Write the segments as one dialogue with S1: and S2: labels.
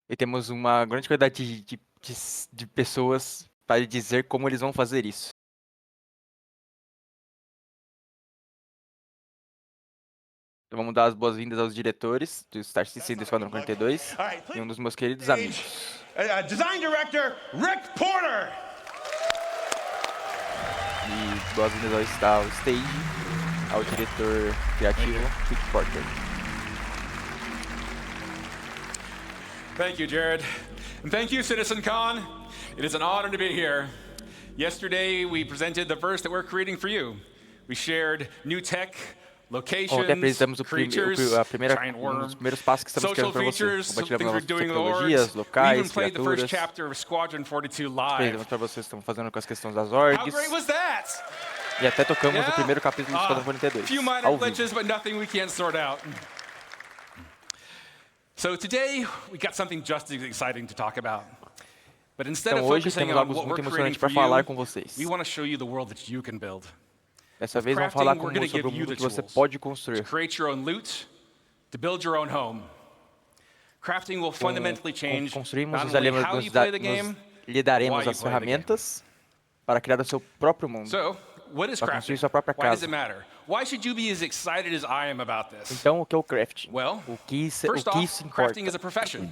S1: E temos uma grande quantidade de pessoas para dizer como eles vão fazer isso. Então vamos dar as boas-vindas aos diretores do Star Citizen do Esquadrão 42 e um dos meus queridos amigos.
S2: Design Director Rick Porter.
S1: E boas-vindas ao stage, ao diretor criativo Rick Porter.
S2: Thank you, Jared. And thank you, CitizenCon. It is an honor to be here. Yesterday, we presented the verse that we're creating for you. We shared new tech,
S1: Ontem
S2: locations,
S1: apresentamos
S2: creatures, giant
S1: um
S2: worm,
S1: dos primeiros passos que estamos
S2: social
S1: criando para você.
S2: features, things
S1: Compartilhamos
S2: we're
S1: novas
S2: doing with
S1: tecnologias,
S2: orgs. We
S1: locais,
S2: even played the first
S1: criaturas.
S2: chapter of Squadron 42 live.
S1: Apresentamos para vocês, estamos fazendo com as questões das
S2: How
S1: orgs.
S2: great was that?
S1: E até tocamos
S2: Yeah.
S1: o primeiro capítulo do Esquadrão 42,
S2: Few minor
S1: ao
S2: glitches,
S1: vivo.
S2: but nothing we can't sort out. So today, we got something just as exciting to talk about. But instead
S1: Então
S2: of
S1: hoje
S2: focusing
S1: temos
S2: on
S1: algo
S2: what
S1: muito
S2: we're creating
S1: emocionante
S2: for
S1: para falar com
S2: you,
S1: vocês.
S2: we want to show you the world that you can build.
S1: Dessa vez vamos
S2: crafting,
S1: falar
S2: we're gonna
S1: sobre
S2: give
S1: o
S2: you
S1: mundo
S2: the
S1: que você
S2: tools
S1: pode
S2: To
S1: construir.
S2: create your own loot, to build your own home. Crafting will fundamentally change
S1: Construímos,
S2: not only how you play the game,
S1: lhe daremos
S2: why you
S1: as
S2: play the game.
S1: ferramentas para criar o seu próprio mundo.
S2: So, what is
S1: Para
S2: crafting?
S1: construir sua própria
S2: Why does
S1: casa.
S2: it matter? Why should you be as excited as I am about this?
S1: Então, o que é o crafting?
S2: Well,
S1: O que
S2: first
S1: isso
S2: off,
S1: importa?
S2: crafting is a profession.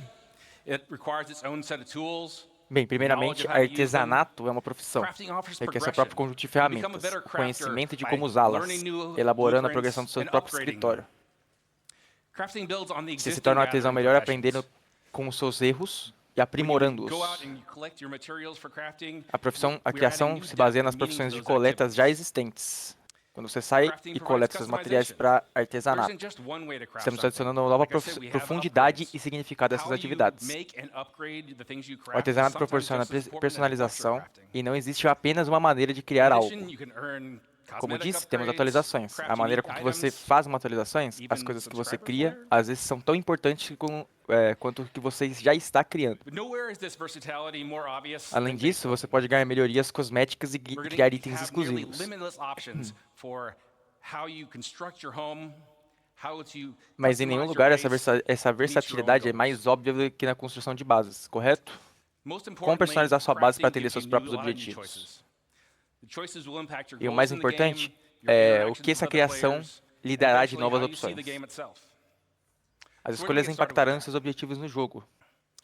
S2: It requires its own set of tools.
S1: Bem, primeiramente, artesanato é uma profissão.
S2: Crafting offers
S1: Requer seu
S2: progression.
S1: próprio conjunto de
S2: You become a
S1: ferramentas,
S2: better
S1: o
S2: crafter
S1: conhecimento de
S2: by
S1: como usá-las,
S2: learning new
S1: elaborando a
S2: blueprints
S1: progressão do seu
S2: and
S1: próprio
S2: upgrading.
S1: escritório.
S2: Crafting builds on the
S1: Você se
S2: existing
S1: torna um artesão
S2: gathering
S1: melhor
S2: professions.
S1: aprendendo com os seus erros e
S2: When you
S1: aprimorando-os.
S2: go out and you collect your materials for crafting,
S1: A
S2: we're adding
S1: criação
S2: new
S1: se
S2: depth
S1: baseia
S2: and
S1: nas
S2: meaning to
S1: profissões de
S2: those
S1: coletas já
S2: activities.
S1: existentes. Quando você sai
S2: Crafting
S1: e
S2: provides
S1: coleta seus materiais
S2: customization.
S1: para
S2: There
S1: artesanato,
S2: isn't just one way to craft
S1: estamos
S2: something.
S1: adicionando uma nova
S2: Like I said, we have
S1: profundidade
S2: upgrades.
S1: e significado a essas
S2: How you
S1: atividades.
S2: make and upgrade the things you
S1: O
S2: craft is
S1: artesanato
S2: sometimes
S1: proporciona
S2: just as important as the
S1: personalização
S2: culture of crafting.
S1: e não existe apenas uma maneira de
S2: In
S1: criar algo.
S2: addition, you can earn
S1: Como
S2: cosmetic
S1: disse, temos
S2: upgrades,
S1: atualizações.
S2: craft
S1: A maneira
S2: unique
S1: com que você
S2: items,
S1: faz uma atualizações, as
S2: even
S1: coisas que você
S2: subscriber
S1: cria,
S2: fodder.
S1: às vezes são tão importantes quanto o que você já está criando.
S2: But nowhere is this versatility more obvious
S1: Além
S2: than
S1: disso,
S2: Facebook.
S1: você pode ganhar melhorias cosméticas e
S2: We're
S1: criar
S2: gonna
S1: itens
S2: have nearly
S1: exclusivos.
S2: limitless options for how you construct your home, how to
S1: Mas em nenhum
S2: customize your
S1: lugar
S2: base,
S1: essa
S2: meet your own
S1: versatilidade é
S2: goals.
S1: mais óbvia do que na construção de bases, correto?
S2: Most
S1: Como
S2: importantly,
S1: personalizar sua base para
S2: crafting
S1: atender
S2: gives
S1: seus
S2: you
S1: próprios
S2: a lot of new
S1: objetivos.
S2: choices. The choices will impact your
S1: E o
S2: goals
S1: mais
S2: in the
S1: importante
S2: game, your
S1: é o
S2: interactions
S1: que
S2: with
S1: essa
S2: other
S1: criação
S2: players,
S1: lhe
S2: and
S1: dará de
S2: eventually
S1: novas
S2: how you see
S1: opções.
S2: the game itself.
S1: As
S2: So where do we
S1: escolhas
S2: get started with
S1: impactarão
S2: that?
S1: seus objetivos no jogo,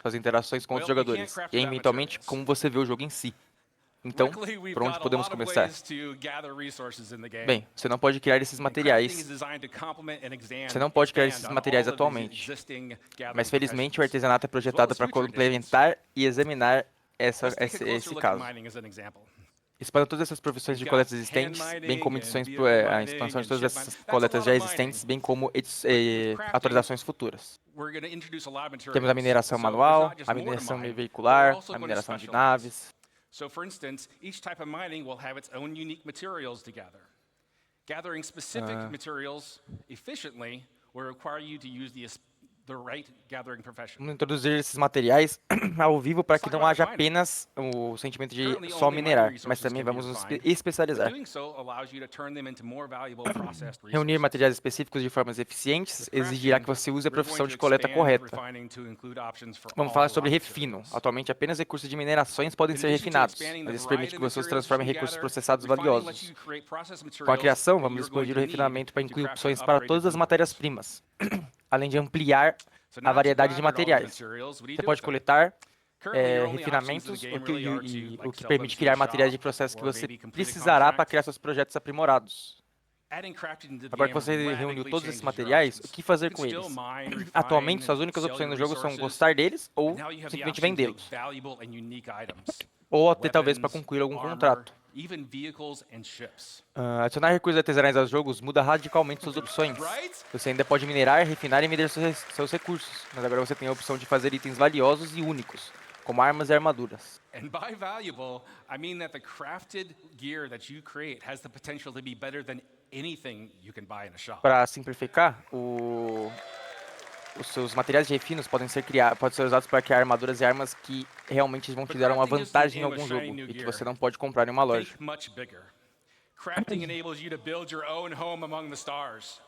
S1: suas interações com outros
S2: Well, you can't
S1: jogadores,
S2: craft
S1: e
S2: without
S1: eventualmente
S2: materials.
S1: como você vê o jogo em si. Então,
S2: Luckily, we've
S1: por onde
S2: got a
S1: podemos
S2: lot of
S1: começar?
S2: ways to gather resources in the game.
S1: Bem, você não pode criar esses
S2: And crafting is
S1: materiais,
S2: designed to complement and
S1: você não pode criar esses
S2: expand on
S1: materiais
S2: all of these
S1: atualmente,
S2: existing gathering
S1: mas felizmente o
S2: professions,
S1: artesanato é
S2: as well
S1: projetado
S2: as
S1: para
S2: future editions.
S1: complementar e examinar
S2: Let's take a closer
S1: esse
S2: look at
S1: caso.
S2: mining as an example.
S1: Expanda todas essas profissões de
S2: We've
S1: coletas
S2: got hand
S1: existentes, bem
S2: mining
S1: como
S2: and
S1: edições,
S2: vehicle
S1: a
S2: mining
S1: expansão
S2: and
S1: de todas
S2: ship
S1: essas
S2: mining. That's a
S1: coletas
S2: lot
S1: já
S2: of
S1: existentes,
S2: mining.
S1: bem como
S2: With crafting,
S1: atualizações futuras.
S2: we're going to introduce a lot of materials.
S1: Temos a mineração
S2: So there's
S1: manual,
S2: not just
S1: a
S2: more to
S1: mineração
S2: mine,
S1: veicular,
S2: we're also
S1: a
S2: going to
S1: mineração de
S2: specialize.
S1: naves.
S2: So for instance, each type of mining will have its own unique materials to gather. Gathering specific materials efficiently will require you to use the right gathering profession.
S1: Vamos introduzir esses materiais ao vivo para que
S2: Let's
S1: não
S2: talk
S1: haja
S2: about mining.
S1: apenas o sentimento de
S2: Currently,
S1: só
S2: only mining
S1: minerar, mas
S2: resources
S1: também
S2: can be
S1: vamos nos
S2: refined, but
S1: especializar.
S2: doing so allows you to turn them into more valuable processed
S1: Reunir
S2: resources.
S1: materiais específicos de formas eficientes
S2: With
S1: exigirá
S2: crafting,
S1: que você use a
S2: we're going
S1: profissão
S2: to
S1: de coleta
S2: expand
S1: correta.
S2: refining to include options for
S1: Vamos
S2: all
S1: falar
S2: raw
S1: sobre refino.
S2: materials.
S1: Atualmente, apenas recursos de minerações podem
S2: In
S1: ser
S2: addition to
S1: refinados,
S2: expanding the
S1: mas isso
S2: variety
S1: permite
S2: of
S1: que você os
S2: materials
S1: transforme em
S2: you
S1: recursos
S2: gather,
S1: processados
S2: refining lets
S1: valiosos.
S2: you create processed
S1: Com a
S2: materials
S1: criação,
S2: that
S1: vamos
S2: you're going
S1: expandir
S2: to
S1: o
S2: need
S1: refinamento para
S2: to
S1: incluir
S2: craft
S1: opções
S2: your
S1: para
S2: upgraded
S1: todas as
S2: vehicles.
S1: matérias-primas, além de ampliar
S2: So
S1: a
S2: now that you've
S1: variedade de
S2: gathered all the
S1: materiais.
S2: materials, what do you
S1: Você
S2: do
S1: pode
S2: with them?
S1: coletar
S2: Currently, your only options in the
S1: refinamentos,
S2: game really are to
S1: o
S2: like
S1: que
S2: sell them
S1: permite
S2: to
S1: criar
S2: a
S1: materiais de
S2: shop
S1: processo que
S2: or
S1: você
S2: maybe complete a
S1: precisará para
S2: contract.
S1: criar seus projetos aprimorados.
S2: Adding crafting into the
S1: Agora que
S2: game
S1: você reuniu
S2: radically
S1: todos esses
S2: changes your
S1: materiais, o
S2: options.
S1: que
S2: You
S1: fazer
S2: can
S1: com
S2: still
S1: eles?
S2: mine, refine,
S1: Atualmente, suas
S2: and
S1: únicas
S2: sell
S1: opções
S2: your
S1: no jogo são
S2: resources,
S1: gostar deles ou
S2: and now you have the
S1: simplesmente
S2: option to make
S1: vendê-los.
S2: valuable and unique items.
S1: Ou até talvez para
S2: Weapons,
S1: concluir algum
S2: armor,
S1: contrato.
S2: even vehicles and ships.
S1: Adicionar recursos artesanais aos jogos muda radicalmente suas opções.
S2: Right?
S1: Você ainda pode minerar, refinar e vender seus recursos, mas agora você tem a opção de fazer itens valiosos e únicos, como armas e armaduras.
S2: And by valuable, I mean that the crafted gear that you create has the potential to be better than anything you can buy in a shop.
S1: Para simplificar, os seus materiais de refinos podem ser usados para criar armaduras e armas que realmente vão te dar uma vantagem em algum jogo e que você não pode comprar em uma loja.
S2: Think much bigger. Crafting enables you to build your own home among the stars.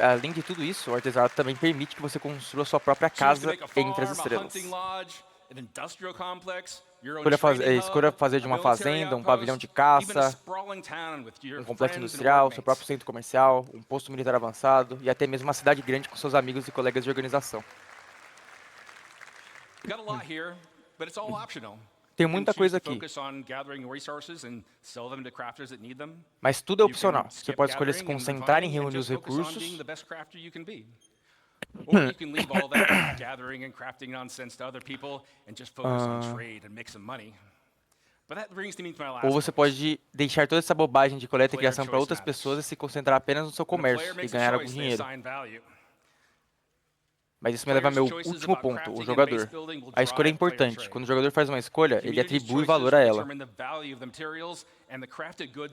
S1: Além de tudo isso, o artesanato também permite que você construa sua própria casa entre as estrelas. Escolha fazer de uma fazenda, um pavilhão de caça, um complexo industrial, seu próprio centro comercial, um posto militar avançado e até mesmo uma cidade grande com seus amigos e colegas de organização. Tem muita coisa aqui, mas tudo é opcional. Você pode escolher se concentrar em reunir os recursos,
S2: Or you can leave all that gathering and crafting nonsense to other people and just focus on trade and make some money. But that brings me to my last
S1: ou você
S2: point.
S1: pode deixar toda essa bobagem de coleta e criação para outras pessoas e se concentrar apenas no seu comércio e ganhar algum dinheiro. Mas isso me leva ao meu último ponto, o jogador. A escolha é importante. Quando o jogador faz uma escolha, ele atribui valor a ela.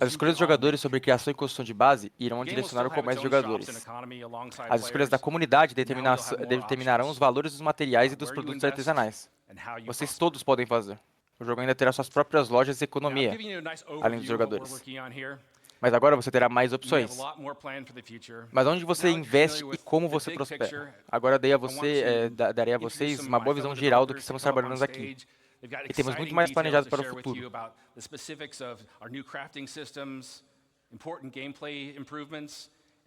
S1: As escolhas dos jogadores sobre criação e construção de base irão direcionar o comércio dos jogadores. As escolhas da comunidade determinarão os valores dos materiais e dos produtos artesanais. Vocês todos podem fazer. O jogo ainda terá suas próprias lojas e economia, além dos jogadores. Mas agora você terá mais opções. Mas onde você investe e como você prospera. Agora darei a vocês uma boa visão geral do que estamos trabalhando aqui. E temos muito mais planejado para o futuro.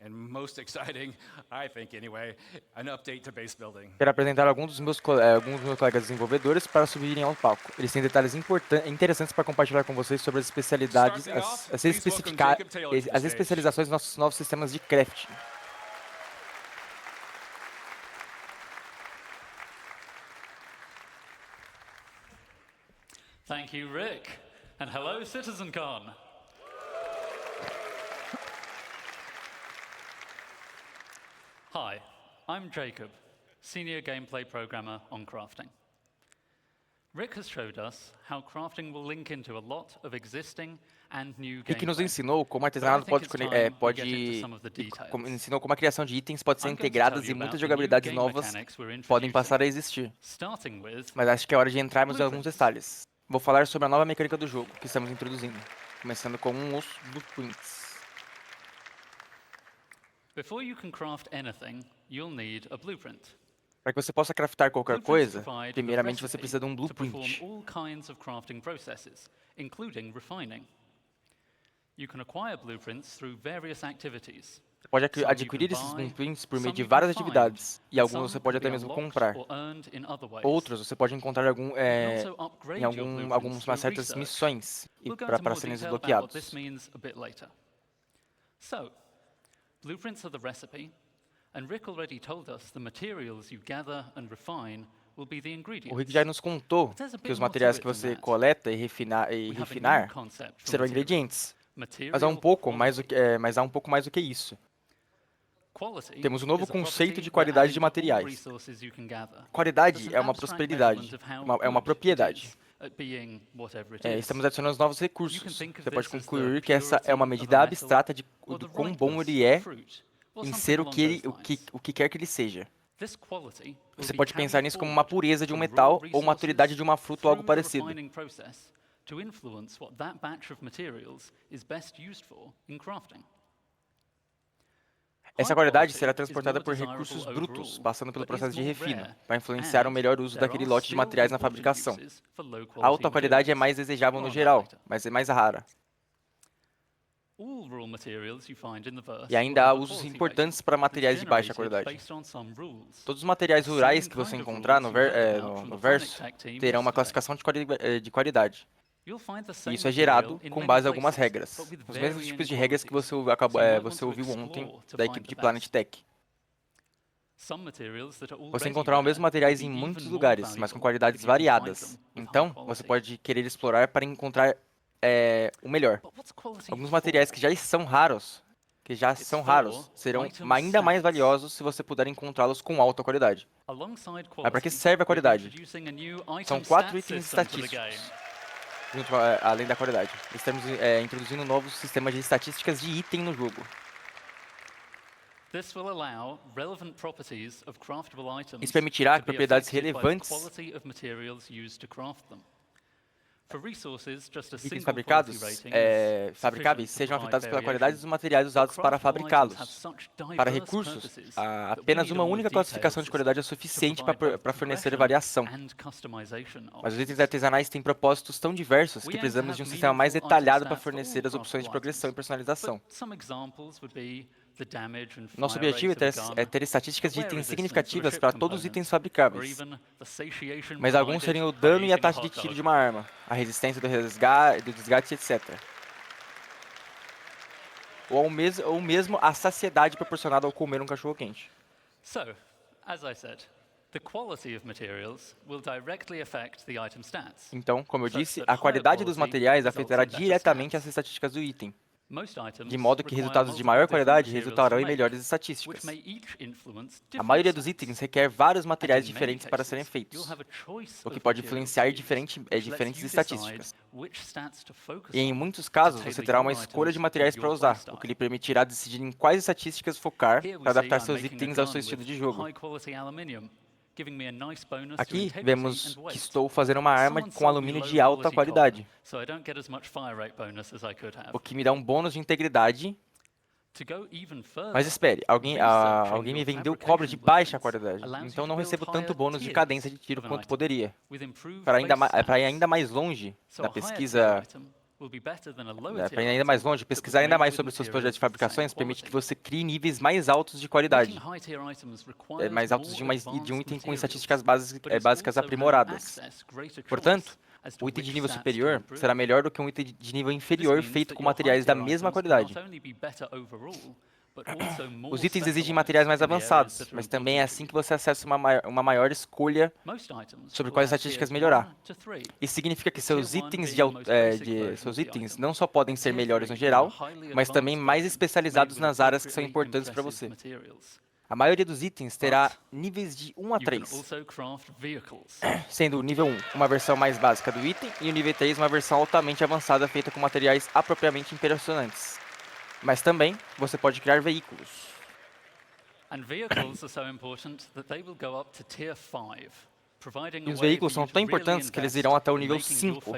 S2: And most exciting, I think anyway, an update to base building.
S1: Quero apresentar alguns dos meus colegas desenvolvedores para subirem ao palco. Eles têm detalhes interessantes para compartilhar com vocês sobre as especialidades, as especializações dos nossos novos sistemas de crafting.
S3: Thank you, Rick. And hello, CitizenCon. Hi, I'm Jacob, Senior Gameplay Programmer on crafting. Rick has showed us how crafting will link into a lot of existing and new
S1: Rick nos
S3: gameplay.
S1: ensinou como o artesanato ensinou como a criação de itens pode ser integradas e muitas jogabilidades novas podem passar a existir. Mas acho que é hora de entrarmos em alguns detalhes. Vou falar sobre a nova mecânica do jogo que estamos introduzindo, começando com os blueprints.
S3: Before you can craft anything, you'll need a blueprint.
S1: Para que você possa craftar qualquer coisa, primeiramente você precisa de um blueprint.
S3: All kinds of crafting processes, including refining. You can acquire blueprints through various activities.
S1: Você pode adquirir esses blueprints por meio de várias atividades, e alguns você pode até mesmo comprar. Outros você pode encontrar em algumas certas missões para serem desbloqueados.
S3: Blueprints are the recipe, and Rick already told us the materials you gather and refine will be the ingredients.
S1: O Rick já nos contou que os materiais que você coleta e refinar serão ingredientes. Mas há um pouco mais do que isso. Temos um novo conceito de qualidade de materiais. Qualidade é uma prosperidade, é uma propriedade. Estamos adicionando novos recursos. Você pode concluir que essa é uma medida abstrata do quão bom ele é em ser o que quer que ele seja. Você pode pensar nisso como uma pureza de um metal ou maturidade de uma fruta ou algo parecido. Essa qualidade será transportada por recursos brutos, passando pelo processo de refino, para influenciar o melhor uso daquele lote de materiais na fabricação. A alta qualidade é mais desejável no geral, mas é mais rara. E ainda há usos importantes para materiais de baixa qualidade. Todos os materiais rurais que você encontrar no verso terão uma classificação de qualidade. E isso é gerado com base em algumas regras. Os mesmos tipos de regras que você ouviu ontem da equipe de Planet Tech. Você encontrará os mesmos materiais em muitos lugares, mas com qualidades variadas. Então, você pode querer explorar para encontrar o melhor. Alguns materiais que já são raros, serão ainda mais valiosos se você puder encontrá-los com alta qualidade. Mas para que serve a qualidade? São 4 itens estatísticos. Além da qualidade. Estamos introduzindo um novo sistema de estatísticas de item no jogo. Isso permitirá que propriedades relevantes itens fabricáveis sejam afetados pela qualidade dos materiais usados para fabricá-los. Para recursos, apenas uma única classificação de qualidade é suficiente para fornecer variação. Mas os itens artesanais têm propósitos tão diversos que precisamos de um sistema mais detalhado para fornecer as opções de progressão e personalização. Nosso objetivo é ter estatísticas de itens significativas para todos os itens fabricáveis. Mas alguns seriam o dano e a taxa de tiro de uma arma, a resistência do desgaste, etc. Ou mesmo a saciedade proporcionada ao comer um cachorro-quente. Então, como eu disse, a qualidade dos materiais afetará diretamente as estatísticas do item, de modo que resultados de maior qualidade resultarão em melhores estatísticas. A maioria dos itens requer vários materiais diferentes para serem feitos, o que pode influenciar diferentes estatísticas. E em muitos casos, você terá uma escolha de materiais para usar, o que lhe permitirá decidir em quais estatísticas focar para adaptar seus itens ao seu estilo de jogo. Aqui vemos que estou fazendo uma arma com alumínio de alta qualidade, o que me dá um bônus de integridade. Mas espere, alguém me vendeu cobre de baixa qualidade, então não recebo tanto bônus de cadência de tiro quanto poderia. Para ir ainda mais longe na pesquisa, pesquisar ainda mais sobre seus projetos de fabricações permite que você crie níveis mais altos de qualidade, mais altos de um item com estatísticas básicas aprimoradas. Portanto, o item de nível superior será melhor do que um item de nível inferior feito com materiais da mesma qualidade. Os itens exigem materiais mais avançados, mas também é assim que você acessa uma maior escolha sobre quais estatísticas melhorar. Isso significa que seus itens não só podem ser melhores no geral, mas também mais especializados nas áreas que são importantes para você. A maioria dos itens terá níveis de 1 a 3, sendo o nível 1 uma versão mais básica do item e o nível 3 uma versão altamente avançada feita com materiais apropriadamente impressionantes. Mas também você pode criar veículos. E os veículos são tão importantes que eles irão até o nível 5,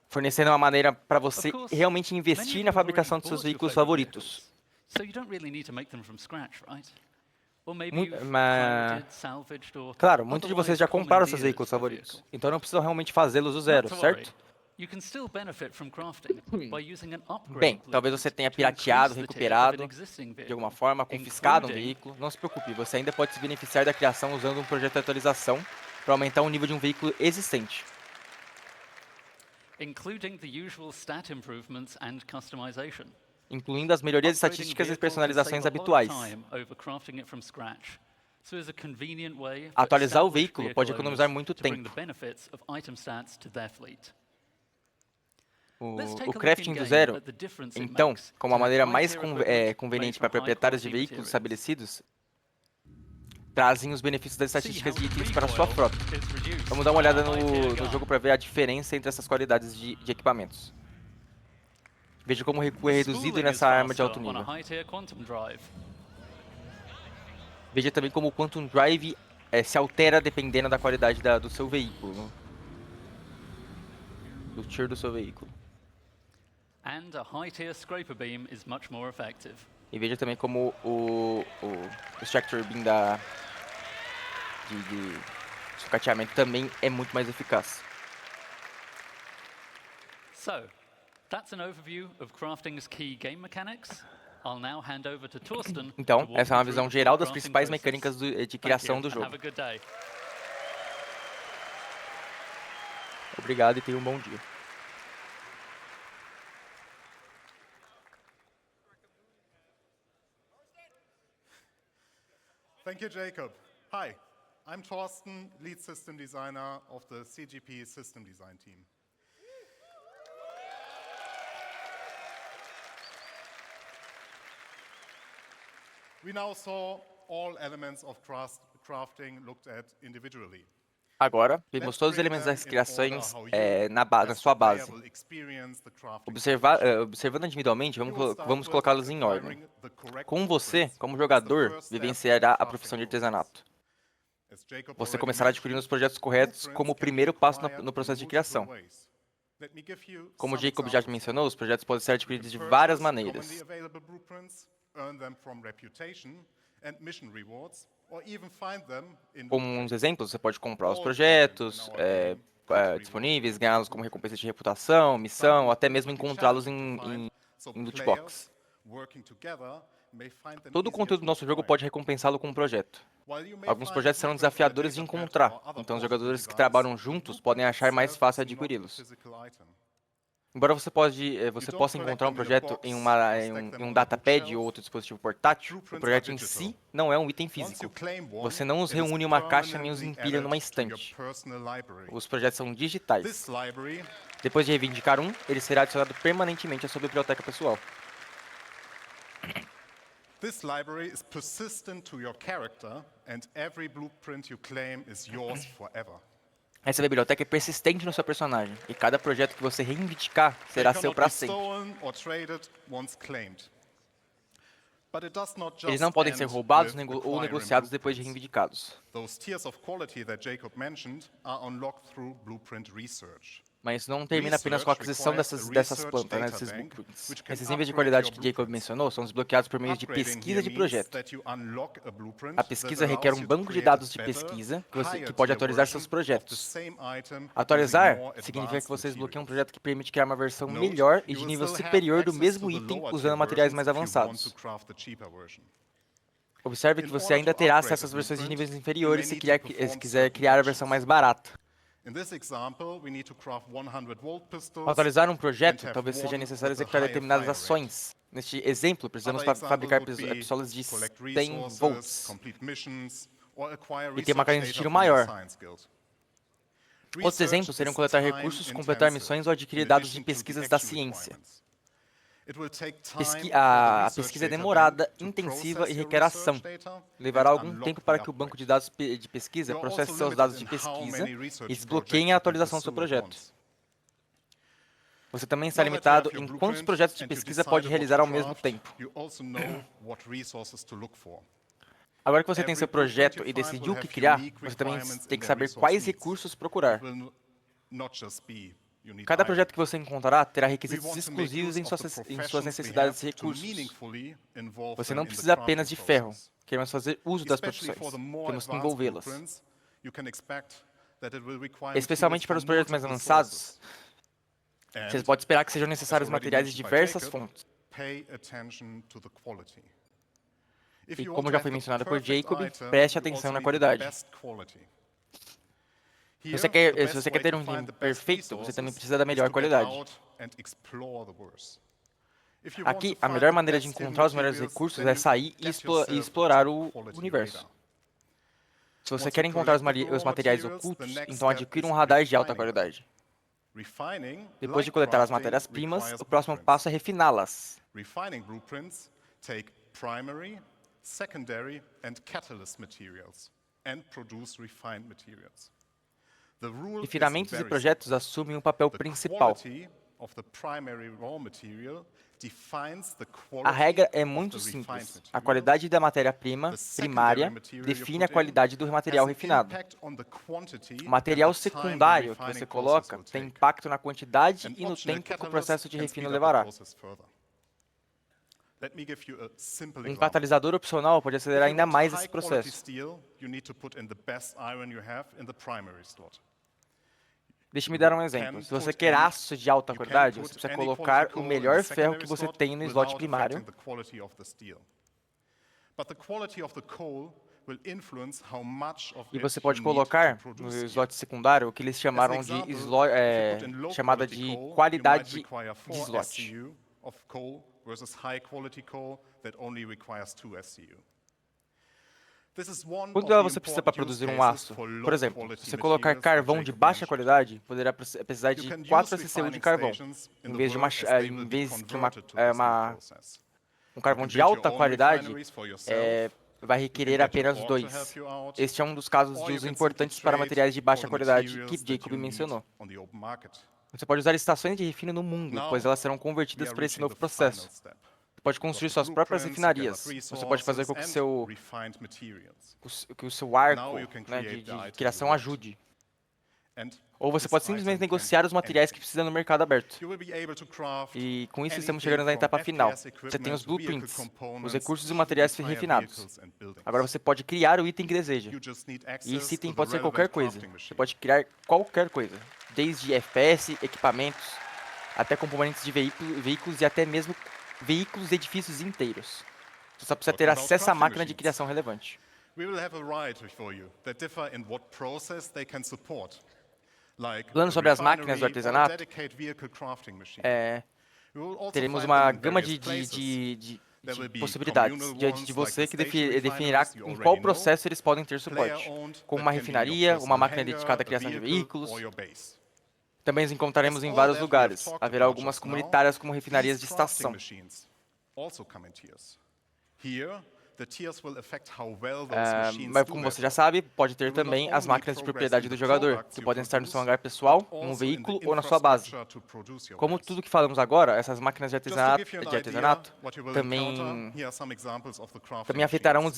S1: fornecendo uma maneira para você realmente investir na fabricação de seus veículos favoritos. Claro, muitos de vocês já compraram seus veículos favoritos, então não precisam realmente fazê-los do zero, certo? Bem, talvez você tenha pirateado, recuperado, de alguma forma, confiscado um veículo. Não se preocupe, você ainda pode se beneficiar da criação usando um projeto de atualização para aumentar o nível de um veículo existente. Incluindo as melhorias estatísticas e personalizações habituais. Atualizar o veículo pode economizar muito tempo. O crafting do zero, então, como a maneira mais conveniente para proprietários de veículos estabelecidos, trazem os benefícios das estatísticas de itens para a sua frota. Vamos dar uma olhada no jogo para ver a diferença entre essas qualidades de equipamentos. Veja como o recuo é reduzido nessa arma de alto nível. Veja também como o Quantum Drive se altera dependendo da qualidade do seu veículo. Do tier do seu veículo. E veja também como o Extractor Beam de sucateamento também é muito mais eficaz. Então, essa é uma visão geral das principais mecânicas de criação do jogo. Obrigado e tenha um bom dia.
S4: Thank you, Jacob. Hi, I'm Thorsten, lead system designer of the CGP system design team. We now saw all elements of crafting looked at individually.
S1: Agora, vimos todos os elementos das criações na sua base. Observando individualmente, vamos colocá-los em ordem. Como você, como jogador, vivenciará a profissão de artesanato. Você começará adquirindo os projetos corretos como o primeiro passo no processo de criação. Como o Jacob já mencionou, os projetos podem ser adquiridos de várias maneiras. Como uns exemplos, você pode comprar os projetos disponíveis, ganhá-los como recompensa de reputação, missão, ou até mesmo encontrá-los em loot box. Todo o conteúdo do nosso jogo pode recompensá-lo com um projeto. Alguns projetos serão desafiadores de encontrar, então os jogadores que trabalham juntos podem achar mais fácil adquiri-los. Embora você possa encontrar um projeto em um datapad ou outro dispositivo portátil, o projeto em si não é um item físico. Você não os reúne em uma caixa nem os empilha numa estante. Os projetos são digitais. Depois de reivindicar um, ele será adicionado permanentemente à sua biblioteca pessoal.
S4: This library is persistent to your character, and every blueprint you claim is yours forever.
S1: Essa biblioteca é persistente no seu personagem, e cada projeto que você reivindicar será seu para sempre. Eles não podem ser roubados ou negociados depois de reivindicados. Mas isso não termina apenas com a aquisição dessas plantas, desses blueprints. Esses níveis de qualidade que Jacob mencionou são desbloqueados por meio de pesquisa de projeto. A pesquisa requer um banco de dados de pesquisa que pode atualizar seus projetos. Atualizar significa que você desbloqueia um projeto que permite criar uma versão melhor e de nível superior do mesmo item usando materiais mais avançados. Observe que você ainda terá acesso às versões de níveis inferiores se quiser criar a versão mais barata. Para atualizar um projeto, talvez seja necessário executar determinadas ações. Neste exemplo, precisamos fabricar pistolas de 100 volts e ter uma cadência de tiro maior. Outros exemplos seriam coletar recursos, completar missões ou adquirir dados de pesquisas da ciência. A pesquisa é demorada, intensiva e requer ação. Levará algum tempo para que o banco de dados de pesquisa processe seus dados de pesquisa e desbloqueie a atualização do seu projeto. Você também está limitado em quantos projetos de pesquisa pode realizar ao mesmo tempo. Agora que você tem seu projeto e decidiu o que criar, você também tem que saber quais recursos procurar. Cada projeto que você encontrará terá requisitos exclusivos em suas necessidades de recursos. Você não precisa apenas de ferro. Queremos fazer uso das profissões. Temos que envolvê-las. Especialmente para os projetos mais avançados, você pode esperar que sejam necessários materiais de diversas fontes. E como já foi mencionado por Jacob, preste atenção na qualidade. Se você quer ter um time perfeito, você também precisa da melhor qualidade. Aqui, a melhor maneira de encontrar os melhores recursos é sair e explorar o universo. Se você quer encontrar os materiais ocultos, então adquira um radar de alta qualidade. Depois de coletar as matérias-primas, o próximo passo é refiná-las. Refinamentos e projetos assumem um papel principal. A regra é muito simples. A qualidade da matéria-prima primária define a qualidade do material refinado. O material secundário que você coloca tem impacto na quantidade e no tempo que o processo de refino levará. Um catalisador opcional pode acelerar ainda mais esse processo. Deixe-me dar um exemplo. Se você quer aço de alta qualidade, você precisa colocar o melhor ferro que você tem no slot primário. E você pode colocar no slot secundário o que eles chamaram de chamada de qualidade de slot. Quanto você precisa para produzir um aço? Por exemplo, se você colocar carvão de baixa qualidade, poderá precisar de 4 SCU de carvão, em vez que um carvão de alta qualidade vai requerer apenas 2. Este é um dos casos de uso importantes para materiais de baixa qualidade que Jacob mencionou. Você pode usar estações de refino no mundo, pois elas serão convertidas para esse novo processo. pode construir suas próprias refinarias. Você pode fazer com que o seu arco, né, de criação ajude. Ou você pode simplesmente negociar os materiais que precisa no mercado aberto. E com isso estamos chegando na etapa final. Você tem os blueprints, os recursos e materiais refinados. Agora você pode criar o item que deseja. E esse item pode ser qualquer coisa. Você pode criar qualquer coisa, desde FPS, equipamentos, até componentes de veículos e até mesmo veículos e edifícios inteiros. Você só precisa ter acesso à máquina de criação relevante. Falando sobre as máquinas do artesanato, teremos uma gama de possibilidades diante de você que definirá em qual processo eles podem ter suporte, como uma refinaria, uma máquina dedicada à criação de veículos. Também os encontraremos em vários lugares. Haverá algumas comunitárias como refinarias de estação. Mas como você já sabe, pode ter também as máquinas de propriedade do jogador, que podem estar no seu hangar pessoal, em um veículo ou na sua base. Como tudo que falamos agora, essas máquinas de artesanato também afetarão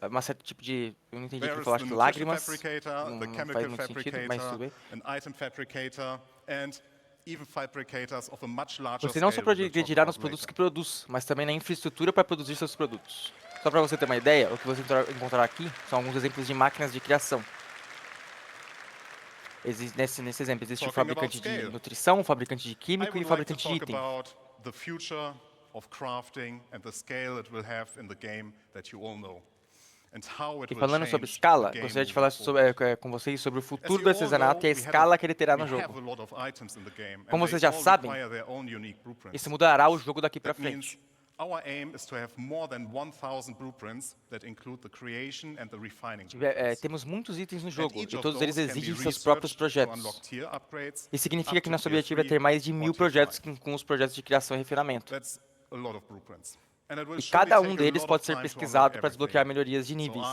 S1: uma certa tipo de... Eu não entendi o que ele falou, acho que lágrimas. Não faz muito sentido, mas tudo bem. Você não só progredirá nos produtos que produz, mas também na infraestrutura para produzir seus produtos. Só para você ter uma ideia, o que você encontrará aqui são alguns exemplos de máquinas de criação. Nesse exemplo, existe o fabricante de nutrição, o fabricante de químico e o fabricante de item. E falando sobre escala, gostaria de falar com vocês sobre o futuro do artesanato e a escala que ele terá no jogo. Como vocês já sabem, isso mudará o jogo daqui para frente. Temos muitos itens no jogo, e todos eles exigem seus próprios projetos. Isso significa que nosso objetivo é ter mais de 1000 projetos com os projetos de criação e refinamento. E cada um deles pode ser pesquisado para desbloquear melhorias de níveis,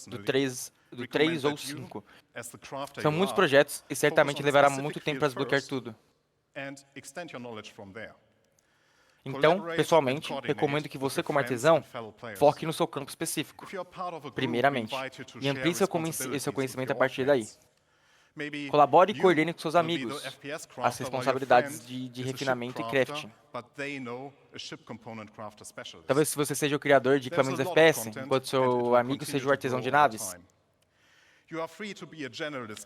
S1: do 3 ou 5. São muitos projetos e certamente levará muito tempo para desbloquear tudo. Então, pessoalmente, recomendo que você, como artesão, foque no seu campo específico, primeiramente, e amplie seu conhecimento a partir daí. Colabore e coordene com seus amigos as responsabilidades de refinamento e crafting. Talvez se você seja o criador de equipamentos FPS, enquanto seu amigo seja o artesão de naves.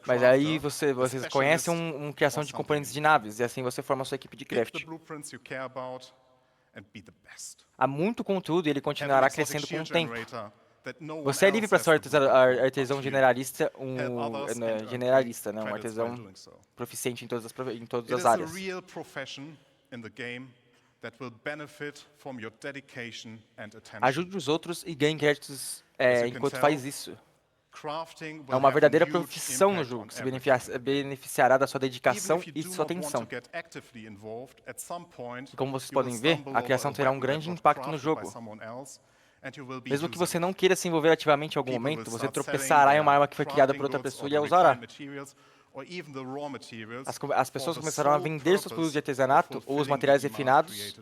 S1: Mas aí vocês conhecem uma criação de componentes de naves, e assim você forma a sua equipe de crafting. Há muito conteúdo e ele continuará crescendo com o tempo. Você é livre para ser artesão generalista, né, um artesão proficiente em todas as áreas. Ajude os outros e ganhe créditos enquanto faz isso. É uma verdadeira profissão no jogo, que se beneficiará da sua dedicação e de sua atenção. E como vocês podem ver, a criação terá um grande impacto no jogo. Mesmo que você não queira se envolver ativamente em algum momento, você tropeçará em uma arma que foi criada por outra pessoa e a usará. As pessoas começarão a vender seus produtos de artesanato, ou os materiais refinados,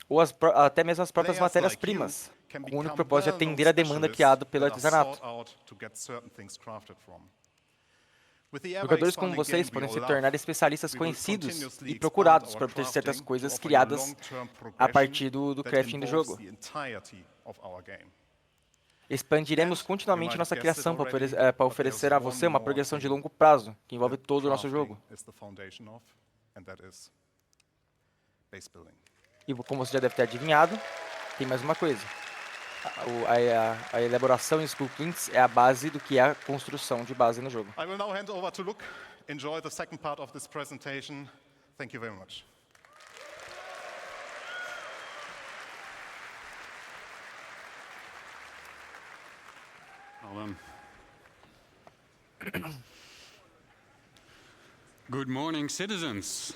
S1: ou até mesmo as próprias matérias-primas, com o único propósito de atender a demanda criada pelo artesanato. Jogadores como vocês podem se tornar especialistas conhecidos e procurados para obter certas coisas criadas a partir do crafting do jogo. Expandiremos continuamente nossa criação para oferecer a você uma progressão de longo prazo, que envolve todo o nosso jogo. E como você já deve ter adivinhado, tem mais uma coisa. A elaboração em blueprints é a base do que é a construção de base no jogo.
S4: I will now hand over to Luke. Enjoy the second part of this presentation. Thank you very much.
S5: Good morning, citizens.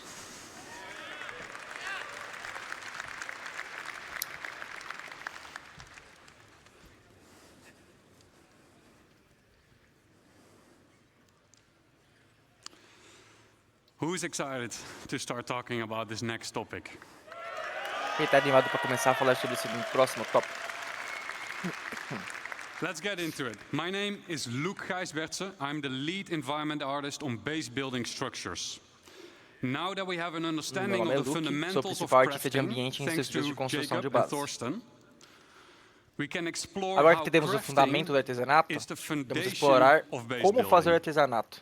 S5: Who's excited to start talking about this next topic?
S1: Ele tá animado para começar a falar sobre isso no próximo tópico.
S5: Let's get into it. My name is Luc Gijsbertse. I'm the lead environment artist on base building structures. Now that we have an understanding of the fundamentals of crafting, thanks to Jacob and Thorsten, we can explore
S1: Agora
S5: how
S1: que temos o fundamento do artesanato,
S5: is the
S1: vamos
S5: foundation
S1: explorar
S5: of base
S1: como fazer o
S5: building.
S1: artesanato.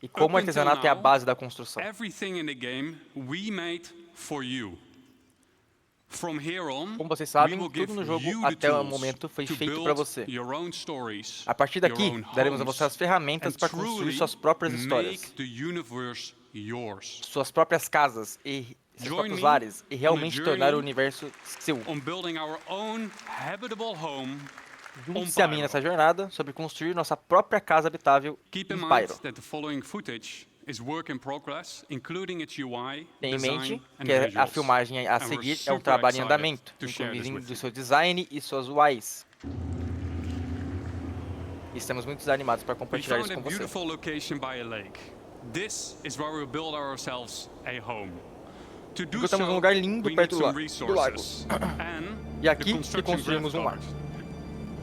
S1: E como o artesanato é a base da construção.
S5: Everything in the game we made for you. From here on,
S1: Como vocês sabem,
S5: we will give
S1: tudo no jogo
S5: you the
S1: até o
S5: tools
S1: momento foi
S5: to
S1: feito
S5: build
S1: para você.
S5: your own stories,
S1: A partir daqui,
S5: your own
S1: daremos a
S5: homes,
S1: você as ferramentas
S5: and
S1: para construir
S5: truly
S1: suas próprias histórias,
S5: make the universe yours.
S1: suas próprias casas e seus
S5: Join
S1: próprios
S5: me
S1: lares e
S5: on a
S1: realmente tornar o
S5: journey
S1: universo seu.
S5: On building our own habitable home on
S1: Junte-se a mim
S5: Pyro.
S1: nessa jornada sobre construir nossa própria casa habitável
S5: Keep in
S1: em
S5: mind
S1: Pyro.
S5: that the following footage is work in progress, including its UI,
S1: Tenha em
S5: design
S1: mente
S5: and
S1: que a
S5: visuals.
S1: filmagem a
S5: And we're
S1: seguir é um
S5: super
S1: trabalho em
S5: excited
S1: andamento,
S5: to share this with
S1: incluindo
S5: you.
S1: seu design e suas UIs. E estamos muito animados para
S5: We
S1: compartilhar
S5: found
S1: isso
S5: a
S1: com você.
S5: beautiful location by a lake. This is where we'll build ourselves a home. To do
S1: Encontramos um
S5: so,
S1: lugar lindo
S5: we
S1: perto
S5: need
S1: do
S5: some
S1: lago.
S5: resources. And
S1: E aqui
S5: the
S1: que
S5: construction
S1: construímos um lar.
S5: graph card.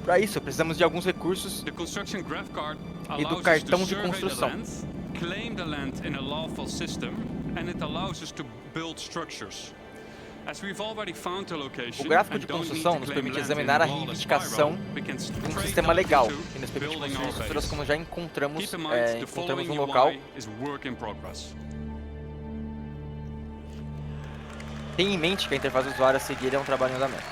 S1: Para isso, precisamos de alguns recursos
S5: The construction graph card
S1: e do
S5: allows us
S1: cartão
S5: to
S1: de
S5: survey the
S1: construção.
S5: land, claim the land in a lawful system, and it allows us to build structures. As we've already found the location,
S1: O gráfico
S5: and
S1: de
S5: don't need
S1: construção
S5: to
S1: nos
S5: claim
S1: permite
S5: land
S1: examinar a
S5: in lawless
S1: reivindicação
S5: Pyro, we can
S1: de um
S5: straight
S1: sistema
S5: up
S1: legal
S5: into
S1: que nos permite
S5: building
S1: construir
S5: our
S1: estruturas
S5: base.
S1: como já encontramos,
S5: Keep in mind, the
S1: encontramos
S5: following
S1: no local.
S5: UI is work in progress.
S1: Tenha em mente que a interface do usuário a seguir é um trabalho em andamento.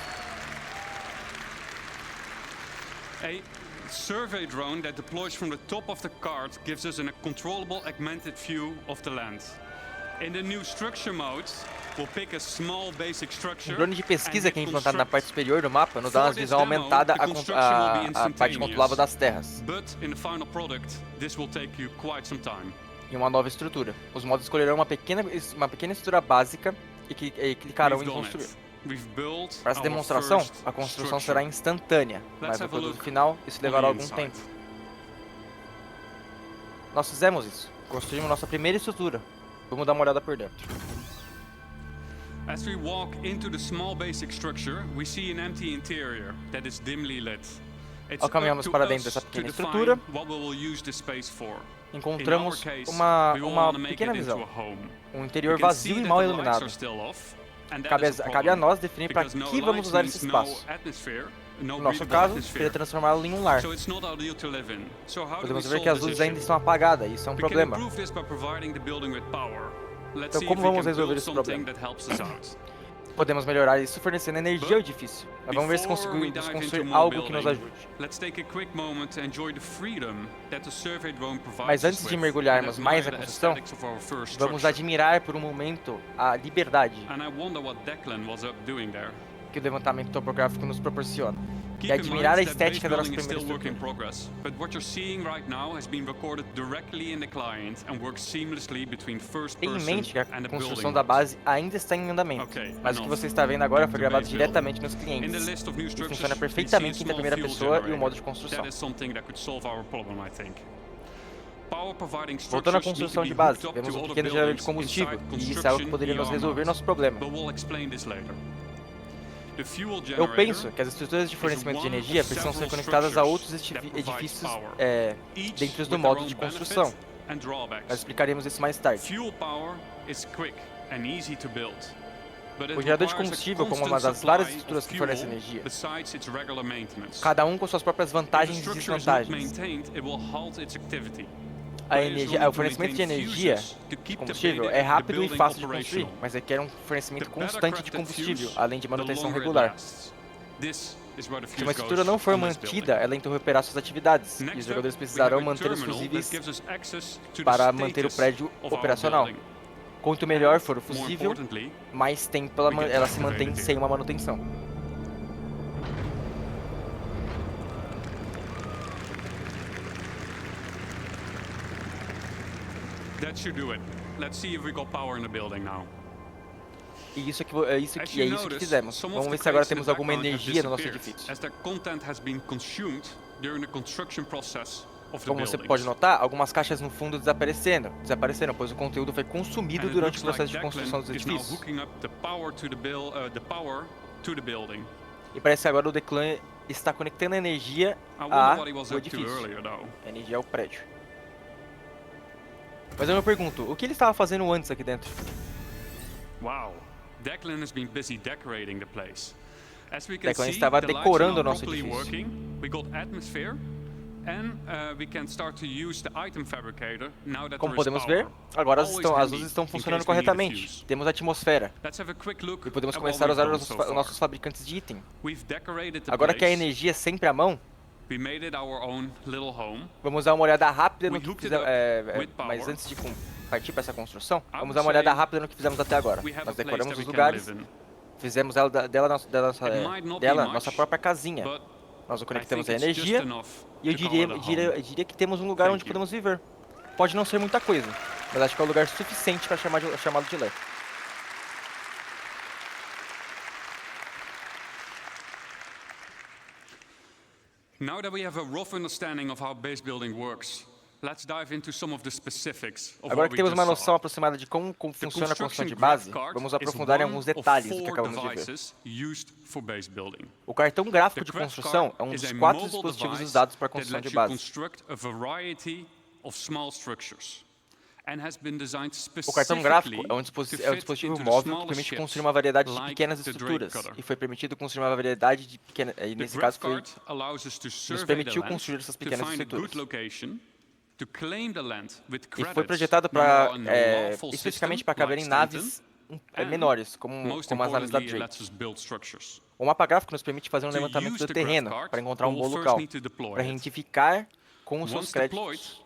S5: A survey drone that deploys from the top of the card gives us a controllable augmented view of the land. In the new structure mode, we'll pick a small basic structure.
S1: Um drone de pesquisa
S5: and
S1: que é
S5: hit
S1: implantado na parte
S5: construct.
S1: superior do mapa nos dá uma
S5: For this
S1: visão
S5: demo,
S1: aumentada
S5: the construction will be
S1: a parte controlável das terras
S5: But in the final product, this will take you quite some time.
S1: em uma nova estrutura. Os modos escolherão uma pequena estrutura básica e clicarão em
S5: We've done
S1: construir.
S5: it. We've built
S1: Para essa
S5: our
S1: demonstração,
S5: first
S1: a construção
S5: structure.
S1: será instantânea, mas no
S5: have a
S1: produto
S5: look
S1: final isso
S5: on
S1: levará
S5: the
S1: algum
S5: inside.
S1: tempo. Nós fizemos isso. Construímos nossa primeira estrutura. Vamos dar uma olhada por dentro.
S5: As we walk into the small basic structure, we see an empty interior that is dimly lit. It's
S1: Ao caminharmos
S5: up to
S1: para
S5: us
S1: dentro dessa
S5: to
S1: pequena
S5: define
S1: estrutura,
S5: what we will use this space for.
S1: encontramos
S5: In our case,
S1: uma
S5: we want to make
S1: pequena
S5: it into
S1: visão.
S5: a home.
S1: Um
S5: We
S1: interior
S5: can see
S1: vazio e
S5: that
S1: mal
S5: the lights
S1: iluminado.
S5: are still off, and that
S1: Cabe
S5: is a
S1: a
S5: problem,
S1: nós definir para
S5: because no
S1: que vamos
S5: lights
S1: usar
S5: means
S1: esse
S5: no
S1: espaço.
S5: atmosphere, no
S1: No nosso
S5: breathable
S1: caso,
S5: atmosphere.
S1: seria transformá-lo em um lar.
S5: So it's not ideal to live in. So how do we
S1: Podemos ver
S5: solve
S1: que as
S5: this
S1: luzes
S5: issue?
S1: ainda estão apagadas, e isso é um
S5: We can
S1: problema.
S5: improve this by providing the building with power. Let's
S1: Então,
S5: see
S1: como
S5: if we
S1: vamos
S5: can
S1: resolver
S5: build
S1: esse
S5: something
S1: problema?
S5: that helps us out.
S1: Podemos melhorar isso fornecendo energia ao edifício. Mas vamos ver se
S5: Before we
S1: conseguimos
S5: dive
S1: construir
S5: into more
S1: algo que nos
S5: building,
S1: ajude.
S5: let's take a quick moment to enjoy the freedom that the survey drone provides
S1: Mas
S5: us
S1: antes de
S5: with
S1: mergulharmos
S5: and
S1: mais na
S5: admire the
S1: construção,
S5: aesthetics of our first
S1: vamos
S5: structure.
S1: admirar por um momento a liberdade
S5: And I wonder what Declan was up doing there.
S1: que o levantamento topográfico nos proporciona. E
S5: Keep in
S1: admirar a
S5: mind that base
S1: estética da nossa
S5: building is
S1: primeira
S5: still work in
S1: estrutura.
S5: progress, but what you're seeing right now has been recorded directly in the client and works seamlessly between first
S1: Tenha em
S5: person
S1: mente que a
S5: and the
S1: construção
S5: building
S1: da
S5: mode.
S1: base ainda está em andamento,
S5: Ok,
S1: mas o que
S5: enough.
S1: você está vendo agora foi gravado
S5: Base building.
S1: diretamente nos
S5: In the
S1: clientes.
S5: list of new
S1: E
S5: structures,
S1: funciona
S5: we see a
S1: perfeitamente em
S5: small
S1: primeira
S5: fuel
S1: pessoa e o
S5: generator.
S1: modo de construção.
S5: That is something that could solve our problem, I think. Power providing
S1: Voltando à
S5: structures need to
S1: construção
S5: be
S1: de base,
S5: hooked up
S1: vemos
S5: to
S1: um
S5: other
S1: pequeno gerador de
S5: buildings
S1: combustível,
S5: inside
S1: e isso é algo que
S5: construction
S1: poderia nos
S5: ER
S1: resolver
S5: mode.
S1: nosso problema.
S5: But we'll explain this later. The fuel
S1: Eu
S5: generator
S1: penso que as estruturas de fornecimento de energia precisam ser conectadas a outros edifícios dentro do modo de construção. Nós explicaremos isso mais tarde.
S5: Fuel power is quick and easy to build. But it
S1: O gerador de
S5: requires a
S1: combustível, como uma
S5: constant
S1: das várias
S5: supply
S1: estruturas
S5: of
S1: que fornecem
S5: fuel
S1: energia,
S5: besides its regular maintenance.
S1: cada um com suas próprias
S5: If the
S1: vantagens e
S5: structure is not
S1: desvantagens.
S5: maintained, it will halt its activity.
S1: O fornecimento de energia, de combustível, é rápido e fácil de construir, mas requer um fornecimento constante de combustível, além de manutenção regular. Se uma estrutura não for mantida, ela interromperá suas atividades, e os jogadores precisarão manter os fusíveis para manter o prédio operacional. Quanto melhor for o fusível, mais tempo ela se mantém sem uma manutenção.
S5: That should do it. Let's see if we got power in the building now.
S1: E isso que fizemos. Vamos ver se agora temos alguma energia no nosso edifício.
S5: As their content has been consumed during the construction process
S1: Como você pode notar, algumas caixas no fundo desapareceram, pois o conteúdo foi consumido durante o processo de construção dos edifícios. E parece que agora o Declan está conectando a energia ao edifício. A energia ao prédio. Mas eu me pergunto, o que ele estava fazendo antes aqui dentro?
S5: Declan has been busy decorating the place. As we can
S1: Declan
S5: see,
S1: estava
S5: the lights
S1: decorando
S5: are
S1: o nosso
S5: properly
S1: edifício.
S5: working. We got atmosphere, and we can start to use the item fabricator now that
S1: Como
S5: there is
S1: podemos
S5: power.
S1: ver, agora
S5: Always
S1: as
S5: handy
S1: luzes estão
S5: in
S1: funcionando
S5: case we need a
S1: corretamente.
S5: fuse.
S1: Temos a atmosfera.
S5: Let's have a quick look
S1: E podemos
S5: at
S1: começar a
S5: what
S1: usar
S5: we've
S1: os
S5: done so far.
S1: nossos fabricantes de item.
S5: We've decorated the
S1: Agora que a
S5: place.
S1: energia é sempre à mão,
S5: We made it our own little home.
S1: vamos dar uma olhada rápida no
S5: We
S1: que
S5: hooked
S1: fizemos.
S5: it up with
S1: Mas
S5: power.
S1: antes de partir para essa construção,
S5: I
S1: vamos
S5: would
S1: dar uma olhada
S5: say
S1: rápida no que fizemos até agora.
S5: We have
S1: Nós
S5: a place
S1: decoramos
S5: that
S1: os
S5: we can
S1: lugares,
S5: live in.
S1: fizemos
S5: It might not be
S1: nossa
S5: much,
S1: própria casinha.
S5: but
S1: Nós o
S5: I
S1: conectamos
S5: think
S1: à
S5: it's just
S1: energia
S5: enough
S1: e eu
S5: to call it a home.
S1: diria que temos um lugar
S5: Thank
S1: onde
S5: you.
S1: podemos viver. Pode não ser muita coisa, mas acho que é o lugar suficiente para chamá-lo de lar.
S5: Now that we have a rough understanding of how base building works, let's dive into some of the specifics of
S1: Agora
S5: what
S1: que
S5: we
S1: temos
S5: just
S1: uma
S5: saw.
S1: noção aproximada de como funciona a construção de base, vamos aprofundar em alguns detalhes do que acabamos de ver. O cartão gráfico de construção é um dos 4 dispositivos usados para a construção de base. O cartão gráfico é um dispositivo móvel que permite construir uma variedade de pequenas estruturas, e foi permitido construir uma variedade de pequenas, e nesse caso nos permitiu construir essas pequenas estruturas. E foi projetado especificamente para caber em naves menores, como as naves da Drake. O mapa gráfico nos permite fazer um levantamento do terreno para encontrar um bom local, para identificar com os seus créditos.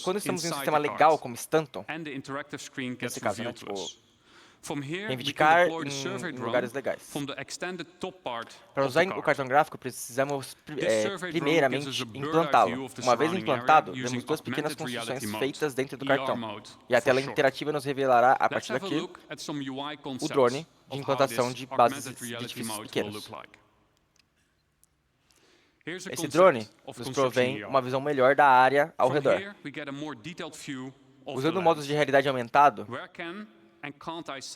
S1: Quando estamos em um sistema legal como Stanton, nesse caso, né, tipo, reivindicar em lugares legais. Para usar o cartão gráfico, precisamos primeiramente implantá-lo. Uma vez implantado, vemos 2 pequenas construções feitas dentro do cartão. E a tela interativa nos revelará, a partir daqui, o drone de implantação de bases de edifícios pequenos. Esse drone nos provém uma visão melhor da área ao redor. Usando modos de realidade aumentado,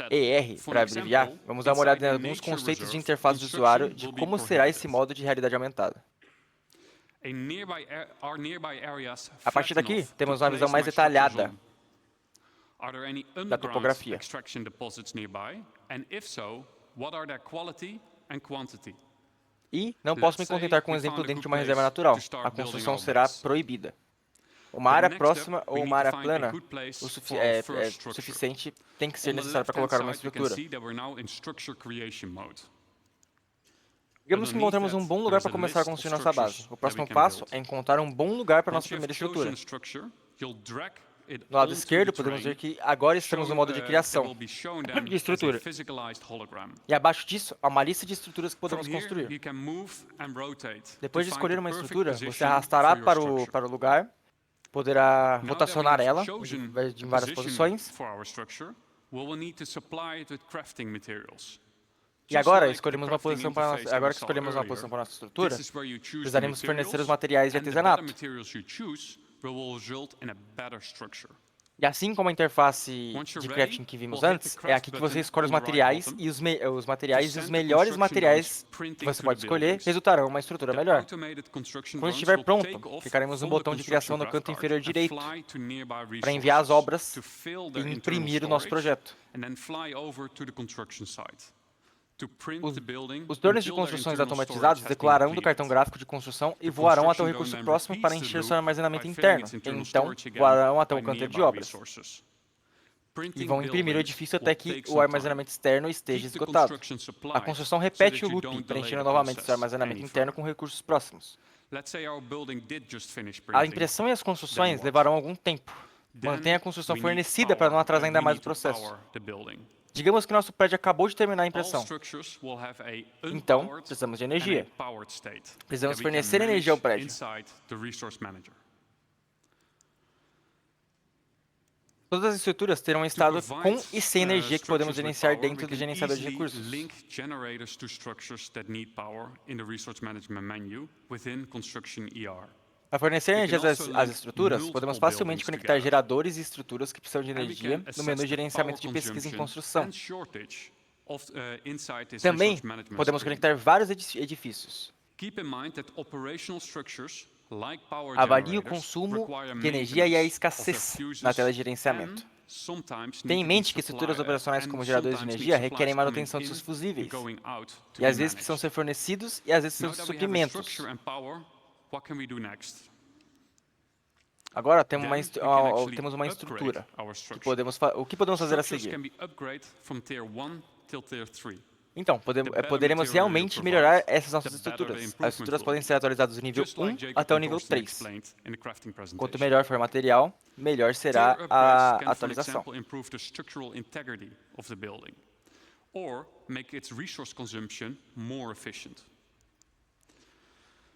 S1: ER, para abreviar, vamos dar uma olhada em alguns conceitos de interface de usuário de como será esse modo de realidade aumentada. A partir daqui, temos uma visão mais detalhada da topografia. E não posso me contentar com um exemplo dentro de uma reserva natural. A construção será proibida. Uma área próxima ou uma área plana o suficiente tem que ser necessário para colocar uma estrutura. Digamos que encontramos um bom lugar para começar a construir nossa base. O próximo passo é encontrar um bom lugar para nossa primeira estrutura. No lado esquerdo, podemos ver que agora estamos no modo de criação de estrutura. E abaixo disso, há uma lista de estruturas que podemos construir. Depois de escolher uma estrutura, você arrastará para o lugar, poderá rotacionar ela em várias posições. E agora que escolhemos uma posição para nossa estrutura, precisaremos fornecer os materiais de artesanato. E assim como a interface de crafting que vimos antes, é aqui que você escolhe os materiais e os melhores materiais que você pode escolher resultarão em uma estrutura melhor. Quando estiver pronto, clicaremos no botão de criação no canto inferior direito para enviar as obras e imprimir o nosso projeto. Os drones de construções automatizados decolarão do cartão gráfico de construção e voarão até o recurso próximo para encher seu armazenamento interno. Então, voarão até o canteiro de obras. E vão imprimir o edifício até que o armazenamento externo esteja esgotado. A construção repete o loop, preenchendo novamente seu armazenamento interno com recursos próximos. A impressão e as construções levarão algum tempo. Mantenha a construção fornecida para não atrasar ainda mais o processo. Digamos que nosso prédio acabou de terminar a impressão. Então, precisamos de energia. Precisamos fornecer energia ao prédio. Todas as estruturas terão um estado com e sem energia que podemos gerenciar dentro do gerenciador de recursos.
S5: Link generators to structures that need power in the resource management menu within construction ER.
S1: Para fornecer energia às estruturas, podemos facilmente conectar geradores e estruturas que precisam de energia no menu de gerenciamento de pesquisa em construção. Também podemos conectar vários edifícios. Avalie o consumo de energia e a escassez na tela de gerenciamento. Tenha em mente que estruturas operacionais como geradores de energia requerem manutenção de seus fusíveis, e às vezes precisam ser fornecidos e às vezes são suprimentos. Agora temos uma estrutura. O que podemos fazer a seguir? Então, poderemos realmente melhorar essas nossas estruturas. As estruturas podem ser atualizadas do nível 1 até o nível 3. Quanto melhor for o material, melhor será a atualização.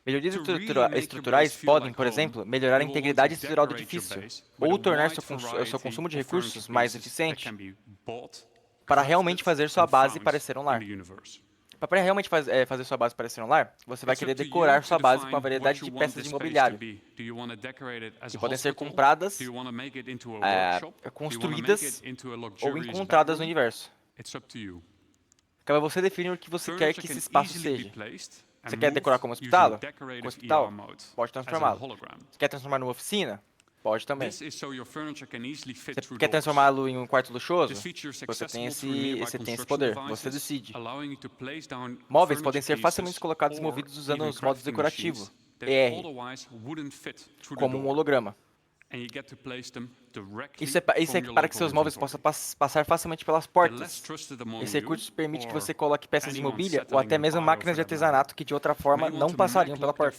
S1: Melhorias estruturais podem, por exemplo, melhorar a integridade estrutural do edifício, ou tornar seu consumo de recursos mais eficiente, para realmente fazer sua base parecer um lar. Para realmente fazer sua base parecer um lar, você vai querer decorar sua base com uma variedade de peças de mobiliário, que podem ser compradas, construídas ou encontradas no universo. Cabe a você definir o que você quer que esse espaço seja. Você quer decorar como hospital? Pode transformá-lo. Você quer transformar numa oficina? Pode também. Você quer transformá-lo em um quarto luxuoso? Você tem esse poder, você decide. Móveis podem ser facilmente colocados e movidos usando os modos decorativo, ER, como um holograma. Isso é para que seus móveis possam passar facilmente pelas portas. Esse recurso permite que você coloque peças de mobília ou até mesmo máquinas de artesanato que de outra forma não passariam pela porta.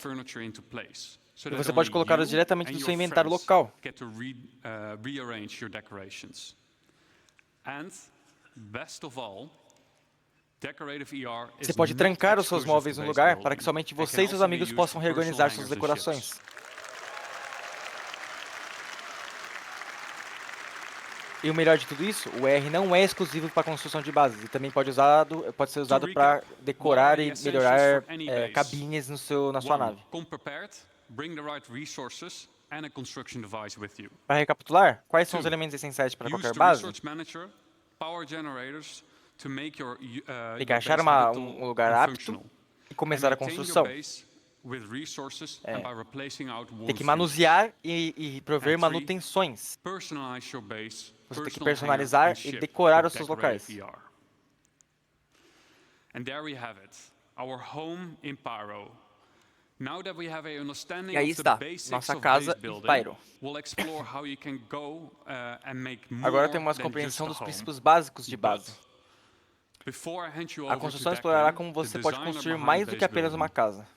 S1: E você pode colocá-los diretamente do seu inventário local. Você pode trancar os seus móveis no lugar para que somente você e seus amigos possam reorganizar suas decorações. E o melhor de tudo isso, o ER não é exclusivo para a construção de bases, e também pode ser usado para decorar e melhorar cabines na sua nave. Para recapitular, quais são os elementos essenciais para qualquer base? Tem que achar um lugar apto e começar a construção. Tem que manusear e prover manutenções. Você tem que personalizar e decorar os seus locais. E aí está, nossa casa em Pyro. Agora temos uma compreensão dos princípios básicos de base. A construção explorará como você pode construir mais do que apenas uma casa.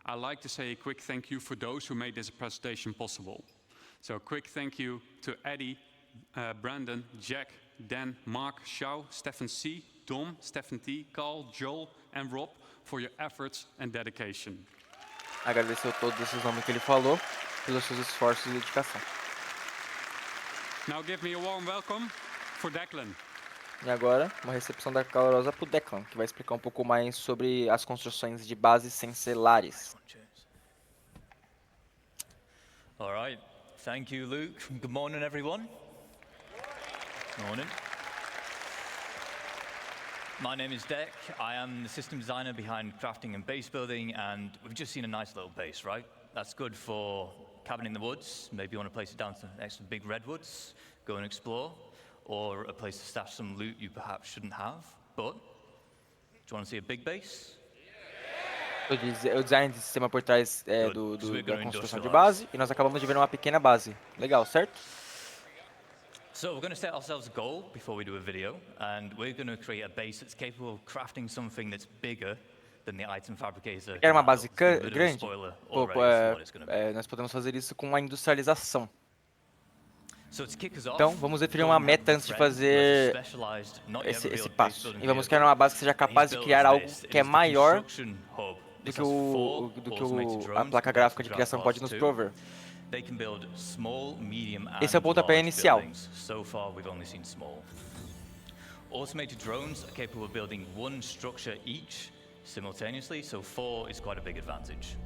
S5: Brandon, Jack, Dan, Mark, Xiao, Stefan C, Dom, Stefan T, Carl, Joel and Rob for your efforts and dedication.
S1: Agradeceu todos esses nomes que ele falou pelos seus esforços e dedicação.
S5: Now give me a warm welcome for Declan.
S1: E agora, uma recepção calorosa para o Declan, que vai explicar um pouco mais sobre as construções de bases sem ser lares.
S6: All right. Thank you, Luke. Good morning, everyone. Morning. My name is Deck. I am the system designer behind crafting and base building, and we've just seen a nice little base, right? That's good for cabin in the woods. Maybe you want to place it down next to big redwoods, go and explore, or a place to stash some loot you perhaps shouldn't have. But, do you want to see a big base?
S1: O design de sistema por trás da construção de base, e nós acabamos de ver uma pequena base. Legal, certo?
S6: So we're going to set ourselves a goal before we do a video, and we're going to create a base that's capable of crafting something that's bigger than the item fabricator.
S1: Quer uma base grande? Nós podemos fazer isso com a industrialização. Então, vamos definir uma meta antes de fazer esse passo. E vamos criar uma base que seja capaz de criar algo que é maior do que a placa gráfica de criação pode nos prover.
S6: They can build small, medium,
S1: Esse é o
S6: and
S1: pontapé
S6: large
S1: inicial.
S6: buildings. So far, we've only seen small. Automated drones are capable of building one structure each simultaneously, so 4 is quite a big advantage.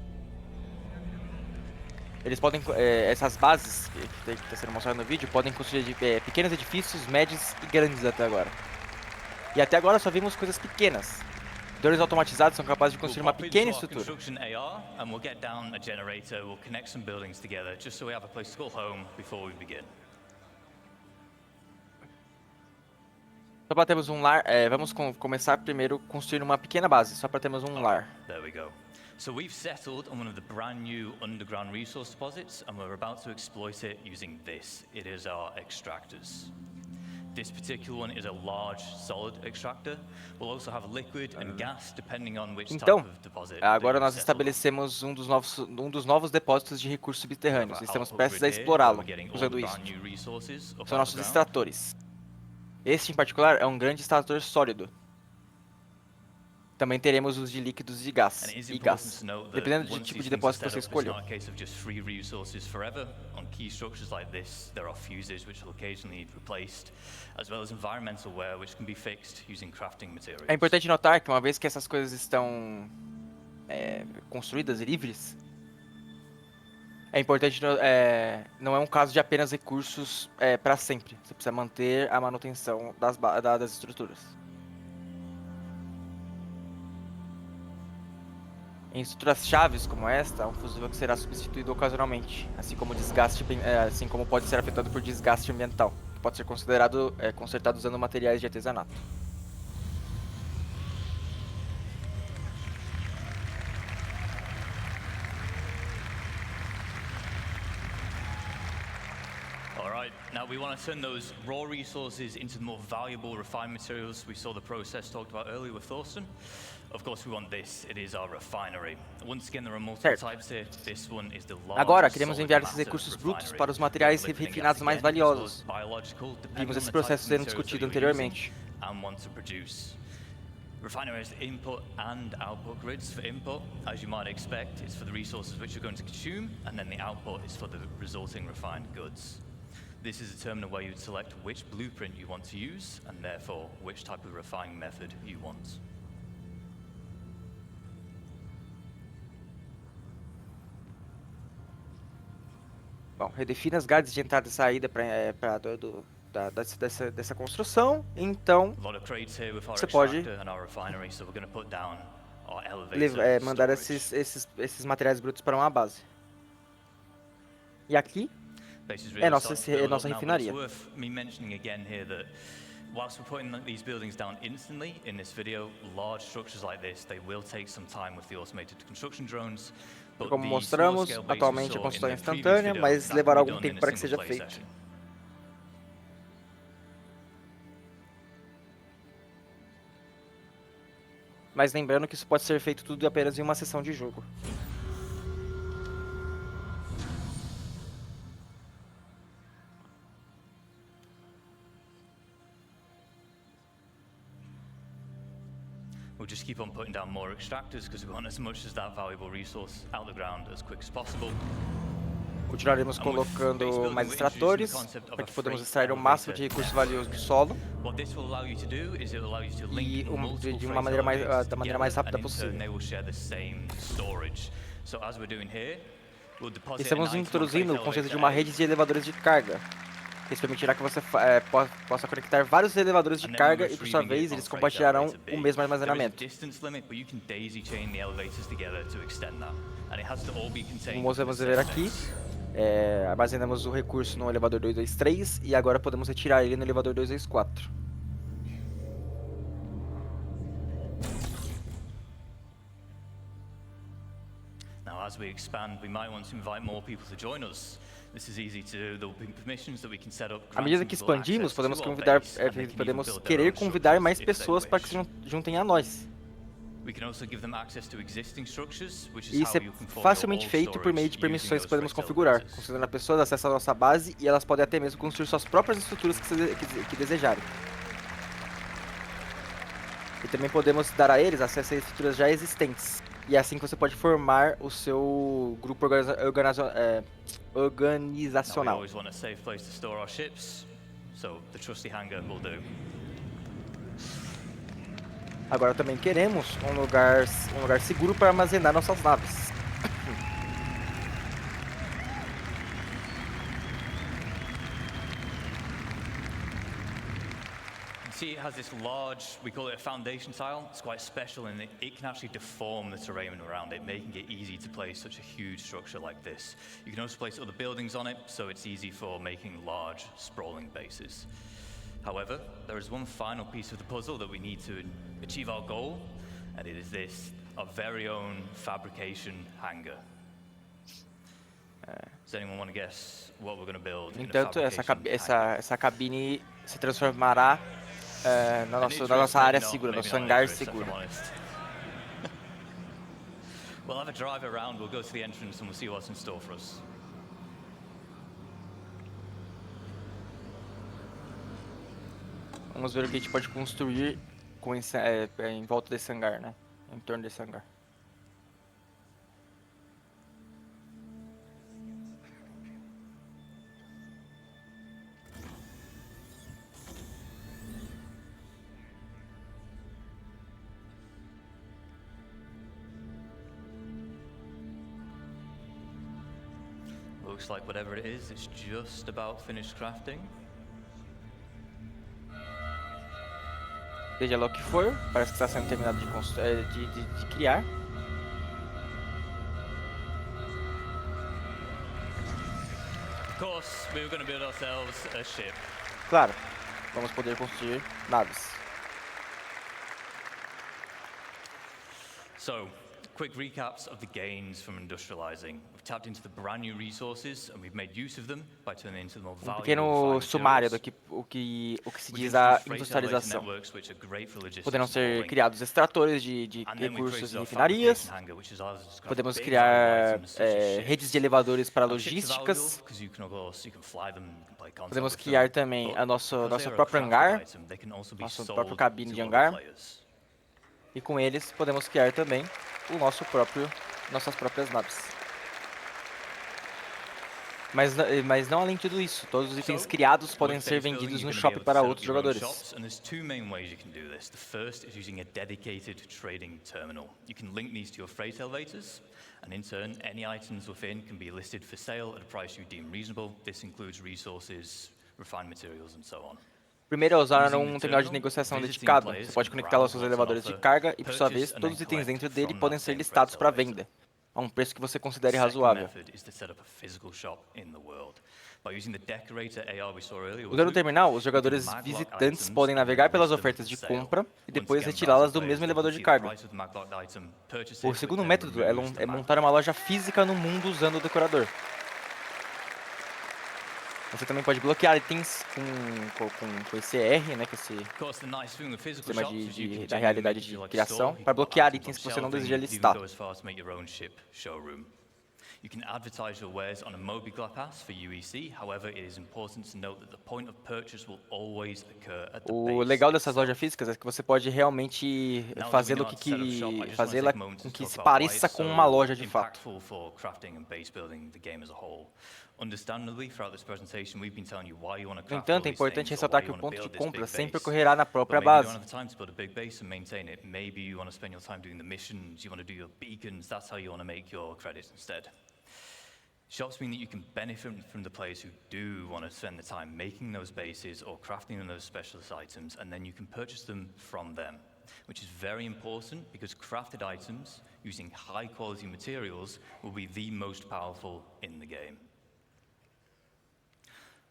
S1: Eles podem, essas bases que está sendo mostrado no vídeo, podem construir pequenos edifícios, médios e grandes até agora. E até agora só vimos coisas pequenas. Drones automatizados são capazes de construir uma pequena estrutura.
S6: Construction AR, and we'll get down a generator. We'll connect some buildings together, just so we have a place to call home before we begin.
S1: Só para termos um lar, vamos começar primeiro construindo uma pequena base, só para termos um lar.
S6: There we go. So we've settled on one of the brand new underground resource deposits, and we're about to exploit it using this. It is our extractors. This particular one is a large solid extractor. We'll also have liquid and gas, depending on which type of deposit.
S1: Agora nós estabelecemos um dos novos depósitos de recursos subterrâneos. Estamos prestes a explorá-lo, usando isso. São nossos extratores. Este, em particular, é um grande extrator sólido. Também teremos os de líquidos e gás. Dependendo do tipo de depósito que você escolheu. É importante notar que uma vez que essas coisas estão construídas e livres, é importante, não é um caso de apenas recursos para sempre. Você precisa manter a manutenção das estruturas. Em estruturas chaves como esta, um fusível que será substituído ocasionalmente, assim como pode ser afetado por desgaste ambiental, que pode ser consertado usando materiais de artesanato.
S6: Alright, now we want to turn those raw resources into the more valuable refined materials we saw the process talked about earlier with Thorsten. Of course we want this, it is our refinery. Once again there are multiple types here. This one is the largest.
S1: Agora, queremos enviar esses recursos brutos para os materiais refinados mais valiosos. Vimos esse processo sendo discutido anteriormente.
S6: And want to produce. Refinery has input and output grids. For input, as you might expect, is for the resources which you're going to consume, and then the output is for the resulting refined goods. This is determined where you'd select which blueprint you want to use, and therefore which type of refining method you want.
S1: Bom, redefina as grades de entrada e saída dessa construção, então você pode mandar esses materiais brutos para uma base. E aqui é nossa refinaria.
S6: Whilst we're putting these buildings down instantly in this video, large structures like this, they will take some time with the automated construction drones.
S1: Como mostramos, atualmente a construção é instantânea, mas levará algum tempo para que seja feito. Mas lembrando que isso pode ser feito tudo apenas em uma sessão de jogo.
S6: We'll just keep on putting down more extractors because we want as much as that valuable resource out the ground as quick as possible.
S1: Continuaremos colocando mais extratores para que podemos extrair o máximo de recursos valiosos do solo e da maneira mais rápida possível. Estamos introduzindo o conceito de uma rede de elevadores de carga. Isso permitirá que você possa conectar vários elevadores de carga e, por sua vez, eles compartilharão o mesmo armazenamento. Como vamos ver aqui, armazenamos o recurso no elevador 223 e agora podemos retirar ele no elevador 224.
S6: Now, as we expand, we might want to invite more people to join us.
S1: À medida que expandimos, podemos querer convidar mais pessoas para que se juntem a nós. Isso é facilmente feito por meio de permissões que podemos configurar, concedendo a pessoas acesso à nossa base e elas podem até mesmo construir suas próprias estruturas que desejarem. E também podemos dar a eles acesso a estruturas já existentes. E é assim que você pode formar o seu grupo organizacional.
S6: Now, we always want a safe place to store our ships, so the trusty hangar will do.
S1: Agora também queremos um lugar seguro para armazenar nossas naves.
S6: See, it has this large, we call it a foundation tile. It's quite special in that it can actually deform the terrain around it, making it easy to place such a huge structure like this. You can also place other buildings on it, so it's easy for making large, sprawling bases. However, there is one final piece of the puzzle that we need to achieve our goal, and it is this, our very own fabrication hangar. Does anyone want to guess what we're going to build in a
S1: Entanto,
S6: fabrication
S1: essa cabine se transformará na nossa área segura, nosso hangar seguro.
S6: We'll have a drive around, we'll go to the entrance and we'll see what's in store for us.
S1: Vamos ver o que a gente pode construir com em volta desse hangar, né? Em torno desse hangar.
S6: Looks like whatever it is, it's just about finished crafting.
S1: Seja lá o que for, parece que está sendo terminado de criar.
S6: Of course, we were going to build ourselves a ship.
S1: Claro, vamos poder construir naves.
S6: So, quick recaps of the gains from industrializing. We've tapped into the brand new resources and we've made use of them by turning into the more valuable
S1: Pequeno sumário do que se diz a industrialização. Poderão ser criados extratores de recursos e refinarias. Podemos criar redes de elevadores para logísticas. Podemos criar também a nosso próprio hangar, nosso próprio cabine de hangar. E com eles podemos criar também nossas próprias naves. Mas não além de tudo isso, todos os itens criados podem ser vendidos no shopping para outros jogadores.
S6: And there's two main ways you can do this. The first is using a dedicated trading terminal. You can link these to your freight elevators, and in turn, any items within can be listed for sale at a price you deem reasonable. This includes resources, refined materials, and so on.
S1: Primeiro é usar um terminal de negociação dedicado. Você pode conectá-lo aos seus elevadores de carga e, por sua vez, todos os itens dentro dele podem ser listados para venda, a um preço que você considere razoável. Usando o terminal, os jogadores visitantes podem navegar pelas ofertas de compra e depois retirá-las do mesmo elevador de carga. O segundo método é montar uma loja física no mundo usando o decorador. Você também pode bloquear itens com esse R, né, com esse sistema da realidade de criação, para bloquear itens que você não deseja listar. You can advertise your wares on a mobile pass for UEC. However, it is important to note that the point of purchase will always occur at the base. O legal dessas lojas físicas é que você pode realmente fazê-la com que se pareça com uma loja de fato. No entanto, é importante ressaltar que o ponto de compra sempre ocorrerá na própria base. Shops mean that you can benefit from the players who do want to spend the time making those bases or crafting those specialist items, and then you can purchase them from them, which is very important because crafted items using high quality materials will be the most powerful in the game.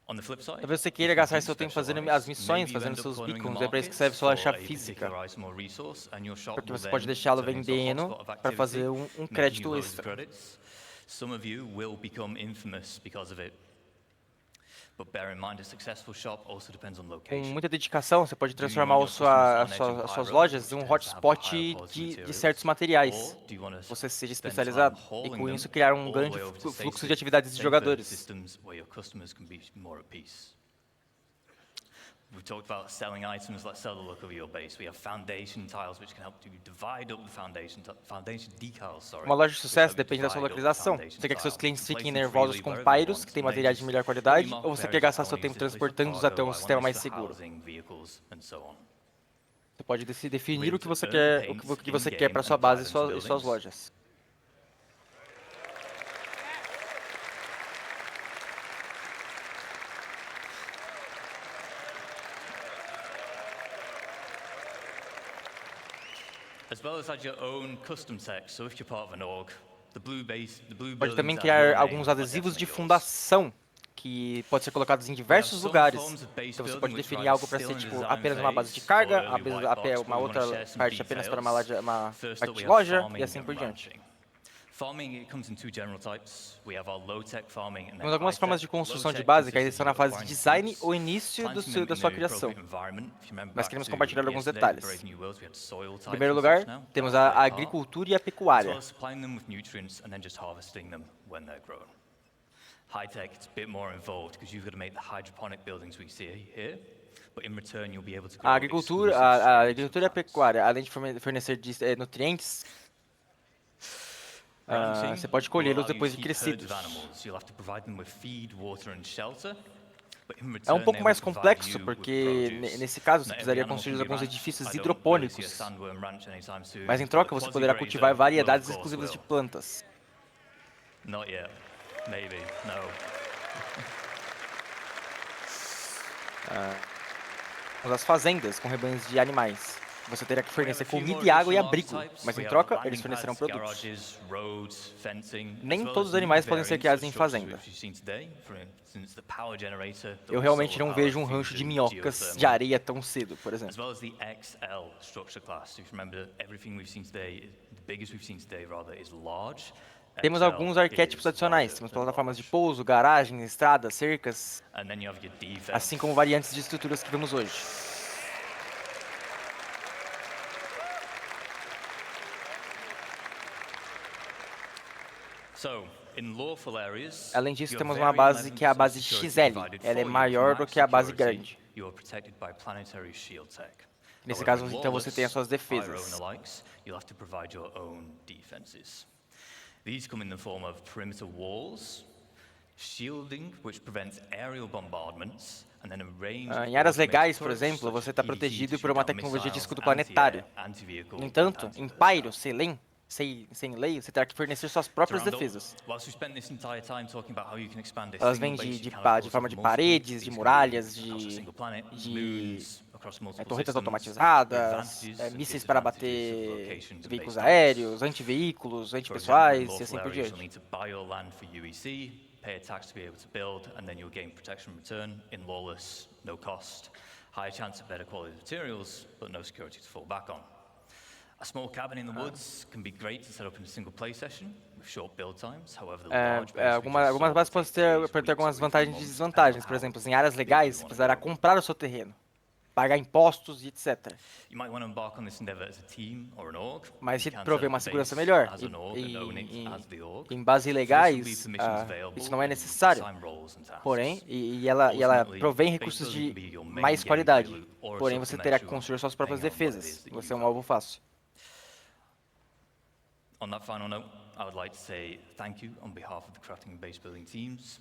S1: Talvez você queira gastar seu tempo fazendo as missões, fazendo seus beacons, é para isso que serve sua chave física. Porque você pode deixá-lo vendendo para fazer um crédito extra. Some of you will become infamous because of it. But bear in mind, a successful shop also depends on location. Com muita dedicação, você pode transformar as suas lojas em um hotspot de certos materiais. Você seja especializado e com isso criar um grande fluxo de atividades de jogadores.
S6: We've talked about selling items. Let's sell the look of your base. We have foundation tiles, which can help you divide up the foundation decals. Sorry.
S1: Uma loja de sucesso depende da sua localização. Você quer que seus clientes fiquem nervosos com pyros, que têm materiais de melhor qualidade, ou você quer gastar seu tempo transportando-os até um sistema mais seguro? Você pode definir o que você quer para sua base e suas lojas.
S6: As well as add your own custom text, so if you're part of an org, the blue
S1: pode também criar alguns adesivos de fundação que pode ser colocados em diversos lugares. Então você pode definir algo para ser tipo apenas uma base de carga, uma outra parte apenas para uma parte de loja e assim por diante. Temos algumas formas de construção de base que ainda estão na fase de design ou início da sua criação. Mas queremos compartilhar alguns detalhes. Em primeiro lugar, temos a agricultura e a pecuária.
S6: High-tech, it's a bit more involved because you've got to make the hydroponic buildings we see here. But in return, you'll be able to grow
S1: a agricultura e a pecuária, além de fornecer nutrientes, você pode colhê-los depois de crescidos. É um pouco mais complexo, porque nesse caso você precisaria construir alguns edifícios hidropônicos. Mas em troca você poderá cultivar variedades exclusivas de plantas.
S6: Not yet. Maybe. No.
S1: As fazendas com rebanhos de animais. Você terá que fornecer comida e água e abrigo, mas em troca eles fornecerão produtos. Nem todos os animais podem ser criados em fazenda. Eu realmente não vejo um rancho de minhocas de areia tão cedo, por exemplo. Temos alguns arquétipos adicionais. Temos plataformas de pouso, garagens, estradas, cercas, assim como variantes de estruturas que vemos hoje. Além disso, temos uma base que é a base XL. Ela é maior do que a base grande. Nesse caso, então, você tem as suas defesas.
S6: These come in the form of perimeter walls, shielding, which prevents aerial bombardments, and then a range
S1: em áreas legais, por exemplo, você está protegido por uma tecnologia de escudo planetário. No entanto, em Pyro, sem lei, você terá que fornecer suas próprias defesas. Elas vêm de forma de paredes, de muralhas, de torretas automatizadas, mísseis para bater veículos aéreos, antiveículos, antipessoais e assim por diante.
S6: Pay a tax to be able to build, and then you'll gain protection in return in lawless, no cost. Higher chance of better quality materials, but no security to fall back on. A small cabin in the woods can be great to set up in a single play session with short build times. However, the large
S1: algumas bases podem ter algumas vantagens e desvantagens. Por exemplo, em áreas legais, você precisará comprar o seu terreno, pagar impostos e etc. Mas se prover uma segurança melhor, em bases legais, isso não é necessário. Porém, ela provém recursos de mais qualidade. Porém, você terá que construir suas próprias defesas. Você é um alvo fácil.
S6: On that final note, I would like to say thank you on behalf of the crafting and base building teams.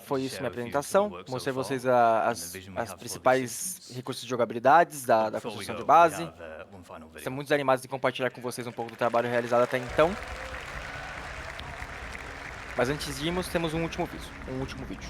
S1: Foi isso minha apresentação. Mostrei a vocês as principais recursos de jogabilidades da construção de base. Estamos muito animados em compartilhar com vocês um pouco do trabalho realizado até então. Mas antes de irmos, temos um último vídeo.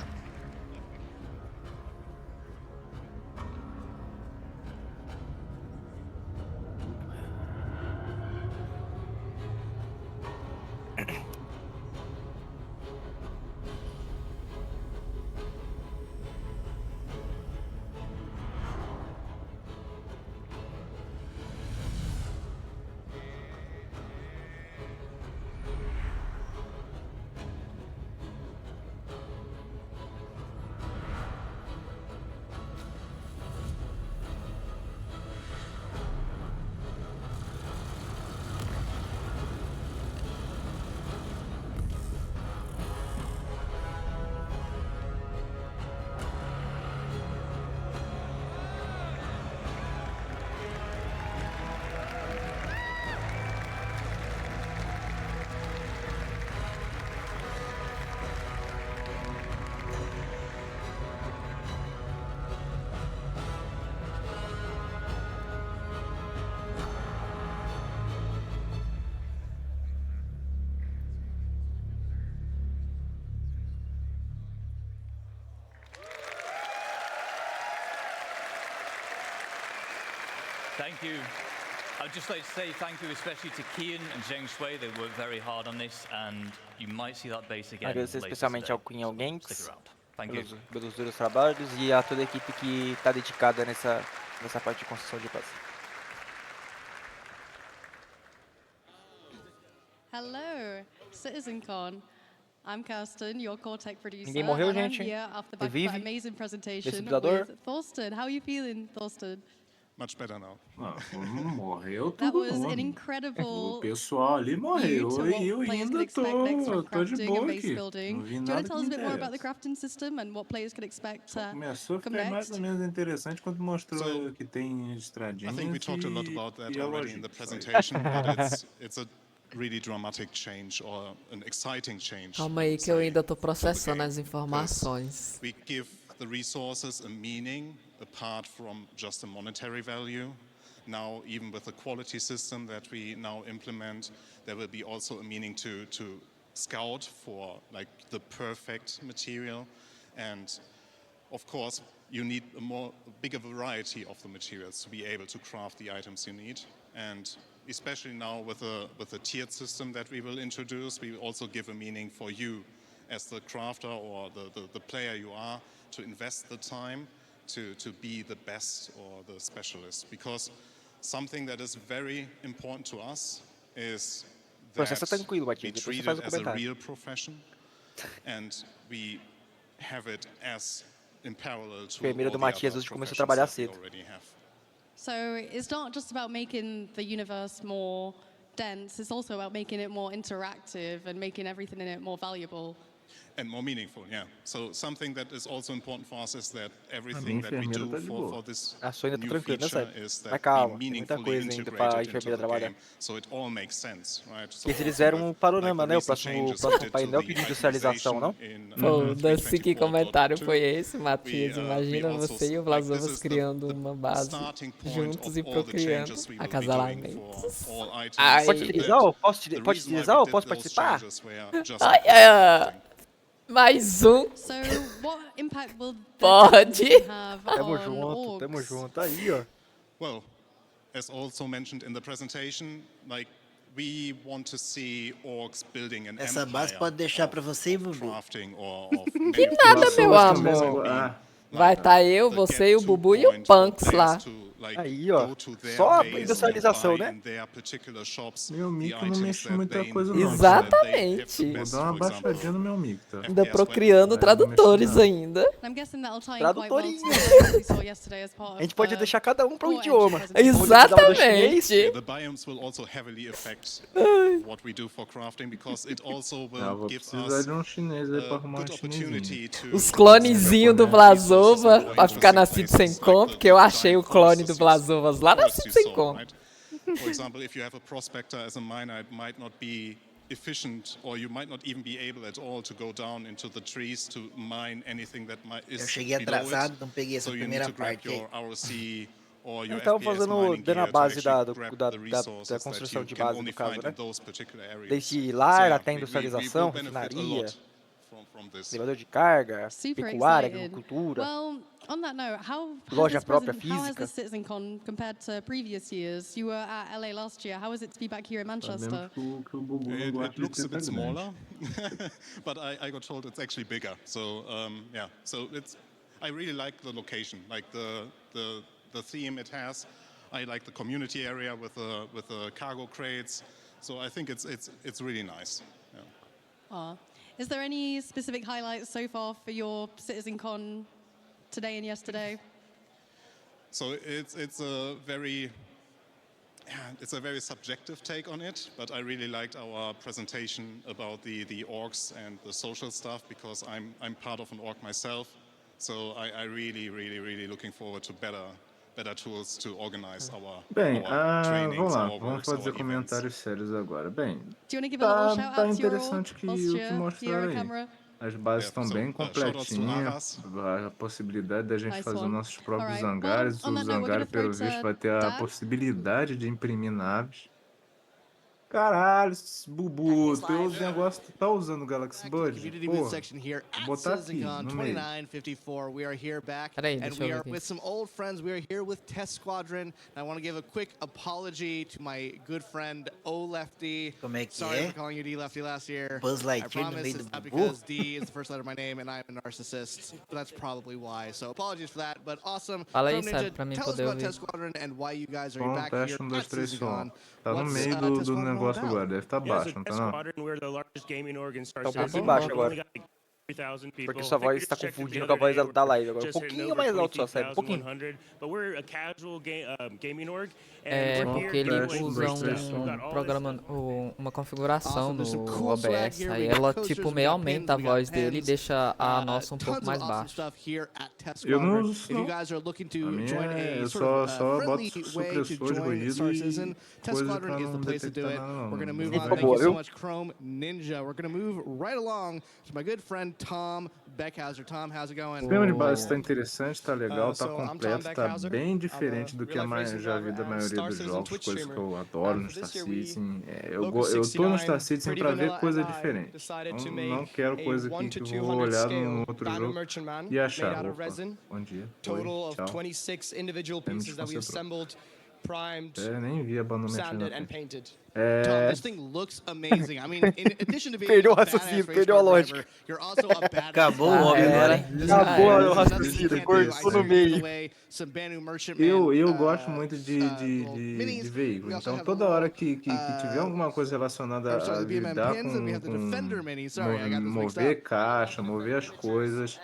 S6: Thank you. I'd just like to say thank you especially to Kian and Zheng Shui. They worked very hard on this, and you might see that base again
S1: Agradecer
S6: later
S1: especialmente ao
S6: today.
S1: Queen
S6: So
S1: Games
S6: stick around. Thank you.
S1: pelos duros trabalhos e a toda a equipe que está dedicada nessa parte de construção de base.
S7: Hello, CitizenCon. I'm Kirsten, your core tech producer,
S1: Ninguém morreu,
S7: and I'm
S1: gente.
S7: here off the back of that
S1: Revive.
S7: amazing presentation
S1: Desfibrilador.
S7: with Thorsten. How are you feeling, Thorsten?
S4: Much better now.
S8: Morreu
S7: That
S8: todo
S7: was an
S8: mundo. O
S7: incredible
S8: pessoal ali
S7: view
S8: morreu
S7: to
S8: e eu
S7: what players can
S8: ainda
S7: expect next from
S8: tô de
S7: crafting
S8: boa
S7: and base
S8: aqui.
S7: building.
S8: Não vi
S7: Do you want
S8: nada
S7: to tell
S8: que
S7: us a
S8: me
S7: bit more about the
S8: interessa.
S7: crafting system and what players can expect
S8: Começou a
S7: come
S8: ficar mais
S7: next?
S8: ou menos interessante quando mostrou
S4: So,
S8: que tem
S4: I
S8: estradinhas
S4: think we talked a lot about that
S8: e a
S4: already in the
S8: lojinha.
S4: presentation, but it's a really dramatic change or an exciting change.
S9: Calma aí que eu ainda tô processando as informações.
S4: We give the resources a meaning apart from just a monetary value. Now, even with the quality system that we now implement, there will be also a meaning to scout for like the perfect material. And of course, you need a bigger variety of the materials to be able to craft the items you need. And especially now with the tiered system that we will introduce, we also give a meaning for you as the crafter or the player you are to invest the time to be the best or the specialist. Because something that is very important to us is that
S1: tranquilo,
S4: we
S1: Matias, depois
S4: treat
S1: você faz
S4: it
S1: o
S4: as a
S1: comentário.
S4: real profession and we have it as in parallel to all
S1: Enfermeira do
S4: the
S1: Matias
S4: other
S1: hoje começou a
S4: professions
S1: trabalhar
S4: that we
S1: cedo.
S4: already have.
S7: So it's not just about making the universe more dense, it's also about making it more interactive and making everything in it more valuable.
S4: And more meaningful, yeah. So something that is also important for us is that everything that we do for this
S1: A sua ainda tá
S4: new
S1: tranquila, né,
S4: feature
S1: Seb?
S4: is
S1: Mas
S4: that
S1: calma,
S4: we
S1: tem muita
S4: meaningfully
S1: coisa ainda pra
S4: integrated into
S1: enfermeira
S4: the
S1: trabalhar.
S4: game, so it all makes sense, right? So
S1: Porque eles
S4: also
S1: fizeram
S4: with,
S1: um panorama,
S4: like, the
S1: né? O
S4: recent
S1: próximo
S4: changes we did to
S1: painel
S4: the
S1: de industrialização, não?
S4: itemization in,
S9: Foda-se, que comentário
S4: 324.2.
S9: foi esse, Matias?
S4: we
S9: Imagina
S4: also
S9: você e o
S4: like, this
S9: Vlasovas
S4: is
S9: criando
S4: the
S9: uma base
S4: starting point
S9: juntos
S4: of
S9: e
S4: all the
S9: procriando
S4: changes we will be doing
S9: acasalamentos.
S4: for all items.
S9: Ai.
S1: Pode utilizar ou posso
S4: The
S1: pode
S4: reason why
S1: utilizar
S4: we
S1: ou
S4: did
S1: posso
S4: those
S1: participar?
S4: changes were just
S9: Ai,
S4: crafting.
S9: mais um.
S7: So what impact will the
S9: Pode.
S7: system have
S1: Tamo
S7: on
S1: junto, aí, ó.
S4: Well, as also mentioned in the presentation, like we want to see orcs building an
S10: Essa base pode deixar para você e Bubu.
S4: crafting or of
S9: Que nada, meu
S8: Vlasovas
S9: amor.
S8: também.
S9: Vai tá eu, você e o Bubu e o Punks lá.
S1: Aí, ó. Só a industrialização, né?
S8: Meu mic não mexe muita coisa não.
S9: Exatamente.
S8: Vou dar uma baixadinha no meu mic, tá?
S9: Ainda procriando tradutores ainda.
S7: I'm guessing that'll tie in quite well
S1: Tradutorinho.
S7: to what we saw yesterday as part
S1: A
S7: of
S1: gente pode
S7: the
S1: deixar cada um para um
S7: core
S1: idioma.
S7: engine presentation.
S9: Exatamente.
S4: The biomes will also heavily affect what we do for crafting because it also
S8: Ah,
S4: will
S8: vou
S4: give
S8: precisar
S4: us
S8: de um chinês aí pra
S4: a
S8: arrumar
S4: good
S8: um
S4: opportunity
S8: chinesinho.
S4: to
S9: Os clonezinhos do Vlasova pra ficar na CITIZENCON, porque eu achei o clone do Vlasovas lá na CITIZENCON.
S4: For example, if you have a prospector as a miner, it might not be efficient, or you might not even be able at all to go down into the trees to mine anything that is
S10: Eu cheguei
S4: below
S10: atrasado,
S4: it.
S10: então peguei essa
S4: So you need
S10: primeira
S4: to grab
S10: parte aí.
S4: your ROC or your
S1: Estavam
S4: FPS
S1: fazendo
S4: mining
S1: dando a
S4: gear to
S1: base
S4: actually
S1: da
S4: grab
S1: da
S4: the resources that
S1: construção
S4: you
S1: de
S4: can
S1: base,
S4: only
S1: no caso,
S4: find
S1: né?
S4: in those particular areas.
S1: Desde
S4: So,
S1: lar
S4: yeah,
S1: até
S4: we
S1: industrialização,
S4: will benefit a
S1: refinaria,
S4: lot from this.
S1: elevador de carga,
S7: Super
S1: pecuária,
S7: excited.
S1: agricultura.
S7: Well, on that note,
S1: Loja própria
S7: how has
S1: física.
S7: this CitizenCon compared to previous years? You were at LA last year. How is it to be back here in Manchester?
S8: Sabemos que o Bubu não gosta
S4: It
S8: de
S4: looks a
S8: teta
S4: bit
S8: grande.
S4: smaller, but I got told it's actually bigger. So yeah, so I really like the location, like the theme it has. I like the community area with the cargo crates. So I think it's really nice. Yeah.
S7: Is there any specific highlights so far for your CitizenCon today and yesterday?
S4: So it's a very subjective take on it, but I really liked our presentation about the orcs and the social stuff because I'm part of an orc myself. So I really looking forward to better tools to organize our trainings,
S8: vamos lá,
S4: our
S8: vamos
S4: works, our
S8: fazer
S4: events.
S8: comentários sérios agora. Bem,
S7: Do you want to give a little shout
S8: tá
S7: out to your orc
S8: interessante que
S7: whilst
S8: o que
S7: you're
S8: mostraram
S7: on
S8: aí.
S7: camera?
S8: As bases estão bem
S4: shout-outs to
S8: completinhas,
S4: Aras.
S8: a possibilidade da gente
S7: Nice
S8: fazer
S7: one.
S8: nossos próprios
S7: Alright,
S8: hangares.
S7: well, on that
S8: Os
S7: note, we're gonna
S8: hangares, pelo
S7: throw to
S8: visto, vai ter a
S7: Dan.
S8: possibilidade de imprimir naves. Caralho, Bubu, teu negócio, tu tá usando o Galaxy Bud?
S11: Community
S8: Porra,
S11: booth section here
S8: vou
S11: at
S8: botar aqui,
S11: CitizenCon
S8: no meio.
S11: 2954. We are here back,
S9: Peraí,
S11: and
S9: deixa
S11: we
S9: eu ver
S11: are
S9: aqui.
S11: with some old friends. We are here with Test Squadron. And I want to give a quick apology to my good friend O Lefty.
S10: Como é que
S11: Sorry
S10: é?
S11: for calling you D Lefty last year.
S10: Buzz
S11: I
S10: Lightyear no
S11: promise
S10: meio do
S11: it's not
S10: Bubu?
S11: because D is the first letter of my name and I'm a narcissist. But that's probably why. So apologies for that. But awesome.
S9: Fala aí,
S11: Chrome
S9: sabe,
S11: Ninja,
S9: pra mim
S11: tell us
S9: poder
S11: about
S9: ouvir.
S11: Test Squadron and why you guys are
S8: Som,
S11: back
S8: teste,
S11: here
S8: 1, 2,
S11: at
S8: 3, som.
S11: CitizenCon.
S8: Tá no
S11: What's,
S8: meio
S11: Test
S8: do
S11: Squadron all
S8: negócio
S11: about?
S8: agora, deve estar baixo, não tá não?
S1: Tá um pouquinho baixo agora. Porque sua voz está confundindo com a voz da live agora. Um pouquinho mais alto só, sai um pouquinho.
S9: É porque ele
S8: Teste,
S9: usa
S8: 1, 2, 3, som.
S9: uma configuração
S11: Awesome, there's some
S9: no
S11: cool swag
S9: OBS.
S11: here.
S9: Aí
S11: We got
S9: ela
S11: posters,
S9: tipo
S11: we
S9: meio
S11: got
S9: aumenta a
S11: pins, we
S9: voz
S11: got
S9: dele e
S11: pens,
S9: deixa a nossa um pouco
S11: tons
S9: mais
S11: of awesome
S9: baixa.
S11: stuff here at Test
S8: Eu não
S11: Squadron.
S8: uso isso,
S11: If you
S8: não.
S11: guys are looking
S8: A
S11: to
S8: minha
S11: join
S8: é,
S11: a
S8: eu
S11: sort of
S8: só
S11: friendly
S8: boto
S11: way to
S8: supressor de
S11: join
S8: ruído
S11: Star
S8: e
S11: Citizen, Test
S8: coisa
S11: Squadron
S8: pra
S11: is the
S8: não
S11: place to do
S8: detectar
S11: it.
S8: nada não.
S11: We're going to move
S8: Não
S11: on.
S8: vai.
S11: Thank you so
S1: viu?
S11: much, Chrome Ninja. We're going to move right along to my good friend Tom Beckhauser. Tom, how's it
S8: O
S11: going?
S8: sistema de base tá interessante, tá legal, tá
S11: So I'm Tom
S8: completo, tá
S11: Beckhauser.
S8: bem
S11: I'm
S8: diferente
S11: a
S8: do que
S11: real life racing
S8: já vi
S11: driver
S8: da
S11: and
S8: maioria
S11: Star
S8: dos
S11: Citizen
S8: jogos,
S11: Twitch
S8: coisas que
S11: streamer.
S8: eu adoro no
S11: For
S8: Star
S11: this year, we
S8: Citizen.
S11: Locus
S8: Eu tô no
S11: 69,
S8: Star Citizen
S11: Pretty
S8: pra ver
S11: Vanilla
S8: coisa
S11: and I
S8: diferente.
S11: decided to
S8: Não
S11: make
S8: quero
S11: a
S8: coisa
S11: 1
S8: que
S11: to
S8: eu vou
S11: 200
S8: olhar
S11: scale
S8: num outro
S11: Banner
S8: jogo
S11: Merchantman
S8: e achar,
S11: made out of
S8: opa,
S11: resin.
S8: bom dia,
S11: Total
S8: oi,
S11: of
S8: tchau.
S11: 26 individual
S8: Aí me
S11: pieces that we
S8: desconcentrou.
S11: assembled, primed,
S8: Nem vi a banda mexendo
S11: sanded,
S8: na
S11: and
S8: frente.
S11: painted. Tom, this thing looks amazing. I mean, in addition to being a
S1: Perdeu o
S11: badass
S1: raciocínio,
S11: race
S1: perdeu a
S11: car
S1: lógica.
S11: driver, you're also a badass.
S10: Acabou o
S9: Já
S10: hobby agora,
S9: era,
S10: hein?
S9: já
S1: Acabou
S9: era.
S1: o raciocínio, cortou no meio.
S8: Eu gosto muito de veículo, então toda hora que tiver alguma coisa relacionada a lidar com mover caixa, mover as coisas,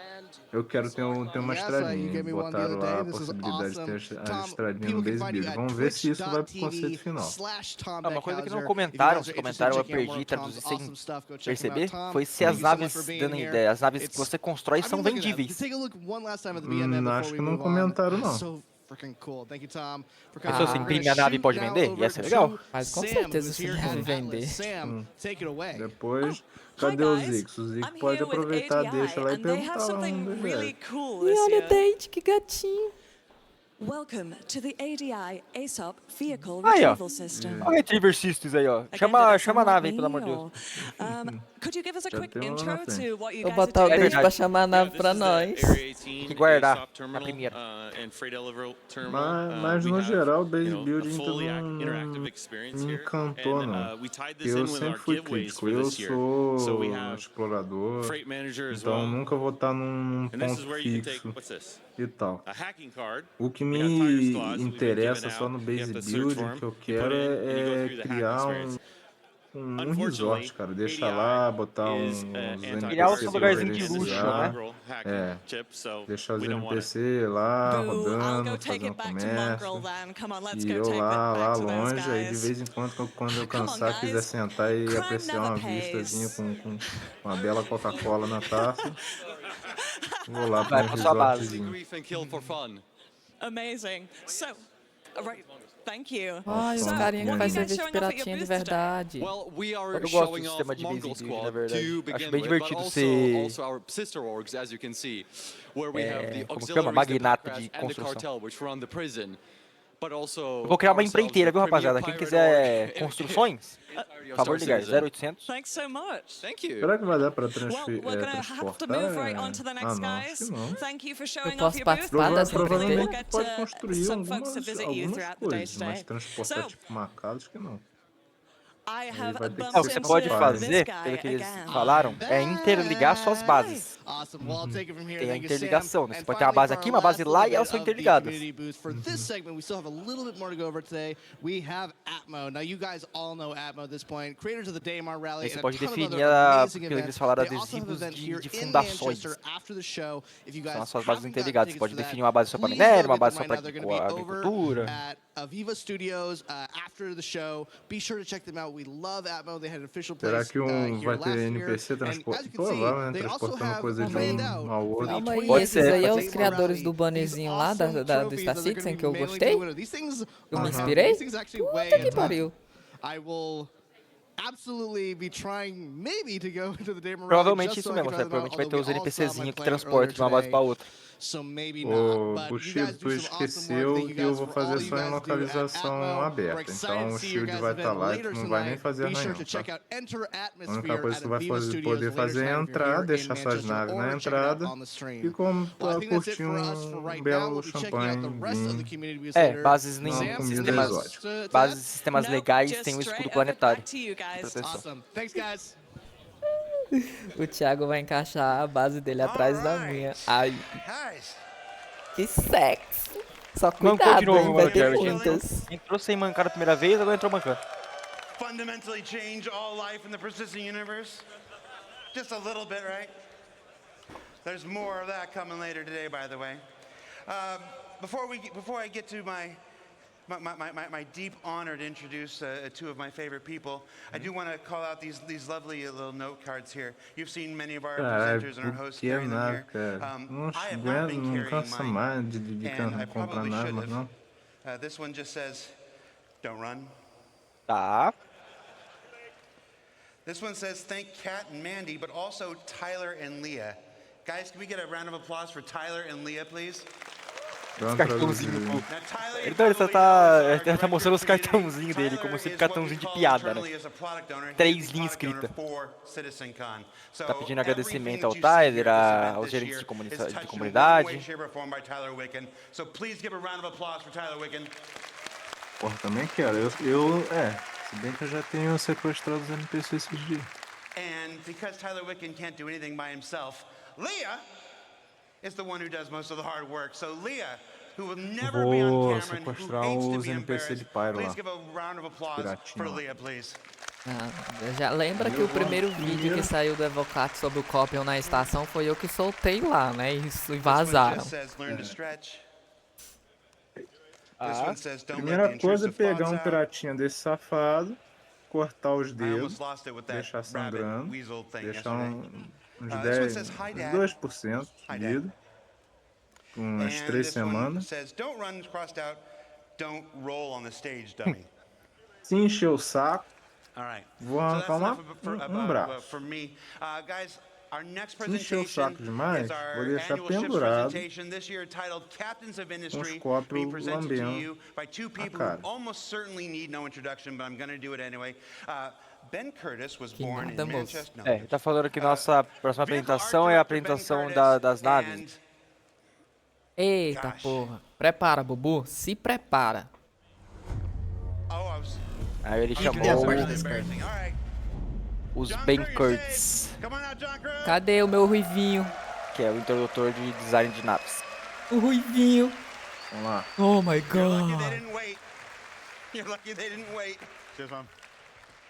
S8: eu quero ter uma estradinha. Botaram lá a possibilidade de ter as estradinhas no base build. Vamos ver se isso vai pro conceito final.
S1: Uma coisa que não comentaram, se comentaram eu perdi, traduzir sem perceber, foi se as naves, dando ideia, as naves que você constrói são vendíveis.
S8: Acho que não comentaram, não.
S1: Se você imprime a nave e pode vender, ia ser legal.
S9: Mas com certeza você deve vender.
S8: Depois, cadê o Zix? O Zix pode aproveitar, deixa lá e perguntar lá no DGS.
S9: E olha o Date, que gatinho.
S12: Welcome to the ADI ASOP Vehicle
S1: Aí, ó.
S12: Retrieval System.
S1: Olha o Retriever Systems aí, ó. Chama a nave aí, pelo amor de Deus.
S12: Could you give us a
S8: Já
S12: quick
S8: tem uma
S12: intro
S8: na frente.
S12: to what you
S9: Vou
S12: guys are
S9: botar o
S12: doing?
S9: Date pra chamar a nave pra nós.
S1: Que guardar na primeira.
S8: Mas no geral, o base building não me encantou, não. Eu sempre fui crítico, eu sou explorador, então nunca vou estar num ponto fixo e tal. O que me interessa só no base building, que eu quero é criar um resort, cara. Deixa lá, botar uns
S1: Criar
S8: NPC
S1: um lugarzinho de luxo,
S8: gerenciar.
S1: né?
S8: Deixar os NPC lá,
S12: Boo, I'll
S8: rodando,
S12: go take
S8: fazendo
S12: it back to
S8: comércio.
S12: Mongrel then. Come on, let's
S8: E
S12: go
S8: eu
S12: take it
S8: lá
S12: back to those
S8: longe, aí de
S12: guys.
S8: vez em quando eu
S12: Come on,
S8: cansar, quiser
S12: guys.
S8: sentar e
S12: Crime
S8: apreciar uma
S12: never pays.
S8: vistazinha com uma bela Coca-Cola na taça, vou lá
S1: Vai
S8: para um
S1: pra sua base.
S8: resortzinho.
S12: Amazing. So, right. Thank you.
S9: Ai, os
S8: Nossa,
S9: carinha que
S8: what
S9: faz
S8: are you
S9: cerveja
S12: guys
S9: de
S12: showing off at your
S9: piratinha de
S12: booth today?
S9: verdade.
S1: Eu gosto do sistema de base building, na verdade. Acho bem divertido ser... como chama? Magnata de construção. Eu vou criar uma empreiteira, viu, rapaziada? Quem quiser construções, por favor, ligar 0800.
S12: Thanks so much.
S8: Será que vai dar para
S12: Well, we're going to have to
S8: transportar?
S12: move right on to the next,
S8: Não, acho
S12: guys.
S8: que não.
S12: Thank you for
S9: Eu
S12: showing off
S9: posso
S12: your booth.
S9: participar dessa
S12: Hopefully we'll
S8: Provavelmente
S12: get
S8: pode construir
S12: some folks to visit you
S8: algumas
S12: throughout the day
S8: coisas,
S12: today.
S8: mas transportar
S12: So,
S8: tipo Macau, acho que não.
S12: I have
S8: vai ter que
S12: bumped
S1: O que você pode
S12: into
S1: fazer,
S12: this
S1: pelo
S12: guy
S1: que eles
S12: again.
S1: falaram, é interligar suas bases.
S11: Awesome. Well, I'll take it from here.
S1: Tem a
S11: Thank you, Sam.
S1: interligação, né? Você
S11: And
S1: pode ter uma
S11: finally,
S1: base
S11: for
S1: aqui,
S11: our
S1: uma base
S11: last
S1: lá
S11: little
S1: e elas
S11: bit
S1: são
S11: of the
S1: interligadas.
S11: community booth, for this segment, we still have a little bit more to go over today. We have Atmo. Now, you guys all know Atmo at this point. Creators of the Daymar Rally
S1: Aí você
S11: and a
S1: pode
S11: ton of
S1: definir,
S11: other amazing
S1: pelo que eles
S11: events.
S1: falaram,
S11: They also have
S1: adesivos
S11: events here
S1: de
S11: in
S1: fundações.
S11: Manchester after the show. If you guys
S1: São as suas bases
S11: haven't gotten
S1: interligadas. Você
S11: tickets
S1: pode
S11: for that,
S1: definir uma base só para
S11: please
S1: minério,
S11: go
S1: uma
S11: get
S1: base
S11: them
S1: só
S11: right
S1: para
S11: now. They're going to be over
S1: agricultura.
S11: at Aviva Studios after the show. Be sure to check them out. We love Atmo. They had an official
S8: Será
S11: place
S8: que
S11: here
S8: vai ter
S11: last year.
S8: NPC
S11: And as you can see,
S8: provavelmente
S11: they also
S8: transportando
S11: have
S8: coisas de
S11: planned out
S8: um ao outro?
S9: Calma aí,
S1: Pode
S9: esses
S1: ser,
S9: aí é
S1: pode
S9: os
S1: ser.
S9: criadores do bannerzinho lá do Star Citizen que eu gostei. Eu me inspirei. Puta que pariu.
S11: I will absolutely be trying maybe to go to the Daymar Rally
S1: Provavelmente
S11: just
S1: isso
S11: so I
S1: mesmo,
S11: can
S1: sabe?
S11: try them out,
S1: Provavelmente vai ter
S11: although
S1: os
S11: we all saw my
S1: NPCzinhos que
S11: plan
S1: transportam de uma base
S11: earlier
S1: para outra.
S11: so maybe not. But you guys
S8: Tu
S11: do some awesome
S8: esqueceu
S11: work. Thank you
S8: que eu
S11: guys
S8: vou
S11: for
S8: fazer
S11: all you
S8: só em
S11: guys do at
S8: localização
S11: Atmo. We're
S8: aberta.
S11: excited
S8: Então
S11: to
S8: o
S11: see your
S8: shield
S11: guys'
S8: vai estar
S11: event
S8: lá e
S11: later
S8: tu não vai nem
S11: tonight.
S8: fazer
S11: Be sure
S8: arranhão,
S11: to check
S8: tá?
S11: out Enter
S8: A única
S11: Atmosphere
S8: coisa
S11: at
S8: que tu vai
S11: Aviva Studios
S8: poder
S11: later
S8: fazer é
S11: tonight if you're
S8: entrar,
S11: here in
S8: deixar suas
S11: Manchester,
S8: naves na
S11: or check it out
S8: entrada
S11: on the stream.
S8: e
S11: Well, I think that's
S8: curtir
S11: it for us for right now.
S8: belo
S11: We'll be checking out the
S8: champanhe,
S11: rest of the
S8: vinho,
S11: community booths later.
S1: Bases
S8: uma
S1: nem
S11: Sam,
S8: comida
S11: anything
S8: exótica.
S11: else to
S1: bases
S11: add?
S1: e sistemas
S12: Nope,
S1: legais
S12: just
S1: têm um
S12: straight
S1: escudo
S12: over
S1: planetário
S12: back to you
S1: de
S12: guys.
S1: proteção.
S11: Awesome. Thanks, guys.
S9: O Thiago vai encaixar a base dele atrás da minha. Ai, que sexy. Só
S1: Mancou de
S9: cuidado,
S1: novo,
S9: hein? Vai
S1: mano,
S9: ter
S1: Jared.
S9: muitas.
S1: Entrou sem mancar a primeira vez, agora entrou mancando.
S13: Fundamentally change all life in the persistent universe? Just a little bit, right? There's more of that coming later today, by the way. Before I get to my deep honor to introduce two of my favorite people, I do want to call out these lovely little note cards here. You've seen many of our presenters and our hosts carrying them here. I have not been carrying mine, and I probably should have. This one just says, "Don't run."
S1: Tá.
S13: This one says, "Thank Kat and Mandy, but also Tyler and Leah." Guys, can we get a round of applause for Tyler and Leah, please?
S1: Os cartãozinhos. Então ele tá mostrando os cartãozinhos dele, como se fosse cartãozinho de piada, né? 3 linhas escritas. Tá pedindo agradecimento ao Tyler, aos gerentes de comunidade.
S8: Porra, também quero. Se bem que eu já tenho sequestrado os NPC esses dias.
S13: And because Tyler Wicken can't do anything by himself, Leah is the one who does most of the hard work. So Leah, who will never be on camera and who hates to be embarrassed, please give a round of applause for Leah, please.
S9: Já lembra que o primeiro vídeo que saiu do Evocat sobre o Copion na estação foi eu que soltei lá, né? E vazaram.
S8: Primeira coisa é pegar um piratinha desse safado, cortar os dedos, deixar sangrando, deixar uns 2% de vida, por umas 3 semanas. Se encher o saco, vou arrancar um braço. Se encher o saco demais, vou deixar pendurado com os copos lambendo a cara.
S1: Tá falando que nossa próxima apresentação é a apresentação das naves.
S9: Eita porra. Prepara, Bubu. Se prepara.
S1: Aí ele chamou os Bankers.
S9: Cadê o meu ruivinho?
S1: Que é o introdutor de design de naves.
S9: O ruivinho.
S8: Vamos lá.
S9: Oh my god.
S13: You're lucky they didn't wait. Cheers, Mom.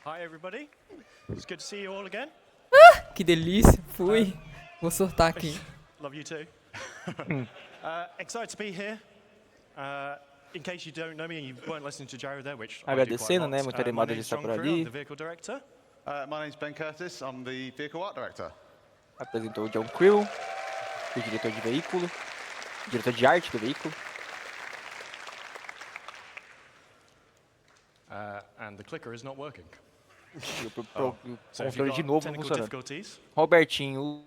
S14: Hi, everybody. It's good to see you all again.
S9: Que delícia. Fui. Vou sortar aqui.
S14: Love you too. Excited to be here. In case you don't know me and you weren't listening to Jared there, which I do quite a lot.
S1: Né? Muito animado de estar por ali.
S14: I'm the vehicle director.
S15: My name's Ben Curtis. I'm the vehicle art director.
S1: Apresentou o John Creel, o diretor de veículo, diretor de arte do veículo.
S14: And the clicker is not working.
S1: O controle de novo não funcionando. Robertinho.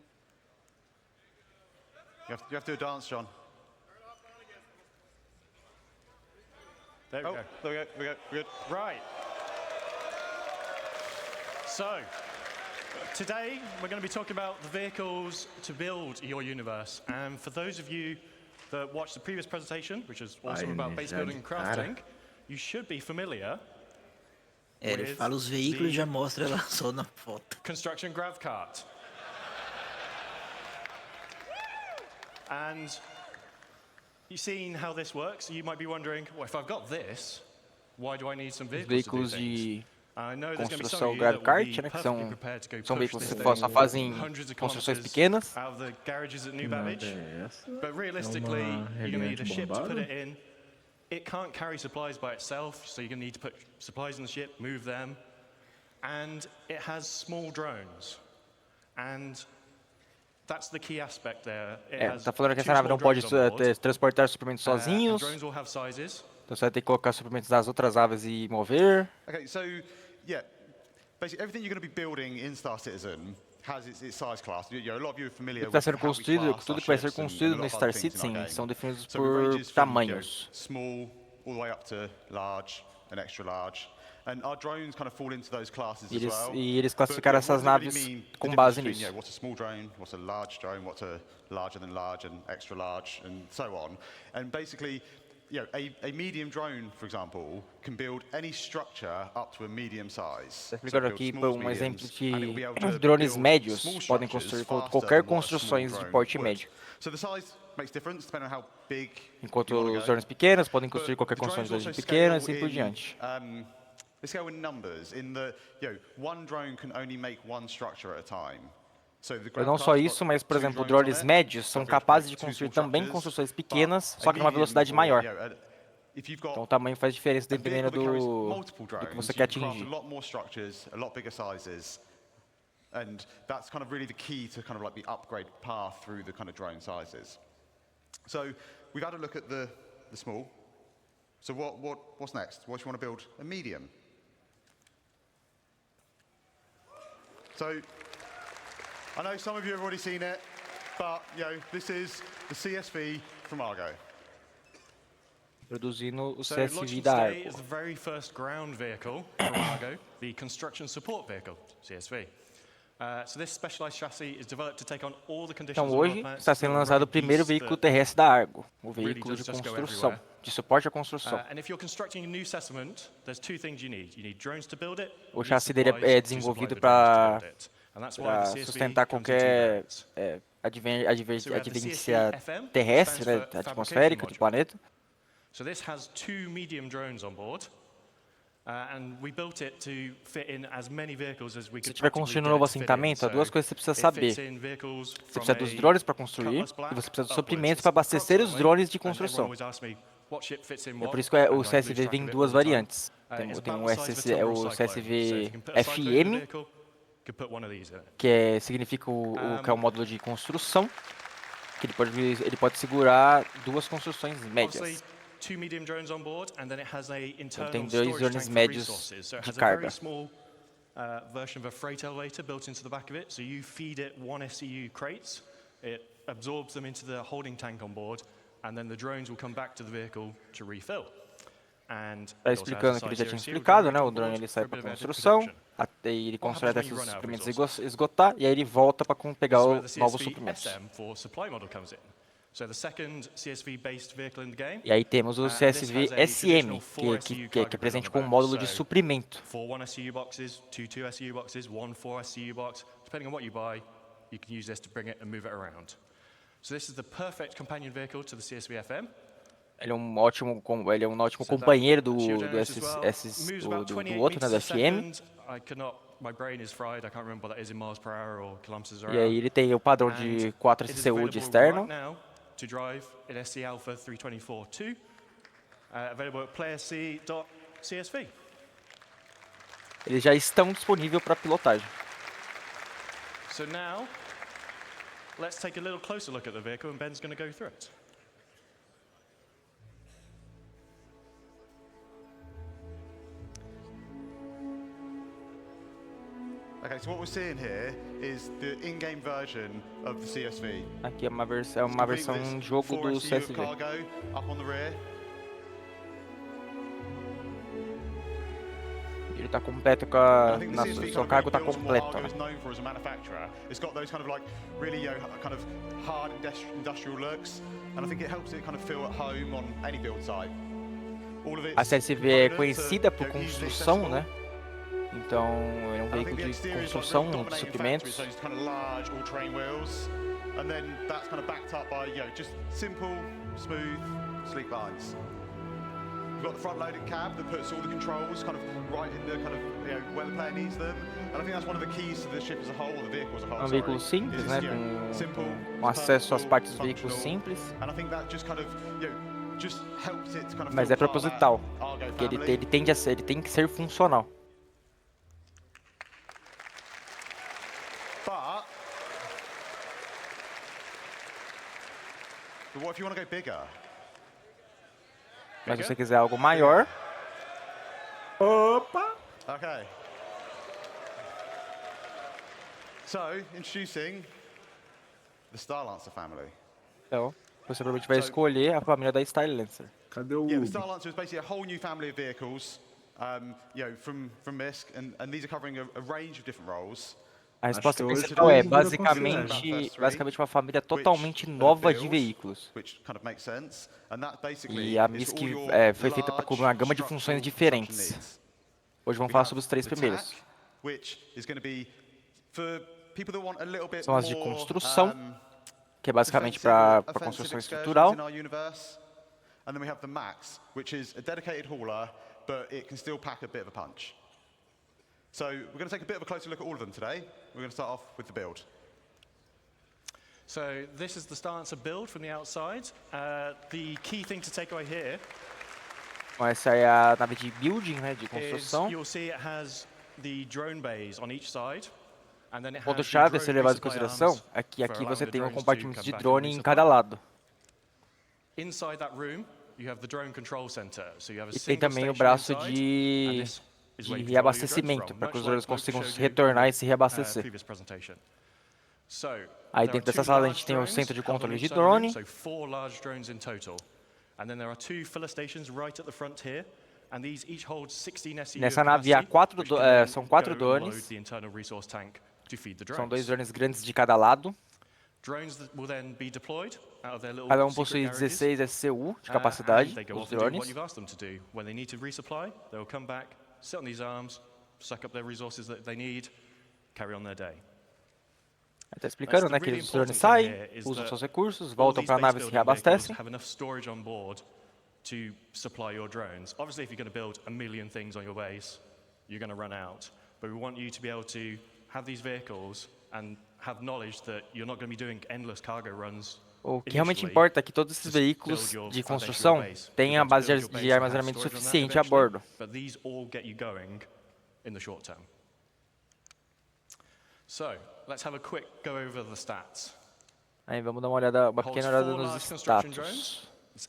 S15: You have to do a dance, John.
S14: There we go.
S15: There we go. We're good.
S14: Right. So, today we're going to be talking about the vehicles to build your universe. And for those of you that watched the previous presentation, which is also about base building and crafting, you should be familiar.
S10: Ele fala os veículos e já mostra lá só na foto.
S14: Construction grav cart. And you've seen how this works. You might be wondering, well, if I've got this, why do I need some vehicles to do things?
S1: Construção grav kart, né, que são veículos que só fazem construções pequenas.
S14: Out of the garages at New Babbage. But realistically, you're going to need a ship to put it in. It can't carry supplies by itself, so you're going to need to put supplies in the ship, move them. And it has small drones. And that's the key aspect there.
S1: Tá falando que essa nave não pode transportar suprimentos sozinhos. Então você vai ter que colocar suprimentos das outras aves e mover.
S15: Okay, so yeah, basically everything you're going to be building in Star Citizen
S1: está sendo construído, tudo que vai ser construído no Star Citizen são definidos por tamanhos.
S15: Small, all the way up to large and extra large. And our drones kind of fall into those classes as well.
S1: E eles classificaram essas naves com base nisso.
S15: What's a small drone? What's a large drone? What's a larger than large and extra large and so on? And basically, a medium drone, for example, can build any structure up to a medium size.
S1: Explicando aqui um exemplo de drones médios podem construir qualquer construções de porte médio.
S15: So the size makes difference depending on how big.
S1: Enquanto os drones pequenos podem construir qualquer construção de drones pequenos e assim por diante.
S15: They scale in numbers, in that one drone can only make one structure at a time.
S1: E não só isso, mas, por exemplo, drones médios são capazes de construir também construções pequenas, só que numa velocidade maior. Então o tamanho faz diferença dependendo do que você quer atingir.
S15: And that's kind of really the key to kind of like the upgrade path through the kind of drone sizes. So we've had a look at the small. So what's next? What do you want to build? A medium. So, I know some of you have already seen it, but this is the CSV from Argo.
S1: Produzindo o
S14: So
S1: CSV
S14: launched
S1: da
S14: today
S1: Argo.
S14: is the very first ground vehicle from Argo, the Construction Support Vehicle, CSV. So this specialized chassis is developed to take on all the conditions
S1: Então
S14: on our
S1: hoje
S14: planet.
S1: está sendo lançado o primeiro veículo terrestre da Argo, o veículo de construção, de suporte à construção.
S14: And if you're constructing a new settlement, there's two things you need. You need drones to build it.
S1: O chassi dele é desenvolvido para sustentar qualquer adveniência terrestre, né, atmosférica do planeta.
S14: So this has two medium drones on board. And we built it to fit in as many vehicles as we could.
S1: Se estiver construindo um novo assentamento, há duas coisas que você precisa saber. Você precisa dos drones para construir e você precisa dos suprimentos para abastecer os drones de construção. É por isso que o CSV vem em duas variantes. Tem o CSV FM, que significa que é o módulo de construção, que ele pode segurar duas construções médias.
S14: Two medium drones on board, and then it has a internal
S1: tem dois
S14: storage
S1: drones
S14: tank for
S1: médios
S14: resources. So it
S1: de
S14: has a
S1: carga.
S14: very small version of a freight elevator built into the back of it. So you feed it one SCU crates, it absorbs them into the holding tank on board, and then the drones will come back to the vehicle to refill.
S1: Está explicando que ele já tinha explicado, né? O drone ele sai para construção, ele constrói até os suprimentos esgotar, e aí ele volta para pegar os novos suprimentos.
S14: So the second CSV-based vehicle in the game.
S1: E aí temos o CSV SM, que é presente com um módulo de suprimento.
S14: 4 1SCU boxes, 2 SCU boxes, 1 4 SCU box. Depending on what you buy, you can use this to bring it and move it around. So this is the perfect companion vehicle to the CSV FM.
S1: Ele é um ótimo companheiro do outro, né, do FM. E aí ele tem o padrão de 4 SCU de externo.
S14: To drive in SC Alpha 324.2, available at playerc.csv.
S1: Eles já estão disponíveis para pilotagem.
S14: So now, let's take a little closer look at the vehicle, and Ben's going to go through it.
S15: Okay, so what we're seeing here is the in-game version of the CSV.
S1: Aqui é uma versão em jogo do CSV.
S15: Cargo up on the rear.
S1: Ele está completo seu cargo está completo, né?
S15: It's got those kind of like really kind of hard industrial looks, and I think it helps it kind of feel at home on any build site.
S1: A CSV é conhecida por construção, né? Então, é um veículo de construção de suprimentos.
S15: And then that's kind of backed up by just simple, smooth, sleek lines. You've got the front-loaded cab that puts all the controls kind of right in the kind of where the player needs them. And I think that's one of the keys to the ship as a whole, or the vehicle as a whole.
S1: É um veículo simples, né? Com acesso às partes do veículo simples.
S15: And I think that just kind of just helps it to kind of.
S1: Mas é proposital, porque ele tem que ser funcional.
S15: But what if you want to go bigger?
S1: Mas se você quiser algo maior.
S15: Opa! Okay. So, introducing the Star Lancer family.
S1: Então, você provavelmente vai escolher a família da Star Lancer.
S8: Cadê o
S15: Yeah, the Star Lancer is basically a whole new family of vehicles, from MISC, and these are covering a range of different roles.
S1: A resposta principal é basicamente uma família totalmente nova de veículos. E a MISC foi feita para cobrir uma gama de funções diferentes. Hoje vamos falar sobre os 3 primeiros. São as de construção, que é basicamente para construção estrutural.
S15: And then we have the Max, which is a dedicated hauler, but it can still pack a bit of a punch. So we're going to take a bit of a closer look at all of them today. We're going to start off with the build.
S14: So this is the Star Lancer build from the outside. The key thing to take away here.
S1: Então, essa é a nave de building, né, de construção.
S14: You'll see it has the drone bays on each side.
S1: O ponto-chave a ser levado em consideração é que aqui você tem um compartimento de drone em cada lado.
S14: Inside that room, you have the drone control center. So you have a
S1: E tem também o braço de reabastecimento, para que os drones consigam retornar e se reabastecer. Aí dentro dessa sala a gente tem o centro de controle de drone. Nessa nave há são 4 drones. São 2 drones grandes de cada lado. Cada um possui 16 SCU de capacidade, os drones.
S14: Sit on these arms, suck up their resources that they need, carry on their day.
S1: Está explicando, né, que os drones saem, usam seus recursos, voltam para a nave e se reabastecem.
S14: Have enough storage on board to supply your drones. Obviously, if you're going to build a million things on your base, you're going to run out. But we want you to be able to have these vehicles and have knowledge that you're not going to be doing endless cargo runs.
S1: O que realmente importa é que todos esses veículos de construção tenham a base de armazenamento suficiente a bordo. Aí vamos dar uma pequena olhada nos status.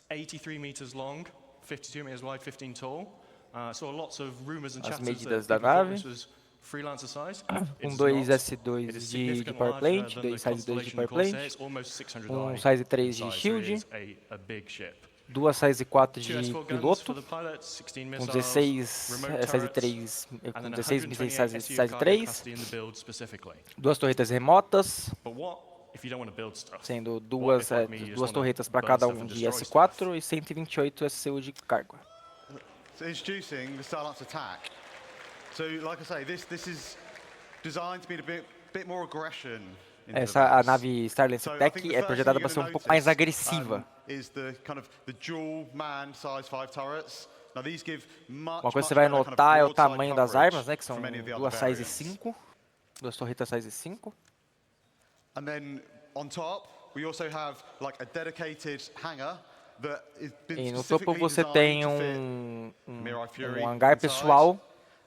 S14: 83 meters long, 52 meters wide, 15 tall. So lots of rumors and
S1: As
S14: chatters
S1: medidas
S14: that
S1: da nave.
S14: freelancer size.
S1: 2 S2 de powerplant, 2 size 2 de powerplant, size 3 de shield, 2 size 4 de piloto, com 16 size 3, com 16 mísseis size 3, 2 torretas remotas, sendo duas torretas para cada um de S4 e 128 SCU de carga.
S15: So introducing the Star Lancer attack. So, like I say, this is designed to be a bit more aggression.
S1: A nave Star Lancer Tech é projetada para ser um pouco mais agressiva. Uma coisa que você vai notar é o tamanho das armas, né, que são 2 size 5, 2 torretas size 5.
S15: And then on top, we also have like a dedicated hangar.
S1: E no topo você tem um hangar pessoal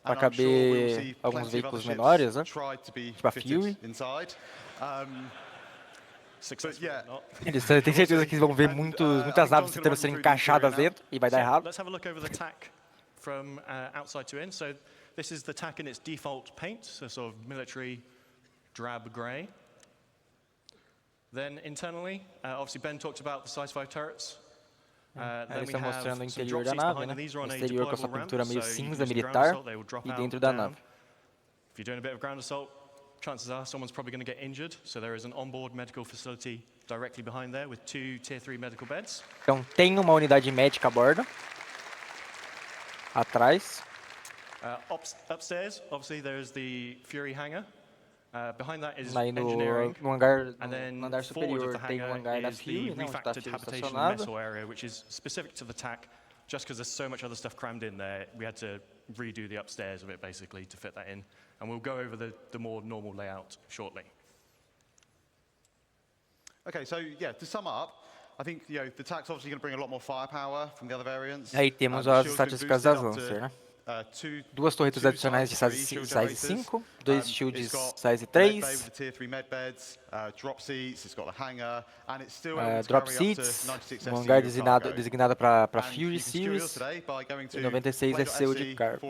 S1: para caber alguns veículos menores, né? Tipo a Fury. Eles têm certeza que vão ver muitas naves tentando ser encaixadas dentro e vai dar errado.
S14: Let's have a look over the TAC from outside to in. So this is the TAC in its default paint, so sort of military drab grey. Then internally, obviously Ben talked about the size 5 turrets.
S1: Eles estão mostrando o interior da nave, né? O exterior com essa pintura meio cinza militar e dentro da nave.
S14: If you're doing a bit of ground assault, chances are someone's probably going to get injured. So there is an onboard medical facility directly behind there with 2 Tier 3 medical beds.
S1: Então tem uma unidade médica a bordo. Atrás.
S14: Upstairs, obviously there's the Fury hangar. Behind that is
S1: Aí
S14: engineering,
S1: no andar superior tem um hangar da Fury, né, onde está a Fury estacionada.
S14: Area, which is specific to the TAC, just because there's so much other stuff crammed in there, we had to redo the upstairs of it basically to fit that in, and we'll go over the more normal layout shortly.
S15: Okay, so yeah, to sum up, I think the TAC's obviously going to bring a lot more firepower from the other variants.
S1: Aí temos as estatísticas das Lancer, né? 2 torretas adicionais de size 5, 2 shields size 3, drop seats, um hangar designado para Fury Series e 96 SCU de carga.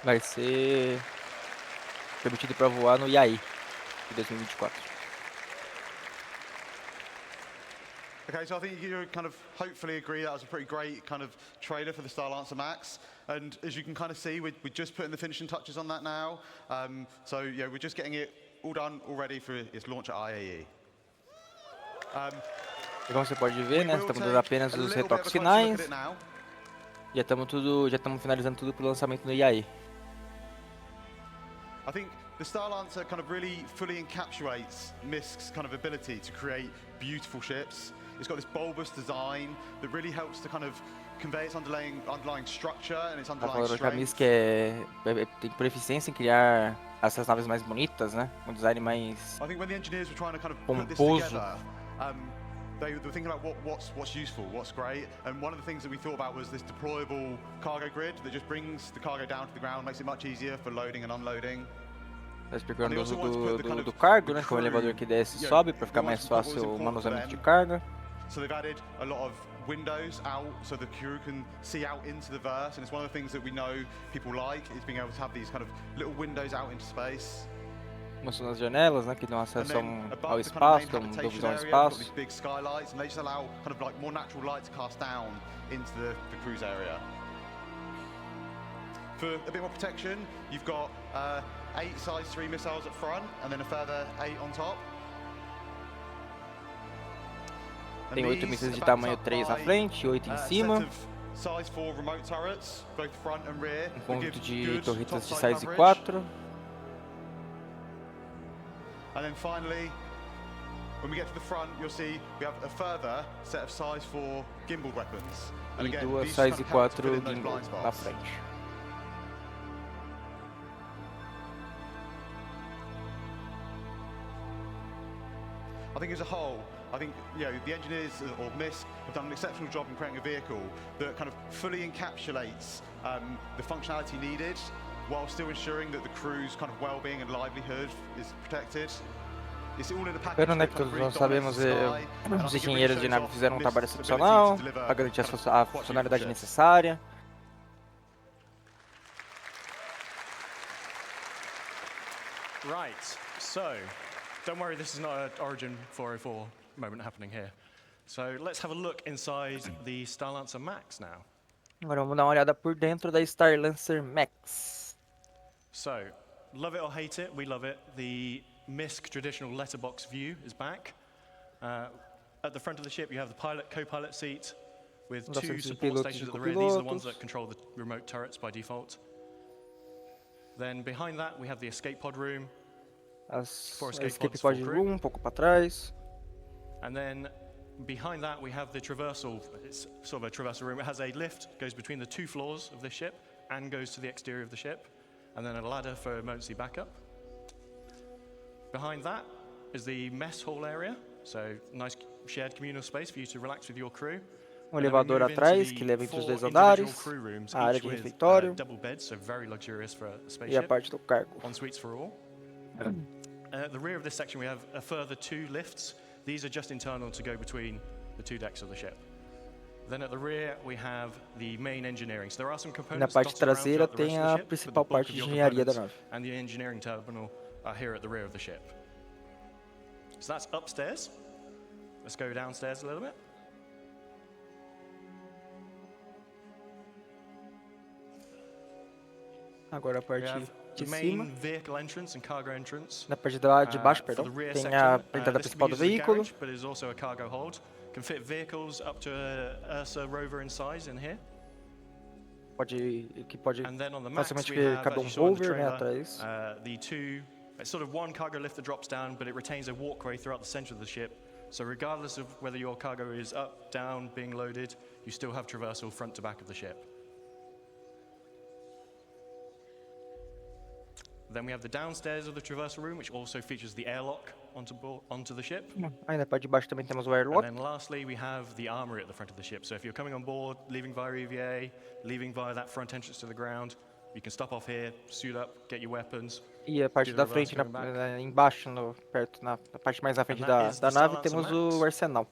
S1: Vai ser permitido para voar no IAI de 2024.
S15: Okay, so I think you kind of hopefully agree that was a pretty great kind of trailer for the Starlancer Max. And as you can kind of see, we're just putting the finishing touches on that now. So yeah, we're just getting it all done, all ready for its launch at IAE.
S1: E como você pode ver, né, estamos dando apenas os retoques finais. Já estamos finalizando tudo para o lançamento no IAE.
S15: I think the Starlancer kind of really fully encapsulates MISC's kind of ability to create beautiful ships. It's got this bulbous design that really helps to kind of convey its underlying structure and its underlying strength.
S1: A MISC tem proficiência em criar essas naves mais bonitas, né? Um design mais
S15: I think when the engineers were trying to kind of put this
S1: pomposo.
S15: together, they were thinking about what's useful, what's great, and one of the things that we thought about was this deployable cargo grid that just brings the cargo down to the ground, makes it much easier for loading and unloading.
S1: Tá explicando o uso do cargo, né? Com o elevador que desce e sobe para ficar mais fácil o manuseamento de carga.
S15: So they've added a lot of windows out so the crew can see out into the verse, and it's one of the things that we know people like is being able to have these kind of little windows out into space.
S1: Mostrando as janelas, né, que dão acesso ao espaço, dão visão ao espaço.
S15: Big skylights, and they just allow kind of like more natural light to cast down into the cruise area. For a bit more protection, you've got 8 size 3 missiles up front, and then a further 8 on top.
S1: Tem 8 mísseis de tamanho 3 na frente e 8 em cima.
S15: Size 4 remote turrets, both front and rear.
S1: Conjunto de torretas de size 4.
S15: And then finally, when we get to the front, you'll see we have a further set of size 4 gimbal weapons. And
S1: E
S15: again,
S1: duas
S15: these
S1: size
S15: kind of help to
S1: 4
S15: fill in those
S1: gimbal
S15: blind
S1: na
S15: spots.
S1: frente.
S15: I think as a whole, I think the engineers or MISC have done an exceptional job in creating a vehicle that kind of fully encapsulates the functionality needed, while still ensuring that the crew's kind of well-being and livelihood is protected. It's all in a package
S1: Pelo né, que todos nós sabemos, os engenheiros de nave fizeram um trabalho excepcional para garantir a funcionalidade necessária.
S14: Right, so don't worry, this is not an Origin 404 moment happening here. So let's have a look inside the Starlancer Max now.
S1: Agora vamos dar uma olhada por dentro da Starlancer Max.
S14: So, love it or hate it, we love it. The MISC traditional letterbox view is back. At the front of the ship, you have the pilot, co-pilot seat with 2 support stations at the rear. These are the ones that control the remote turrets by default. Then behind that, we have the escape pod room.
S1: Escape pod room, um pouco para trás.
S14: And then behind that, we have the traversal. It's sort of a traversal room. It has a lift, goes between the 2 floors of the ship and goes to the exterior of the ship. And then a ladder for emergency backup. Behind that is the mess hall area. So nice shared communal space for you to relax with your crew.
S1: Elevador atrás que leva entre os 2 andares. A área de refeitório.
S14: Double beds, so very luxurious for a spaceship.
S1: E a parte do cargo.
S14: En suites for all. At the rear of this section, we have a further 2 lifts. These are just internal to go between the 2 decks of the ship. Then at the rear, we have the main engineering. So there are some components
S1: Na parte traseira tem a principal parte de engenharia da nave.
S14: And the engineering terminal are here at the rear of the ship. So that's upstairs. Let's go downstairs a little bit.
S1: Agora a parte de cima.
S14: Vehicle entrance and cargo entrance.
S1: Na parte de baixo, perdão, tem a entrada principal do veículo.
S14: But is also a cargo hold. Can fit vehicles up to a Ursa rover in size in here.
S1: Que pode facilmente
S14: have,
S1: caber rover, né, atrás.
S14: It's sort of one cargo lift that drops down, but it retains a walkway throughout the center of the ship. So regardless of whether your cargo is up, down, being loaded, you still have traversal front to back of the ship. Then we have the downstairs of the traversal room, which also features the airlock onto the ship.
S1: Aí na parte de baixo também temos o airlock.
S14: And then lastly, we have the armory at the front of the ship. So if you're coming on board, leaving via EVA, leaving via that front entrance to the ground, you can stop off here, suit up, get your weapons.
S1: E a parte da frente, embaixo, na parte mais na frente da nave, temos o arsenal.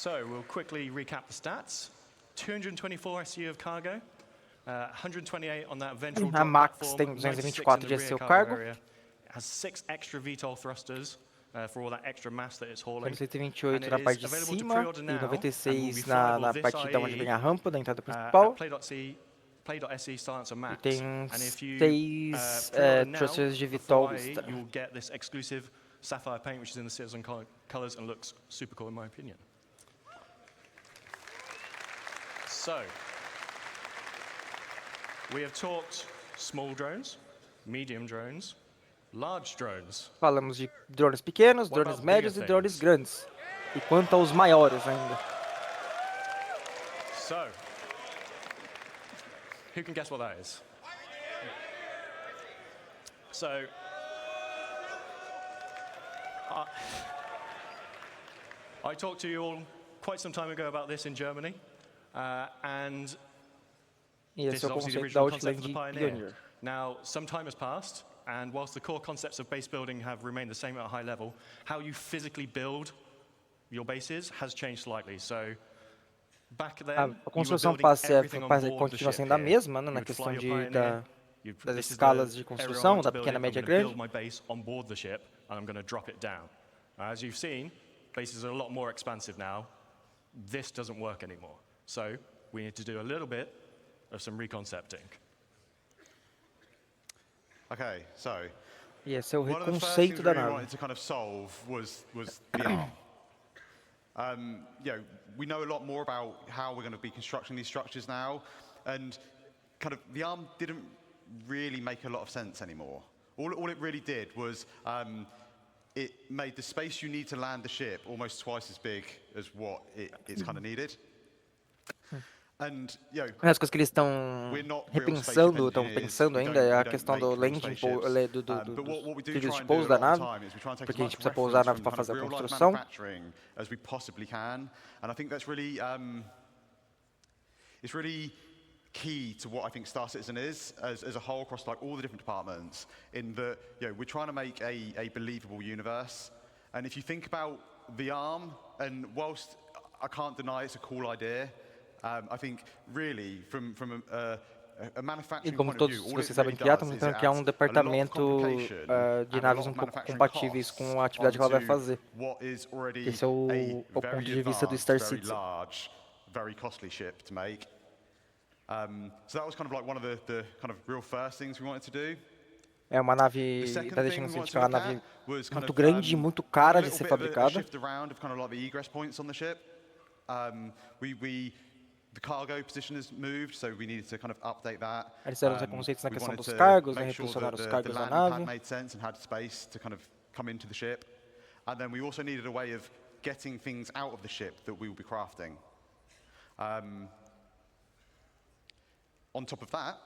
S14: So we'll quickly recap the stats. 224 SU of cargo, 128 on that ventral
S1: A
S14: drop
S1: Max
S14: platform,
S1: tem
S14: 96 in
S1: 224
S14: the
S1: de
S14: rear
S1: seu
S14: cargo
S1: cargo.
S14: area. It has 6 extra VTOL thrusters for all that extra mass that it's hauling.
S1: 128
S14: And
S1: na
S14: it
S1: parte
S14: is
S1: de
S14: available to
S1: cima
S14: pre-order
S1: e
S14: now, and will be
S1: 96
S14: flyable
S1: na
S14: this
S1: parte da onde
S14: IE
S1: vem a rampa da entrada
S14: at
S1: principal.
S14: play.se Silencer
S1: E
S14: Max.
S1: tem
S14: And if you
S1: 6
S14: pre-order now
S1: thrusters de
S14: before
S1: VTOL
S14: IE,
S1: extra.
S14: you will get this exclusive sapphire paint, which is in the CITIZENCON colors and looks super cool in my opinion. So, we have talked small drones, medium drones, large drones.
S1: Falamos de drones pequenos, drones médios e drones grandes. E quanto aos maiores ainda.
S14: So, who can guess what that is? So, I talked to you all quite some time ago about this in Germany, and this is obviously the original concept of the Pioneer. Now, some time has passed, and whilst the core concepts of base building have remained the same at a high level, how you physically build your bases has changed slightly. So, back then,
S1: a construção continua sendo a mesma, né, na questão das escalas de construção, da pequena, média, grande.
S14: As you've seen, bases are a lot more expansive now. This doesn't work anymore. So, we need to do a little bit of some reconcepting.
S15: Okay, so
S1: esse é o
S15: one of the first
S1: reconceito
S15: things
S1: da
S15: we really
S1: nave.
S15: wanted to kind of solve was the arm. You know, we know a lot more about how we're going to be constructing these structures now, and kind of the arm didn't really make a lot of sense anymore. All it really did was it made the space you need to land the ship almost twice as big as what it's kind of needed.
S1: As coisas que eles estão repensando, estão pensando ainda, é a questão do landing do trilho de pouso da nave, porque a gente precisa pousar a nave para fazer a construção.
S15: As we possibly can, and I think that's really it's really key to what I think Star Citizen is as a whole across like all the different departments. In that, you know, we're trying to make a believable universe, and if you think about the arm, and whilst I can't deny it's a cool idea. I think really from a manufacturing point of view, all it really does is it adds
S1: departamento de naves pouco compatíveis com a atividade que ela vai fazer. Esse é o ponto de vista do Star Citizen.
S15: Very costly ship to make. So that was kind of like one of the kind of real first things we wanted to do.
S1: É uma nave, está deixando a gente uma nave muito grande, muito cara de ser fabricada.
S15: The cargo position has moved, so we needed to kind of update that.
S1: Eles fizeram os reconceitos na questão dos cargos, né, reposicionaram os cargos da nave.
S15: Made sense and had space to kind of come into the ship. And then we also needed a way of getting things out of the ship that we will be crafting. On top of that,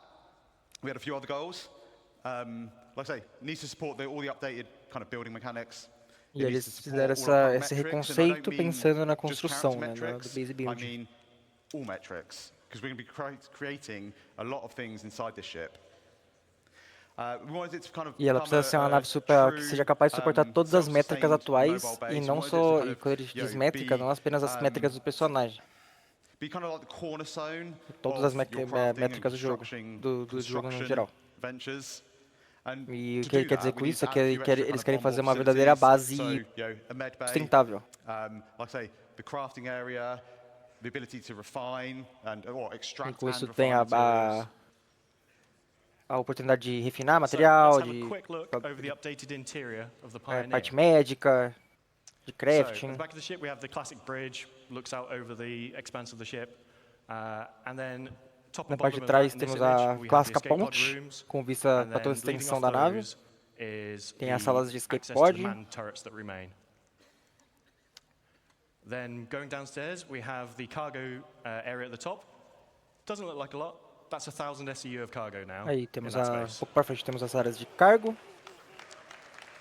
S15: we had a few other goals. Like I say, needs to support all the updated kind of building mechanics.
S1: E eles fizeram esse reconceito pensando na construção, né, do base building.
S15: All metrics, because we're going to be creating a lot of things inside this ship. We wanted it to kind of
S1: E ela precisa ser uma nave que seja capaz de suportar todas as métricas atuais e não só, e quando ele diz métrica, não apenas as métricas do personagem.
S15: Be kind of like the cornerstone
S1: todas as métricas do jogo, do jogo no geral. E o que ele quer dizer com isso é que eles querem fazer uma verdadeira base sustentável.
S15: Like I say, the crafting area, the ability to refine or extract.
S1: E com isso tem a oportunidade de refinar material, de parte médica, de crafting.
S14: So, at the back of the ship we have the classic bridge, looks out over the expanse of the ship, and then top
S1: Na
S14: and
S1: parte
S14: bottom
S1: de trás
S14: of that,
S1: temos
S14: in this image,
S1: a
S14: we have the
S1: clássica
S14: escape pod
S1: ponte,
S14: rooms,
S1: com vista
S14: and
S1: para toda a
S14: then leading
S1: extensão
S14: off
S1: da nave.
S14: those is
S1: Tem as
S14: the
S1: salas de
S14: access to
S1: skateboard.
S14: the manned turrets that remain. Then going downstairs, we have the cargo area at the top. Doesn't look like a lot. That's 1,000 SEU of cargo now.
S1: Aí temos pouco para frente temos as áreas de cargo,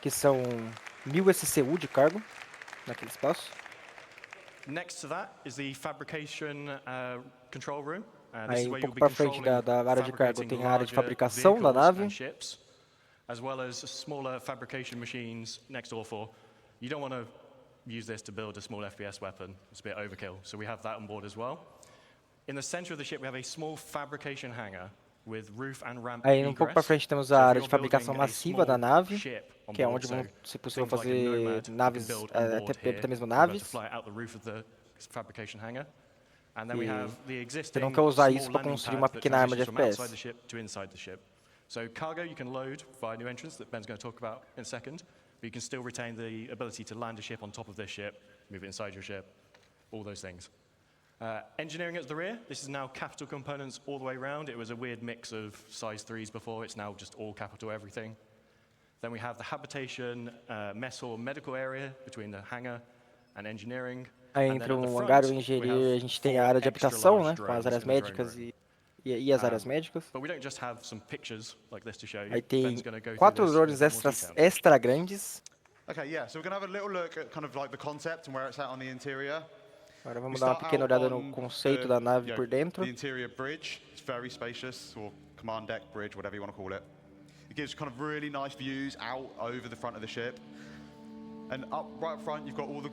S1: que são 1000 SCU de cargo naquele espaço.
S14: Next to that is the fabrication control room.
S1: Aí um pouco para frente da área de cargo tem a área de fabricação da nave.
S14: As well as smaller fabrication machines next door for. You don't want to use this to build a small FPS weapon. It's a bit overkill, so we have that on board as well. In the center of the ship, we have a small fabrication hangar with roof and ramp
S1: Aí um pouco para frente temos a área de fabricação massiva da nave, que é onde vão, se possível, fazer naves, até mesmo naves. Você não quer usar isso para construir uma pequena arma de FPS.
S14: So cargo you can load via new entrance that Ben's going to talk about in a second, but you can still retain the ability to land a ship on top of this ship, move it inside your ship, all those things. Engineering at the rear, this is now capital components all the way around. It was a weird mix of size 3s before, it's now just all capital everything. Then we have the habitation, mess hall, medical area between the hangar and engineering.
S1: Aí entre o hangar e o engenharia, a gente tem a área de habitação, né, com as áreas médicas e as áreas médicas. Aí tem 4 drones extra grandes.
S15: Okay, yeah, so we're going to have a little look at kind of like the concept and where it's at on the interior.
S1: Agora vamos dar uma pequena olhada no conceito da nave por dentro.
S15: The interior bridge, it's very spacious, or command deck bridge, whatever you want to call it. It gives kind of really nice views out over the front of the ship. And right up front, you've got all the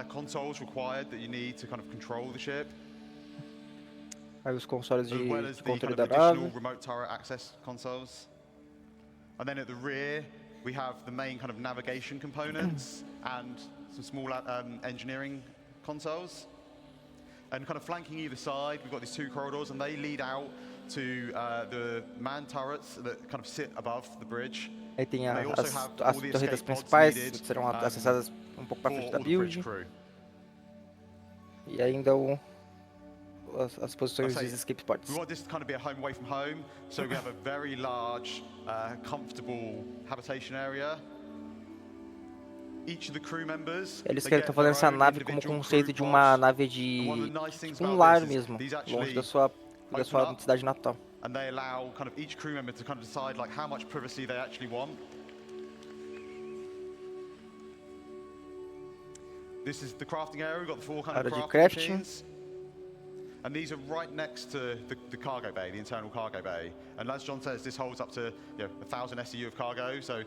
S15: consoles required that you need to kind of control the ship.
S1: Aí os consoles de controle da
S15: nave. Remote turret access consoles. And then at the rear, we have the main kind of navigation components and some small engineering consoles. And kind of flanking either side, we've got these 2 corridors, and they lead out to the man turrets that kind of sit above the bridge.
S1: Aí tem as torretas principais, que serão acessadas um pouco para frente da build. E ainda as posições dos escape pods.
S15: We want this to kind of be a home away from home, so we have a very large, comfortable habitation area. Each of the crew members,
S1: eles estão fazendo essa nave como conceito de uma nave de tipo um lar mesmo, longe da sua cidade natal.
S15: And they allow kind of each crew member to kind of decide like how much privacy they actually want. This is the crafting area. We've got the 4 kind of crafting machines. And these are right next to the cargo bay, the internal cargo bay. And as John says, this holds up to 1,000 SEU of cargo, so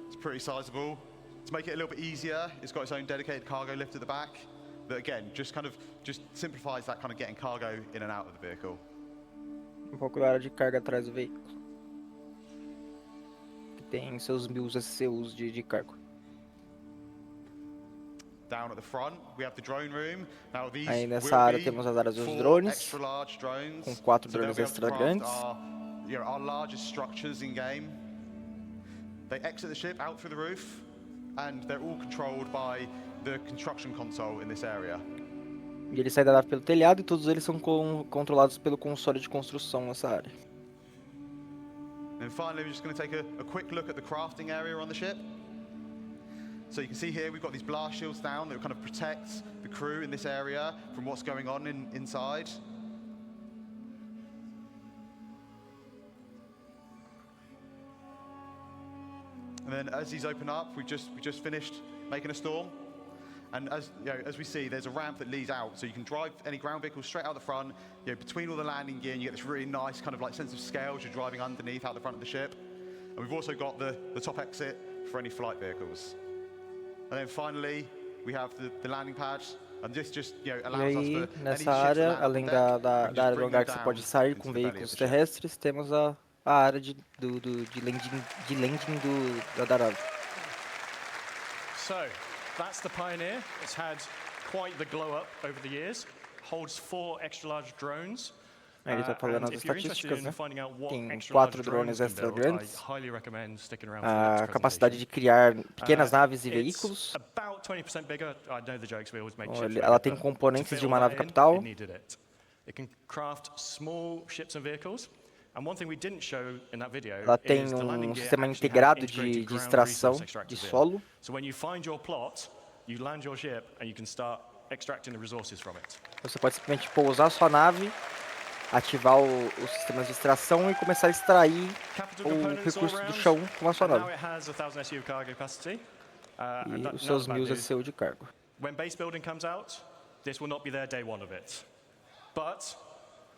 S15: it's pretty sizable. To make it a little bit easier, it's got its own dedicated cargo lift at the back. That again, just simplifies that kind of getting cargo in and out of the vehicle.
S1: Um pouco da área de carga atrás do veículo, que tem seus 1000 SCUs de cargo.
S15: Down at the front, we have the drone room. Now these
S1: aí nessa área temos as áreas dos drones, com 4 drones extra grandes.
S15: Our largest structures in game. They exit the ship out through the roof, and they're all controlled by the construction console in this area.
S1: E ele sai da nave pelo telhado e todos eles são controlados pelo console de construção nessa área.
S15: And finally, we're just going to take a quick look at the crafting area on the ship. So you can see here we've got these blast shields down that kind of protect the crew in this area from what's going on inside. And then as these open up, we just finished making a storm. And as we see, there's a ramp that leads out, so you can drive any ground vehicles straight out the front, between all the landing gear, and you get this really nice kind of like sense of scale as you're driving underneath out the front of the ship. And we've also got the top exit for any flight vehicles. And then finally, we have the landing pad, and this just allows us for
S1: nessa área, além da área do hangar que você pode sair com veículos terrestres, temos a área de landing da nave.
S14: So, that's the Pioneer. It's had quite the glow up over the years. Holds 4 extra large drones.
S1: Ele está falando as estatísticas, né? Tem 4 drones extra grandes. A capacidade de criar pequenas naves e veículos. Ela tem componentes de uma nave capital. Ela tem um sistema integrado de extração de solo. Você pode simplesmente pousar sua nave, ativar os sistemas de extração e começar a extrair o recurso do chão com a sua nave. E os seus 1000 SCU de cargo.
S14: When base building comes out, this will not be their day one of it. But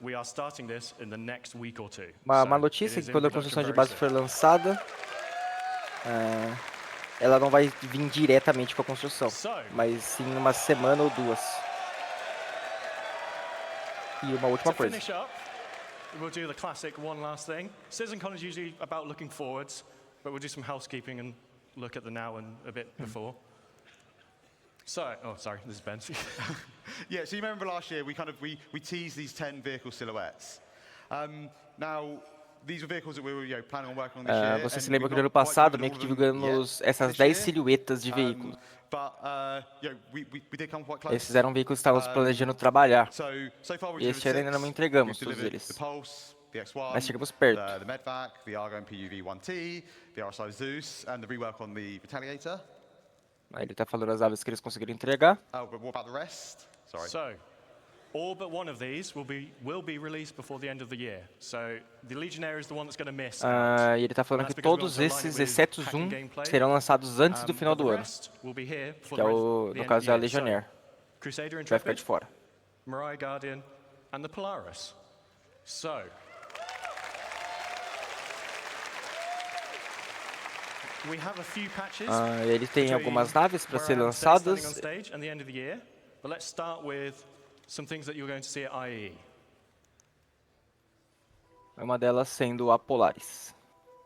S14: we are starting this in the next week or two.
S1: Uma notícia que quando a construção de base foi lançada, ela não vai vir diretamente com a construção, mas sim uma semana ou 2. E uma última coisa.
S14: We'll do the classic one last thing. CitizenCon is usually about looking forwards, but we'll do some housekeeping and look at the now and a bit before. So, oh, sorry, this is Ben.
S15: Yeah, so you remember last year we teased these 10 vehicle silhouettes. Now, these were vehicles that we were planning on working on this year.
S1: Você se lembra que no ano passado meio que divulgamos essas 10 silhuetas de veículos. Esses eram veículos que estávamos planejando trabalhar. E este ano ainda não entregamos todos eles. Mas chegamos perto.
S15: The Medvac, the Argo PUV 1T, the RSI Zeus, and the rework on the Retaliator.
S1: Aí ele está falando as aves que eles conseguiram entregar.
S15: Oh, but what about the rest? Sorry.
S14: So, all but one of these will be released before the end of the year. So, the Legionnaire is the one that's going to miss out.
S1: E ele está falando que todos esses, exceto um, serão lançados antes do final do ano. Que é no caso é a Legionnaire. Vai ficar de fora.
S14: Mirai Guardian and the Polaris. So, we have a few patches.
S1: Ele tem algumas naves para serem lançadas.
S14: But let's start with some things that you're going to see at IE.
S1: Uma delas sendo a Polaris,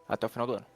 S1: até o final do ano.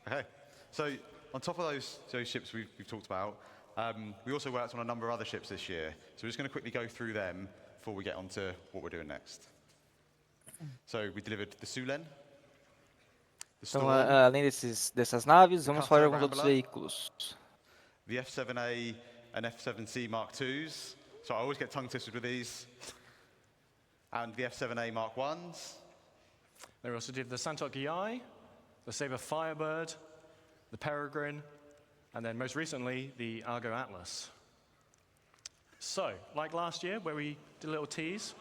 S15: Okay. So on top of those ships we've talked about, we also worked on a number of other ships this year. So we're just going to quickly go through them before we get on to what we're doing next. So we delivered the Sulen.
S1: Então, além dessas naves, vamos falar de alguns outros veículos.
S15: The F7A and F7C Mark IIs. So I always get tongue twisted with these. And the F7A Mark Is.
S14: They also did the Santok EI, the Sabre Firebird, the Peregrine, and then most recently, the Argo Atlas. So, like last year, where we did a little tease,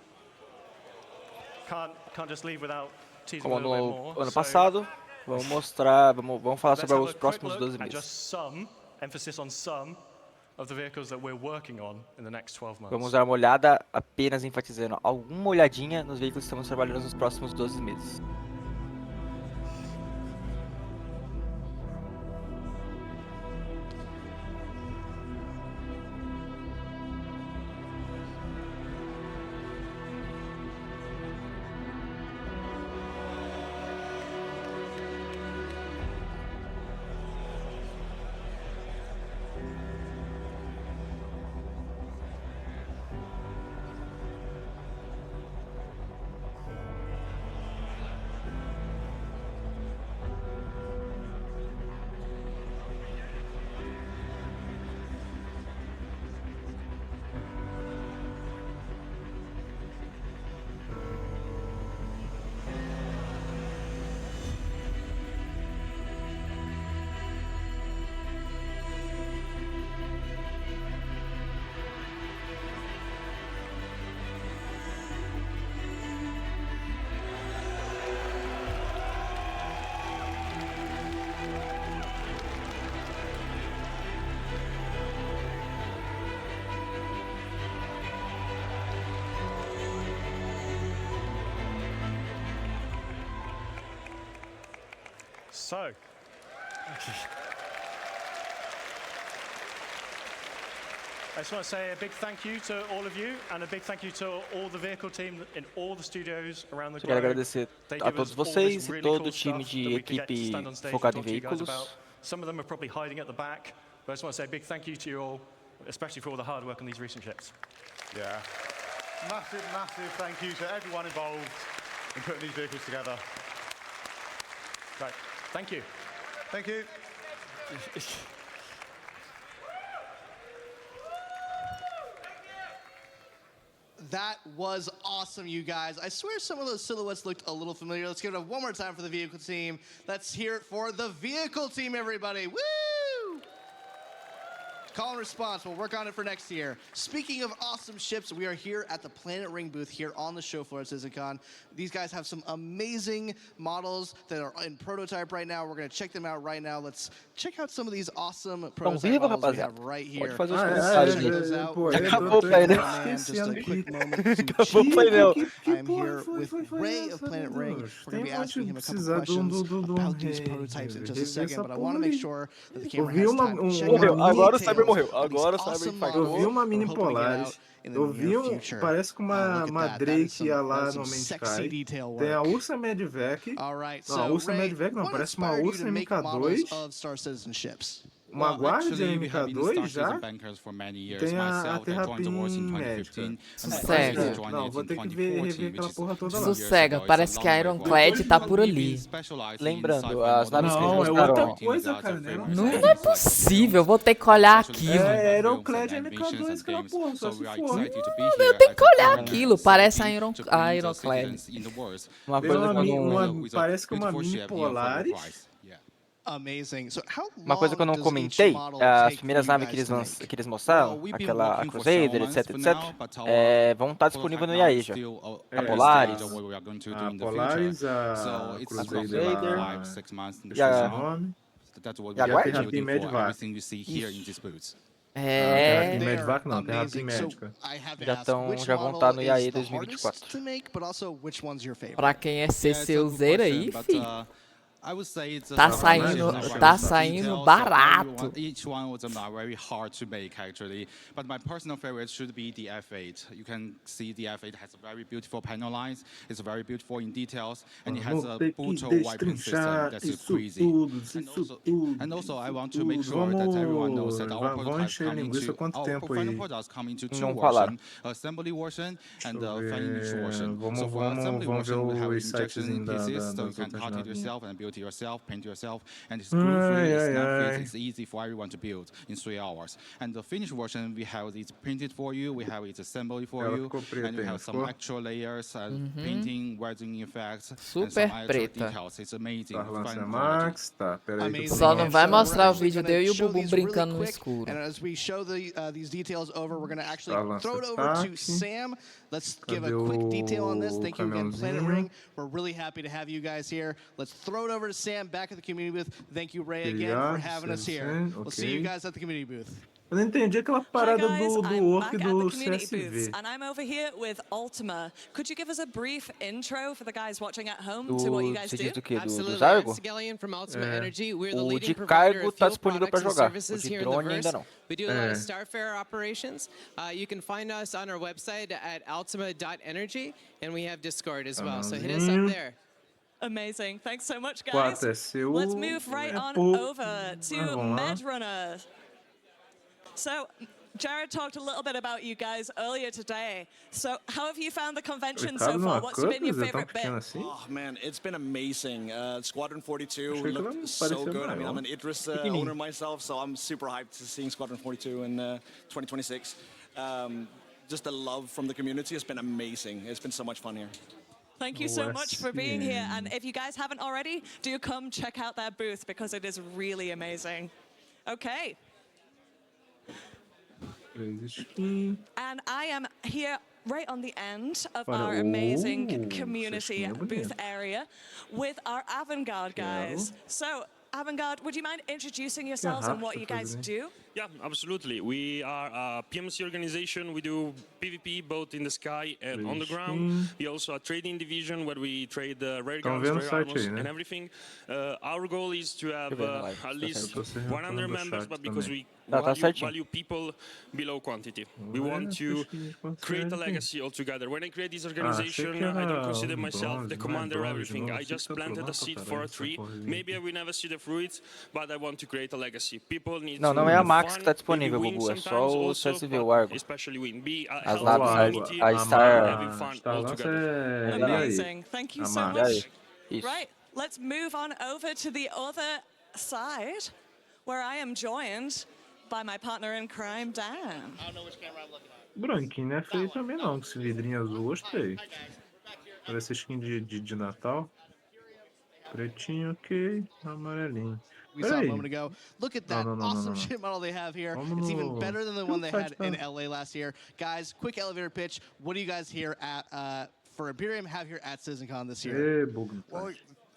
S14: can't just leave without teasing a little bit more.
S1: Ano passado, vamos mostrar, vamos falar sobre os próximos 12 meses.
S14: Just some, emphasis on some, of the vehicles that we're working on in the next 12 months.
S1: Vamos dar uma olhada, apenas enfatizando, alguma olhadinha nos veículos que estamos trabalhando nos próximos 12 meses.
S14: So, I just want to say a big thank you to all of you and a big thank you to all the vehicle team in all the studios around the globe.
S1: Quero agradecer a todos vocês e todo o time de equipe focado em veículos.
S14: Some of them are probably hiding at the back, but I just want to say a big thank you to you all, especially for all the hard work on these recent ships.
S15: Yeah. Massive, massive thank you to everyone involved in putting these vehicles together.
S14: Right. Thank you.
S15: Thank you.
S11: That was awesome, you guys. I swear some of those silhouettes looked a little familiar. Let's give it up one more time for the vehicle team. Let's hear it for the vehicle team, everybody. Woo! Call and response. We'll work on it for next year. Speaking of awesome ships, we are here at the Planet Ring booth here on the show floor at CITIZENCON. These guys have some amazing models that are in prototype right now. We're going to check them out right now. Let's check out some of these awesome prototype models we have right here.
S1: Acabou o painel.
S11: Just a quick moment to I'm here with Ray of Planet Ring. We're going to be asking him a couple questions about these prototypes in just a second, but I want to make sure that the camera has time to check out
S1: morreu. Agora o Cyber infartou.
S8: Eu vi uma mini Polaris. Eu vi parece que uma Drake ia lá no Mandy. Tem a Ursa Medvac. Não, a Ursa Medvac não, parece uma Ursa MK2. Uma Guardian MK2 já. Tem a Terrapin médica.
S9: Sossega.
S8: Não, vou ter que rever aquela porra toda lá.
S9: Sossega, parece que a Ironclad tá por ali.
S1: Lembrando, as naves que
S8: não, é outra coisa, cara.
S9: Não é possível, vou ter que olhar aquilo.
S8: É Ironclad MK2 aquela porra, só se for.
S9: Eu tenho que olhar aquilo, parece a Ironclad.
S8: Parece que uma mini Polaris.
S1: Uma coisa que eu não comentei, as primeiras naves que eles mostraram, aquela Crusader, etc, vão estar disponíveis no IAE já. A Polaris,
S8: a Crusader,
S1: e a Guardian.
S8: Medvac não, tem a Terrapin médica.
S1: Já vão estar no IAE 2024.
S9: Pra quem é CCUzeiro aí, fi. Tá saindo barato.
S16: Each one of them are very hard to make actually, but my personal favorite should be the F8. You can see the F8 has a very beautiful panel lines. It's very beautiful in details, and it has a brutal wiping system that's crazy. And also, I want to make sure that everyone knows that our prototypes come into two versions: assembly version and the finish version. So for assembly version, we have injection pieces, so you can cut it yourself and build it yourself, paint yourself, and it's glue-free, it's snap-fit, it's easy for everyone to build in 3 hours. And the finished version, we have it printed for you, we have it assembled for you, and we have some extra layers, painting, welding effects, and some extra details. It's amazing.
S9: Só não vai mostrar o vídeo dele e o Bubu brincando no escuro.
S11: And as we show these details over, we're going to actually throw it over to Sam. Let's give a quick detail on this. Thank you again, Planet Ring. We're really happy to have you guys here. Let's throw it over to Sam back at the community booth. Thank you, Ray, again for having us here. We'll see you guys at the community booth.
S8: Eu não entendi aquela parada do work do CSV.
S12: And I'm over here with Ultima. Could you give us a brief intro for the guys watching at home to what you guys do?
S1: Do Zargo? O de cargo está disponível para jogar. O de drone ainda não.
S17: We do a lot of Starfare operations. You can find us on our website at ultima.energy, and we have Discord as well. So hit us up there.
S12: Amazing. Thanks so much, guys. Let's move right on over to Medrunner. So, Jared talked a little bit about you guys earlier today. So, how have you found the convention so far? What's been your favorite bit?
S18: Oh man, it's been amazing. Squadron 42 looked so good. I mean, I'm an Idris owner myself, so I'm super hyped to seeing Squadron 42 in 2026. Just the love from the community has been amazing. It's been so much fun here.
S12: Thank you so much for being here. And if you guys haven't already, do come check out that booth because it is really amazing. Okay. And I am here right on the end of our amazing community booth area with our Avantgarde guys. So, Avantgarde, would you mind introducing yourselves and what you guys do?
S19: Yeah, absolutely. We are a PMC organization. We do PvP both in the sky and on the ground. We also a trading division where we trade rare guns, rare armors, and everything. Our goal is to have at least 100 members, but because we value people below quantity. We want to create a legacy altogether. When I create this organization, I don't consider myself the commander of everything. I just planted a seed for a tree. Maybe I will never see the fruits, but I want to create a legacy. People need to
S1: não é a Max que está disponível, Bubu, é só o CSV, o Argo. As naves, a Star...
S12: Amazing. Thank you so much. Right, let's move on over to the other side, where I am joined by my partner in crime, Dan.
S8: I don't know which camera I'm looking at. Branquinho não é feio também não, com esse vidrinho azul, gostei. Parece skin de Natal. Pretinho, ok. Amarelinho.
S11: We saw a moment ago. Look at that awesome ship model they have here. It's even better than the one they had in LA last year. Guys, quick elevator pitch. What do you guys here at for Imperium have here at CitizenCon this year?
S20: Well,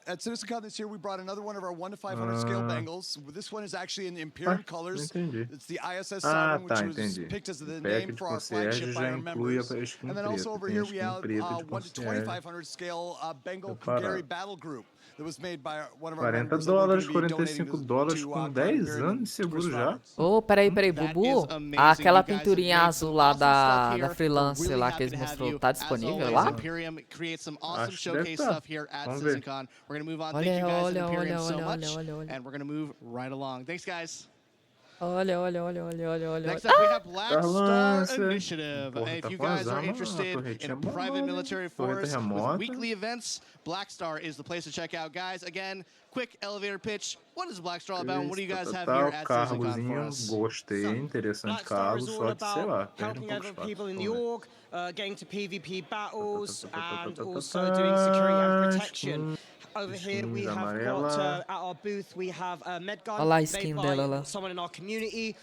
S20: at CitizenCon this year, we brought another one of our 1 to 500 scale bangles. This one is actually in Imperium colors. It's the ISS Sovereign, which was picked as the name for our flagship by our members. And then also over here, we have 1 to 2,500 scale Bengal Gary Battle Group. That was made by one of our members.
S8: $40, $45 com 10 anos de seguro já.
S9: Oh, peraí, Bubu. Aquela pinturinha azul lá da freelance lá que eles mostrou, tá disponível lá?
S11: Acho que deve estar. Vamos ver. We're going to move on. Thank you guys at Imperium so much. And we're going to move right along. Thanks, guys.
S9: Olha.
S11: Next up, we have Black Star Initiative. If you guys are interested in private military force with weekly events, Black Star is the place to check out. Guys, again, quick elevator pitch. What is Black Star all about? And what do you guys have here at CitizenCon for us?
S8: Gostei, interessante carro, só que sei lá.
S21: Helping other people in the org, getting to PvP battles, and also doing security and protection. Over here we have got, at our booth, we have a med gun made by someone in our community.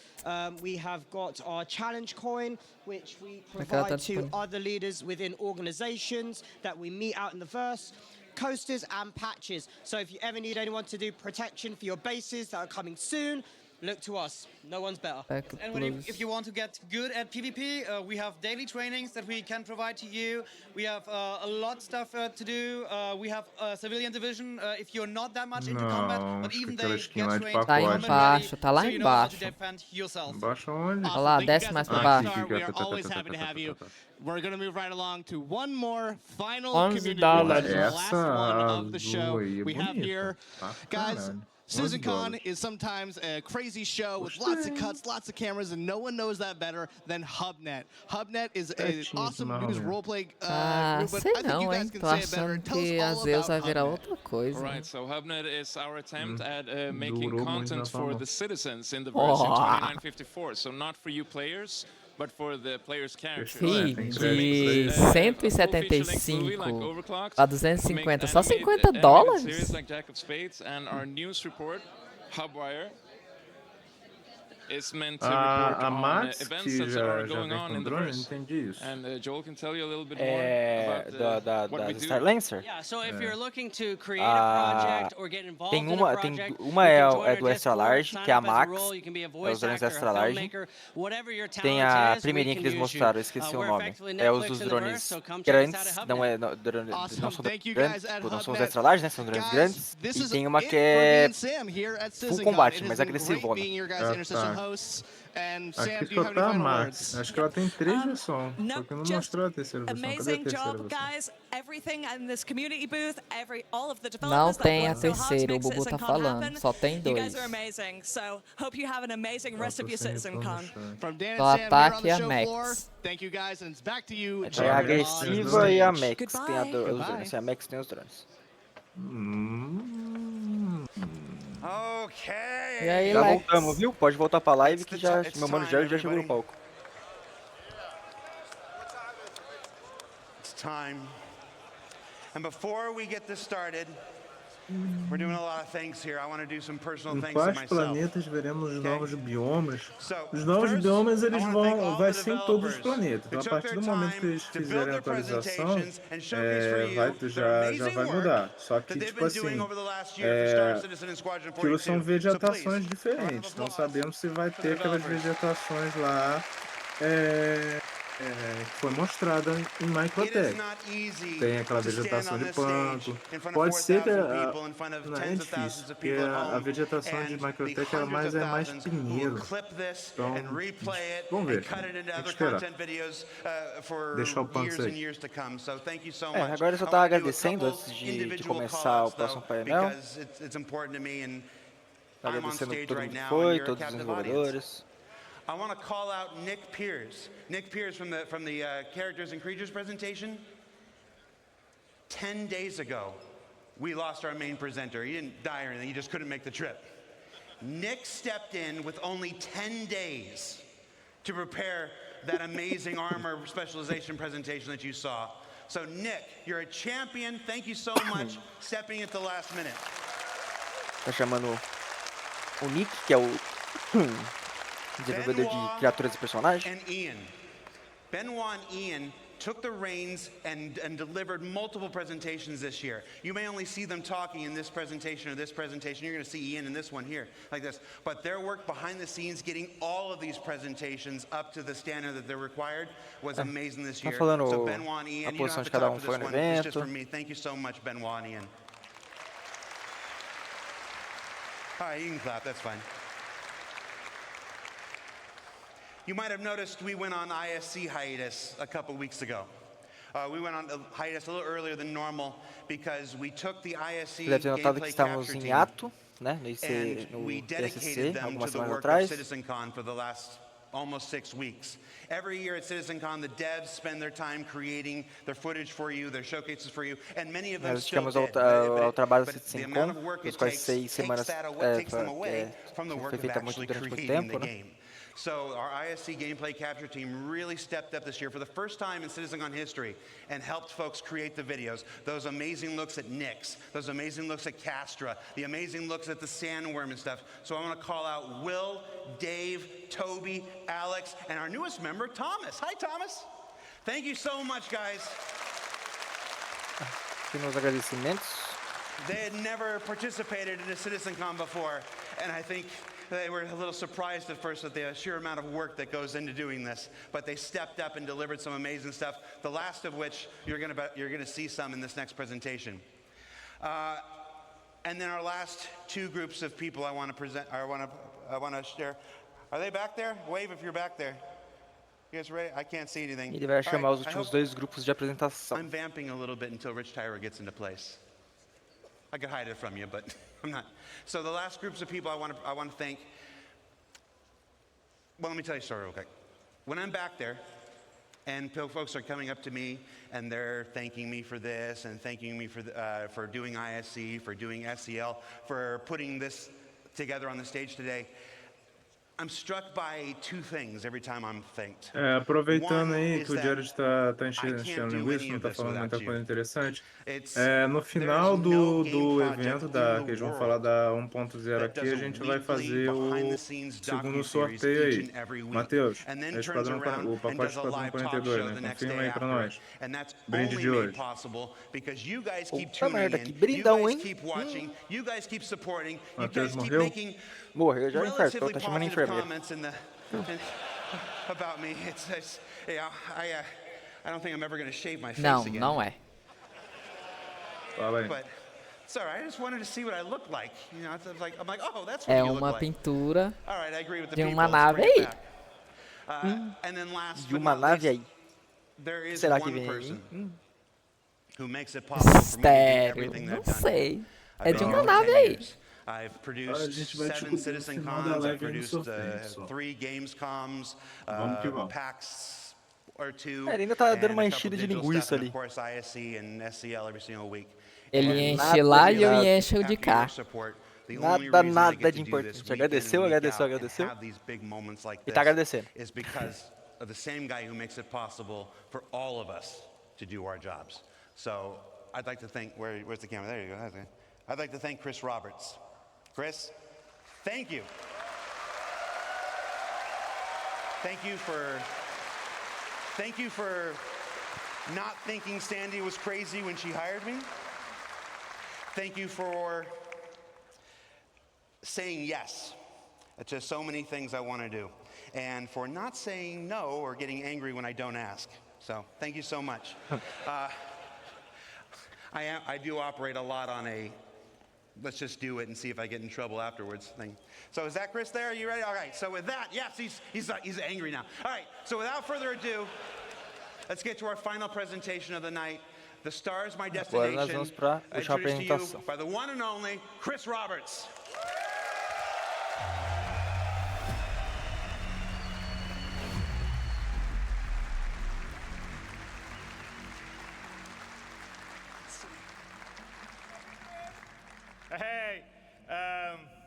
S21: We have got our challenge coin, which we provide to other leaders within organizations that we meet out in the verse. Coasters and patches. So if you ever need anyone to do protection for your bases that are coming soon, look to us. No one's better.
S2: And if you want to get good at PvP, we have daily trainings that we can provide to you. We have a lot of stuff to do. We have a civilian division if you're not that much into combat, but even they get trained.
S9: Tá embaixo, tá lá embaixo.
S8: Embaixo onde?
S9: Olha lá, desce mais pra baixo.
S11: We are always happy to have you. We're going to move right along to one more final community
S9: $11.
S11: the last one of the show we have here. Guys, CitizenCon is sometimes a crazy show with lots of cuts, lots of cameras, and no one knows that better than HubNet. HubNet is an awesome news roleplay group, but I think you guys can say it better. Tell us all about HubNet.
S22: All right, so HubNet is our attempt at making content for the citizens in the version 2954. So not for you players, but for the players' characters.
S9: Sim, de 175 a 250, só $50?
S22: Series like Jack of Spades, and our news report, Hubwire, is meant to report on events that are going on in the verse. And Joel can tell you a little bit more about what we do.
S1: Starlancer?
S21: Yeah, so if you're looking to create a project or get involved in a project,
S1: uma é do Extra Large, que é a Max, é os drones Extra Large. Tem a primeirinha que eles mostraram, eu esqueci o nome. É os dos drones grandes, não são os Extra Large, né? São drones grandes. E tem uma que é full combate, mais agressivona.
S8: Aqui só tá a Max. Acho que ela tem 3 versões. Só que não mostrou a terceira versão. Cadê a terceira versão?
S9: Não tem a terceira, o Bubu tá falando. Só tem 2. Só ataque e a Max.
S1: É a agressiva e a Max. Tem os drones. A Max tem os drones.
S21: Okay.
S9: E aí,
S1: já voltamos, viu? Pode voltar pra live que já, meu mano Jared já chegou no palco.
S13: It's time. And before we get this started, we're doing a lot of things here. I want to do some personal things to myself.
S8: Em quais planetas veremos os novos biomas? Os novos biomas vai ser em todos os planetas. Então, a partir do momento que eles fizerem a atualização, já vai mudar. Só que, tipo assim, aquilo são vegetações diferentes. Não sabemos se vai ter aquelas vegetações lá que foi mostrada em Microtech. Tem aquela vegetação de pântano. Pode ser que não é difícil, porque a vegetação de Microtech é mais pinheiro. Então, vamos ver. Tem que esperar. Deixar o pântano aí.
S1: Agora eu só estava agradecendo antes de começar o próximo painel. Agradecendo todo mundo que foi, todos os desenvolvedores.
S13: I want to call out Nick Pierce. Nick Pierce from the Characters and Creatures presentation. 10 days ago, we lost our main presenter. He didn't die or anything, he just couldn't make the trip. Nick stepped in with only 10 days to prepare that amazing armor specialization presentation that you saw. So Nick, you're a champion. Thank you so much stepping at the last minute.
S1: Tá chamando o Nick, que é o desenvolvedor de criaturas e personagens.
S13: Benoit and Ian took the reins and delivered multiple presentations this year. You may only see them talking in this presentation or this presentation. You're going to see Ian in this one here, like this. But their work behind the scenes, getting all of these presentations up to the standard that they're required, was amazing this year. So Benoit and Ian, you don't have to talk for this one. It's just from me. Thank you so much, Benoit and Ian. All right, you can clap. That's fine. You might have noticed we went on ISC hiatus a couple weeks ago. We went on hiatus a little earlier than normal because we took the ISC gameplay capture team and we dedicated them to the work of CitizenCon for the last almost 6 weeks. Every year at CitizenCon, the devs spend their time creating their footage for you, their showcases for you, and many of them still did. But the amount of work it takes takes them away from the work of actually creating the game. So our ISC gameplay capture team really stepped up this year for the first time in CitizenCon history and helped folks create the videos. Those amazing looks at Nyx, those amazing looks at Castra, the amazing looks at the sandworm and stuff. So I want to call out Will, Dave, Toby, Alex, and our newest member, Thomas. Hi, Thomas. Thank you so much, guys. They had never participated in a CitizenCon before, and I think they were a little surprised at first with the sheer amount of work that goes into doing this, but they stepped up and delivered some amazing stuff. The last of which you're gonna see some in this next presentation. And then our last two groups of people I want to present. I want to share. Are they back there? Wave if you're back there. You guys ready? I can't see anything.
S1: Ele vai chamar os últimos dois grupos de apresentação.
S13: I'm vamping a little bit until Rich Tyra gets into place. I could hide it from you, but I'm not. So the last groups of people I want to thank. Well, let me tell you a story real quick. When I'm back there, and folks are coming up to me, and they're thanking me for this, and thanking me for doing ISC, for doing SEL, for putting this together on the stage today. I'm struck by two things every time I'm thanked.
S8: Aproveitando aí que o Jared está enchendo linguiça, não está falando muita coisa interessante. No final do evento, que eles vão falar da 1.0 aqui, a gente vai fazer o segundo sorteio aí. Matheus, o pacote Esquadrão 42, né? Confirma aí pra nós. Brinde de hoje.
S1: Puta merda, que brindão, hein?
S8: Matheus morreu?
S1: Morreu, já infartou, tá chamando a enfermeira.
S13: About me, I don't think I'm ever going to shave my face again.
S9: Não é.
S13: But sorry, I just wanted to see what I looked like. You know, I'm like, oh, that's what
S9: É
S13: you look
S9: uma
S13: like.
S9: pintura
S13: All right, I agree with the
S9: de
S13: people.
S9: uma
S13: Let's
S9: nave
S13: bring it
S9: aí.
S13: back. And then last
S1: De
S13: but
S1: uma
S13: not
S1: nave
S13: least,
S1: aí.
S13: there is
S1: Será que
S13: one
S1: vem
S13: person
S1: aí?
S13: who makes it possible for me to do
S9: Sério,
S13: everything that
S9: não
S13: I've done.
S9: sei.
S13: I've
S9: É
S13: been
S9: de
S13: here
S9: uma
S13: for
S9: nave
S13: 10
S9: aí.
S13: years. I've produced 7 CitizenCons, I've produced 3 Gamescoms, PAX or 2,
S1: Ele ainda tá dando uma
S13: and a couple
S1: enchida de
S13: digital
S1: linguiça
S13: stuff, and
S1: ali.
S13: of course ISC and SCL every single week.
S9: Ele enche lá e eu encho de cá.
S1: Nada de importante. Agradeceu. E tá agradecendo.
S13: Is because of the same guy who makes it possible for all of us to do our jobs. So I'd like to thank, where's the camera? There you go. I'd like to thank Chris Roberts. Chris, thank you. Thank you for not thinking Sandy was crazy when she hired me. Thank you for saying yes to so many things I want to do, and for not saying no or getting angry when I don't ask. So thank you so much. I do operate a lot on a let's just do it and see if I get in trouble afterwards thing. So is that Chris there? Are you ready? All right. So with that, yes, he's angry now. All right. So without further ado, let's get to our final presentation of the night. The Star is My
S1: Agora nós
S13: Destination.
S1: vamos para a última
S13: Introduced to you
S1: apresentação.
S13: by the one and only Chris Roberts.
S3: Hey,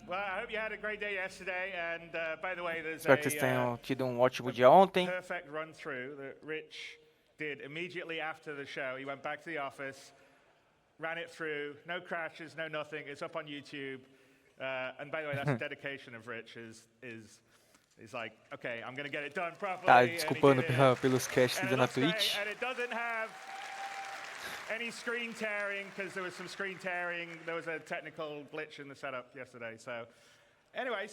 S3: well, I hope you had a great day yesterday. And by the way, there's
S1: Espero que vocês tenham tido ótimo dia ontem.
S3: perfect run through that Rich did immediately after the show. He went back to the office, ran it through, no crashes, no nothing. It's up on YouTube. And by the way, that's a dedication of Rich. Is like, okay, I'm going to get it done properly.
S1: Tá desculpando pelos crashes na Twitch.
S3: And it doesn't have any screen tearing, because there was some screen tearing. There was a technical glitch in the setup yesterday. So anyway,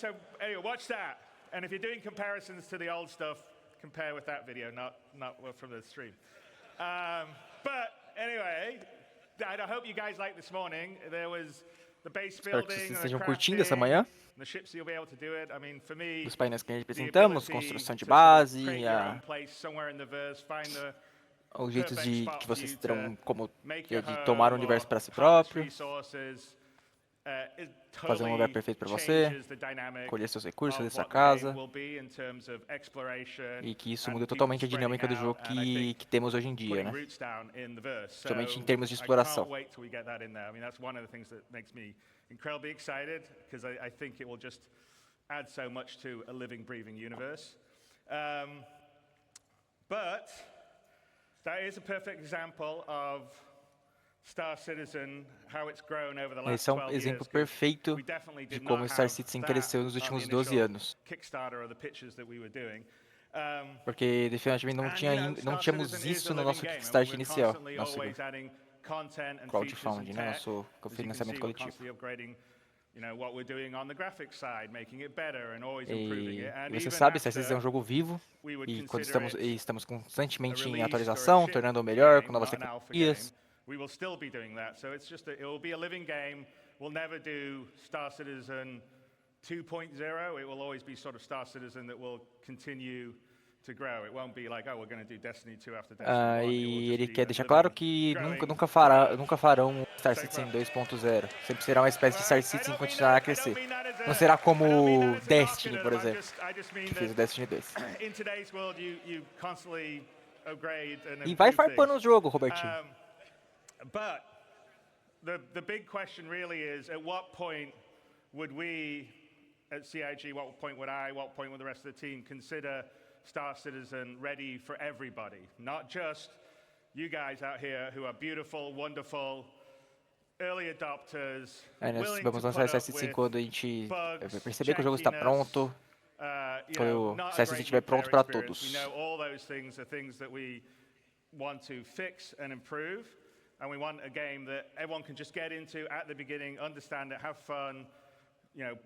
S3: watch that. And if you're doing comparisons to the old stuff, compare with that video, not from the stream. But anyway, I hope you guys liked this morning. There was the base
S1: Espero que
S3: building,
S1: vocês
S3: the
S1: estejam curtindo essa
S3: crafting,
S1: manhã.
S3: the ships you'll be able to do it. I mean, for me,
S1: Dos painéis que a gente
S3: the
S1: apresentamos,
S3: ability
S1: construção de
S3: to
S1: base,
S3: create your own place somewhere in the verse, find the
S1: os jeitos
S3: perfect
S1: de
S3: spot
S1: que
S3: for
S1: vocês
S3: you
S1: terão
S3: to
S1: como
S3: make
S1: de
S3: your
S1: tomar o
S3: home
S1: universo
S3: or
S1: para si
S3: harvest
S1: próprio,
S3: resources. It
S1: fazer um lugar
S3: totally
S1: perfeito para você,
S3: changes the dynamic
S1: colher seus recursos
S3: of
S1: dessa
S3: what the game
S1: casa,
S3: will be in terms of exploration
S1: e que isso
S3: and
S1: muda
S3: people
S1: totalmente a
S3: spreading
S1: dinâmica do
S3: out,
S1: jogo
S3: and I think
S1: que temos hoje em dia,
S3: putting
S1: né?
S3: roots down in the verse.
S1: Somente em
S3: So
S1: termos de
S3: I
S1: exploração.
S3: can't wait till we get that in there. I mean, that's one of the things that makes me incredibly excited, because I think it will just add so much to a living, breathing universe. But that is a perfect example of Star Citizen, how it's grown over the last
S1: Esse é
S3: 12
S1: exemplo
S3: years,
S1: perfeito
S3: we definitely
S1: de
S3: did
S1: como
S3: not
S1: Star
S3: have
S1: Citizen
S3: that
S1: cresceu nos
S3: on the
S1: últimos 12
S3: initial
S1: anos.
S3: Kickstarter or the pitches that we were doing.
S1: Porque definitivamente não tínhamos isso no nosso Kickstarter inicial, nosso crowdfunding, né, nosso financiamento coletivo. E você sabe, Star Citizen é um jogo vivo, e quando estamos constantemente em atualização, tornando-o melhor, com novas tecnologias.
S3: We will still be doing that. So it's just it will be a living game. We'll never do Star Citizen 2.0. It will always be sort of Star Citizen that will continue to grow. It won't be like, oh, we're going to do Destiny 2 after Destiny 1.
S1: E ele quer deixar claro que nunca farão Star Citizen 2.0. Sempre será uma espécie de Star Citizen que continuará a crescer. Não será como Destiny, por exemplo, que fez o Destiny 2. E vai farpando o jogo, Robertinho.
S3: But the big question really is, at what point would we, at CIG, what point would I, what point would the rest of the team consider Star Citizen ready for everybody? Not just you guys out here who are beautiful, wonderful, early adopters,
S1: nós vamos lançar o Star Citizen quando a gente perceber que o jogo está pronto, quando o Star Citizen estiver pronto para todos.
S3: All those things are things that we want to fix and improve. And we want a game that everyone can just get into at the beginning, understand it, have fun,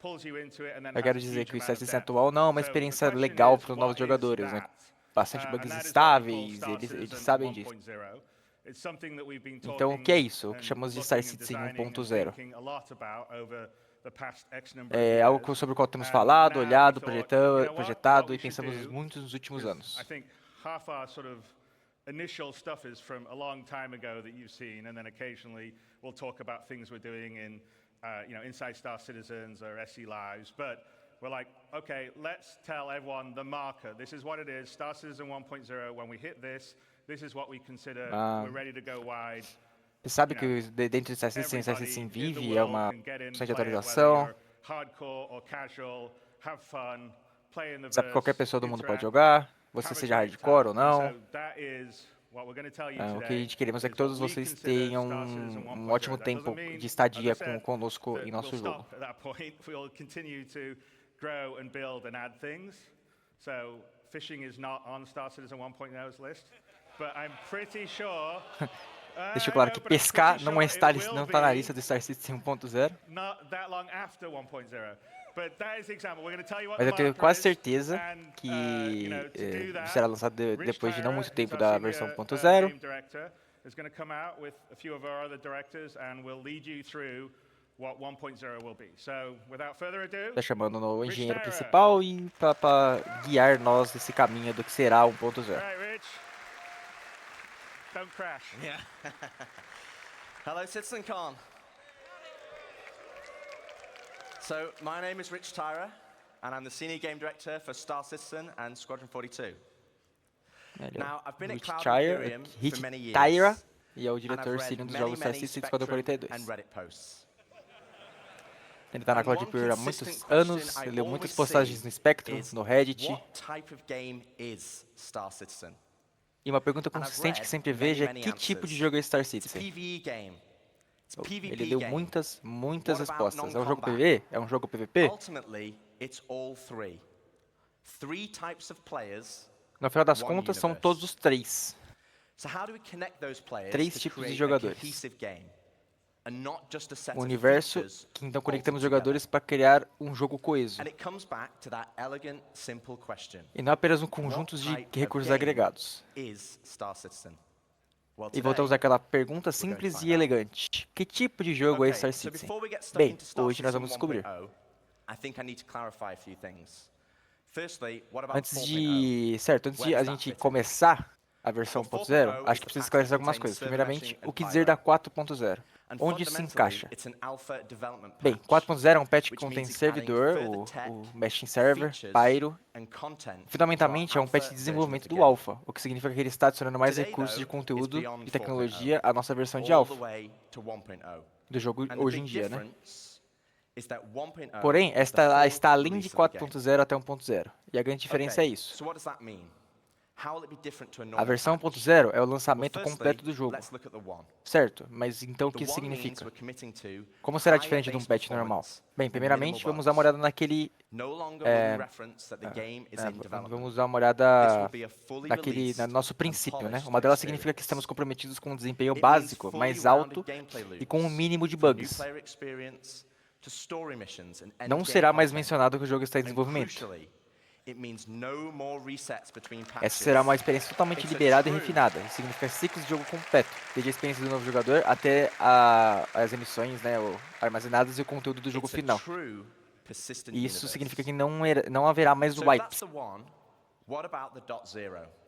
S3: pulls you into it, and then.
S1: Eu quero dizer que o Star Citizen atual não é uma experiência legal para os novos jogadores, né? Bastante bugs estáveis, eles sabem disso. Então, o que é isso? O que chamamos de Star Citizen 1.0? É algo sobre o qual temos falado, olhado, projetado e pensamos muito nos últimos anos.
S3: Initial stuff is from a long time ago that you've seen, and then occasionally we'll talk about things we're doing in, inside Star Citizens or SE Lives. But we're like, okay, let's tell everyone the marker. This is what it is. Star Citizen 1.0. When we hit this, this is what we consider. We're ready to go wide.
S1: Você sabe que dentro do Star Citizen vive é uma opção de atualização.
S3: Hardcore or casual, have fun, play in the
S1: Sabe que qualquer pessoa do mundo pode jogar. Você seja hardcore ou não. O que a gente queremos é que todos vocês tenham um ótimo tempo de estadia conosco em nosso jogo. Deixa claro que pescar não está na lista do Star Citizen 1.0. Mas eu tenho quase certeza que será lançado depois de não muito tempo da versão 1.0. Está chamando o engenheiro principal e para guiar nós nesse caminho do que será 1.0.
S5: Don't crash. Yeah. Hello, CitizenCon. So, my name is Rich Tyra, and I'm the Senior Game Director for Star Citizen and Squadron 42. Now, I've been at Cloud Imperium for many years,
S1: Tyra, e é o diretor senior dos jogos Star Citizen Squadron 42. Ele está na Cloud Imperium há muitos anos, ele leu muitas postagens no Spectrum, no Reddit.
S5: What type of game is Star Citizen?
S1: E uma pergunta consistente que sempre vejo é que tipo de jogo é Star Citizen? Ele deu muitas respostas. É um jogo PvE? É um jogo PvP? No final das contas, são todos os três. Três tipos de jogadores. Um universo que então conectamos jogadores para criar um jogo coeso. E não apenas um conjunto de recursos agregados. E voltamos àquela pergunta simples e elegante. Que tipo de jogo é Star Citizen? Bem, hoje nós vamos descobrir. Antes de a gente começar a versão 1.0, acho que precisa esclarecer algumas coisas. Primeiramente, o que dizer da 4.0? Onde se encaixa? Bem, 4.0 é um patch que contém servidor, o Meshing Server, Pyro. Fundamentalmente, é um patch de desenvolvimento do Alpha, o que significa que ele está adicionando mais recursos de conteúdo e tecnologia à nossa versão de Alpha do jogo hoje em dia, né? Porém, esta está além de 4.0 até 1.0, e a grande diferença é isso. A versão 1.0 é o lançamento completo do jogo. Certo, mas então o que isso significa? Como será diferente de um patch normal? Bem, primeiramente, vamos dar uma olhada naquele... vamos dar uma olhada no nosso princípio, né? Uma delas significa que estamos comprometidos com um desempenho básico, mais alto e com um mínimo de bugs. Não será mais mencionado que o jogo está em desenvolvimento. Essa será uma experiência totalmente liberada e refinada. Isso significa ciclos de jogo completo, desde a experiência do novo jogador até as emissões, né, armazenadas e o conteúdo do jogo final. E isso significa que não haverá mais wipes.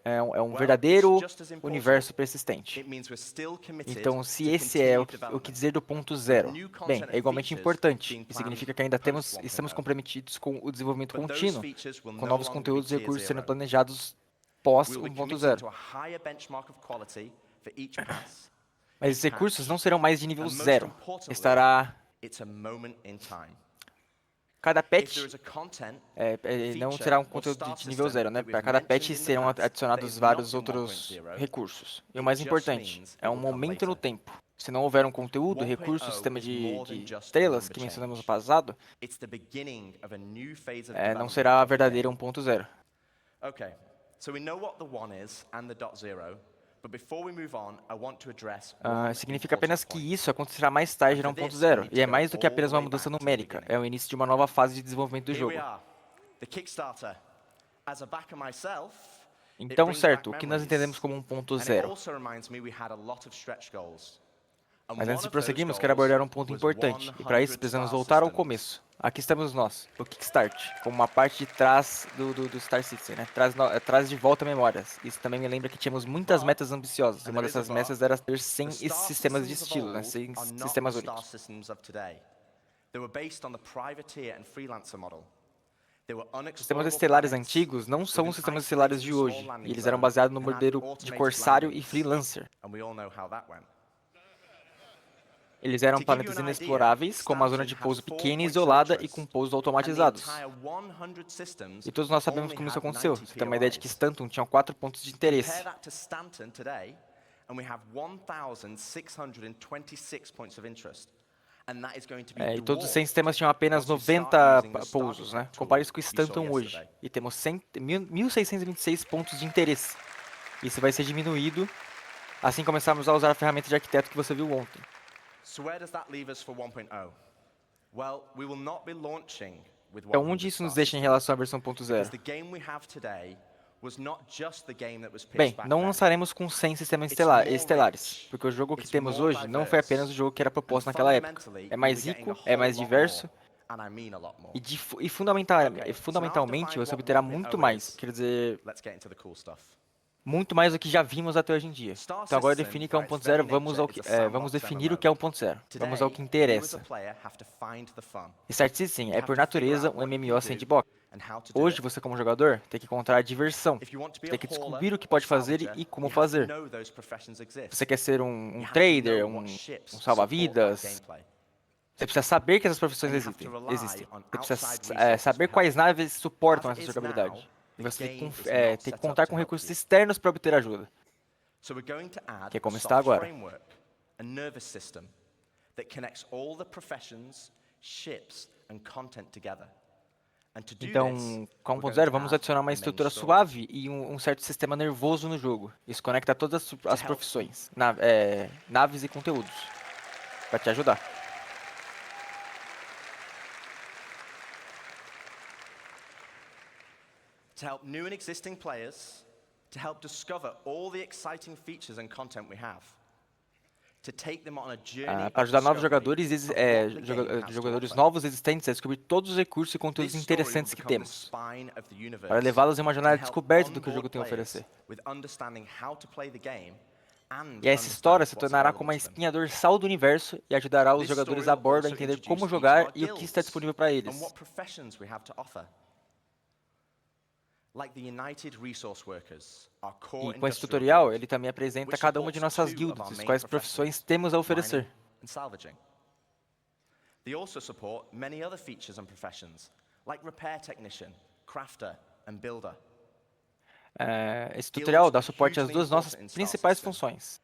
S1: É um verdadeiro universo persistente. Então, se esse é o que dizer do ponto zero, bem, é igualmente importante. E significa que ainda estamos comprometidos com o desenvolvimento contínuo, com novos conteúdos e recursos sendo planejados pós 1.0. Mas esses recursos não serão mais de nível 0. Cada patch não será um conteúdo de nível 0, né? Para cada patch serão adicionados vários outros recursos. E o mais importante, é um momento no tempo. Se não houver um conteúdo, recurso, sistema de estrelas que mencionamos no passado, não será a verdadeira 1.0.
S5: Okay, so we know what the 1 is and the .0.
S1: Significa apenas que isso acontecerá mais tarde na 1.0, e é mais do que apenas uma mudança numérica, é o início de uma nova fase de desenvolvimento do jogo. Então, certo, o que nós entendemos como 1.0? Mas antes de prosseguirmos, quero abordar um ponto importante, e para isso precisamos voltar ao começo. Aqui estamos nós, o Kickstart, como uma parte de trás do Star Citizen, né? Traz de volta memórias. Isso também me lembra que tínhamos muitas metas ambiciosas, e uma dessas metas era ter 100 sistemas de estilo, né? 100 sistemas únicos. Sistemas estelares antigos não são os sistemas estelares de hoje, e eles eram baseados no modelo de Corsário e Freelancer. Eles eram planetas inexploráveis, com uma zona de pouso pequena e isolada e com pousos automatizados. E todos nós sabemos como isso aconteceu. Você tem uma ideia de que Stanton tinha 4 pontos de interesse. E todos os 100 sistemas tinham apenas 90 pousos, né? Compare isso com Stanton hoje. E temos 1.626 pontos de interesse. Isso vai ser diminuído assim que começarmos a usar a ferramenta de arquiteto que você viu ontem. Então, onde isso nos deixa em relação à versão 1.0? Bem, não lançaremos com 100 sistemas estelares, porque o jogo que temos hoje não foi apenas o jogo que era proposto naquela época. É mais rico, é mais diverso, e fundamentalmente você obterá muito mais, quer dizer, muito mais do que já vimos até hoje em dia. Então agora definir que é 1.0, vamos definir o que é 1.0. Vamos ao que interessa. Star Citizen é por natureza um MMO sandbox. Hoje você como jogador tem que encontrar a diversão, tem que descobrir o que pode fazer e como fazer. Você quer ser um trader, um salva-vidas? Você precisa saber que essas profissões existem. Você precisa saber quais naves suportam essa jogabilidade. E você tem que contar com recursos externos para obter ajuda. Que é como está agora. Então, com 1.0, vamos adicionar uma estrutura suave e um certo sistema nervoso no jogo. Isso conecta todas as profissões, naves e conteúdos, para te ajudar.
S5: To help new and existing players, to help discover all the exciting features and content we have.
S1: Para ajudar novos jogadores, jogadores novos existentes a descobrir todos os recursos e conteúdos interessantes que temos, para levá-los em uma jornada de descoberta do que o jogo tem a oferecer. E essa história se tornará como a espinha dorsal do universo e ajudará os jogadores a bordo a entender como jogar e o que está disponível para eles. E com esse tutorial, ele também apresenta cada uma de nossas guildas, as quais profissões temos a oferecer.
S5: They also support many other features and professions, like repair technician, crafter and builder.
S1: Esse tutorial dá suporte às duas nossas principais profissões,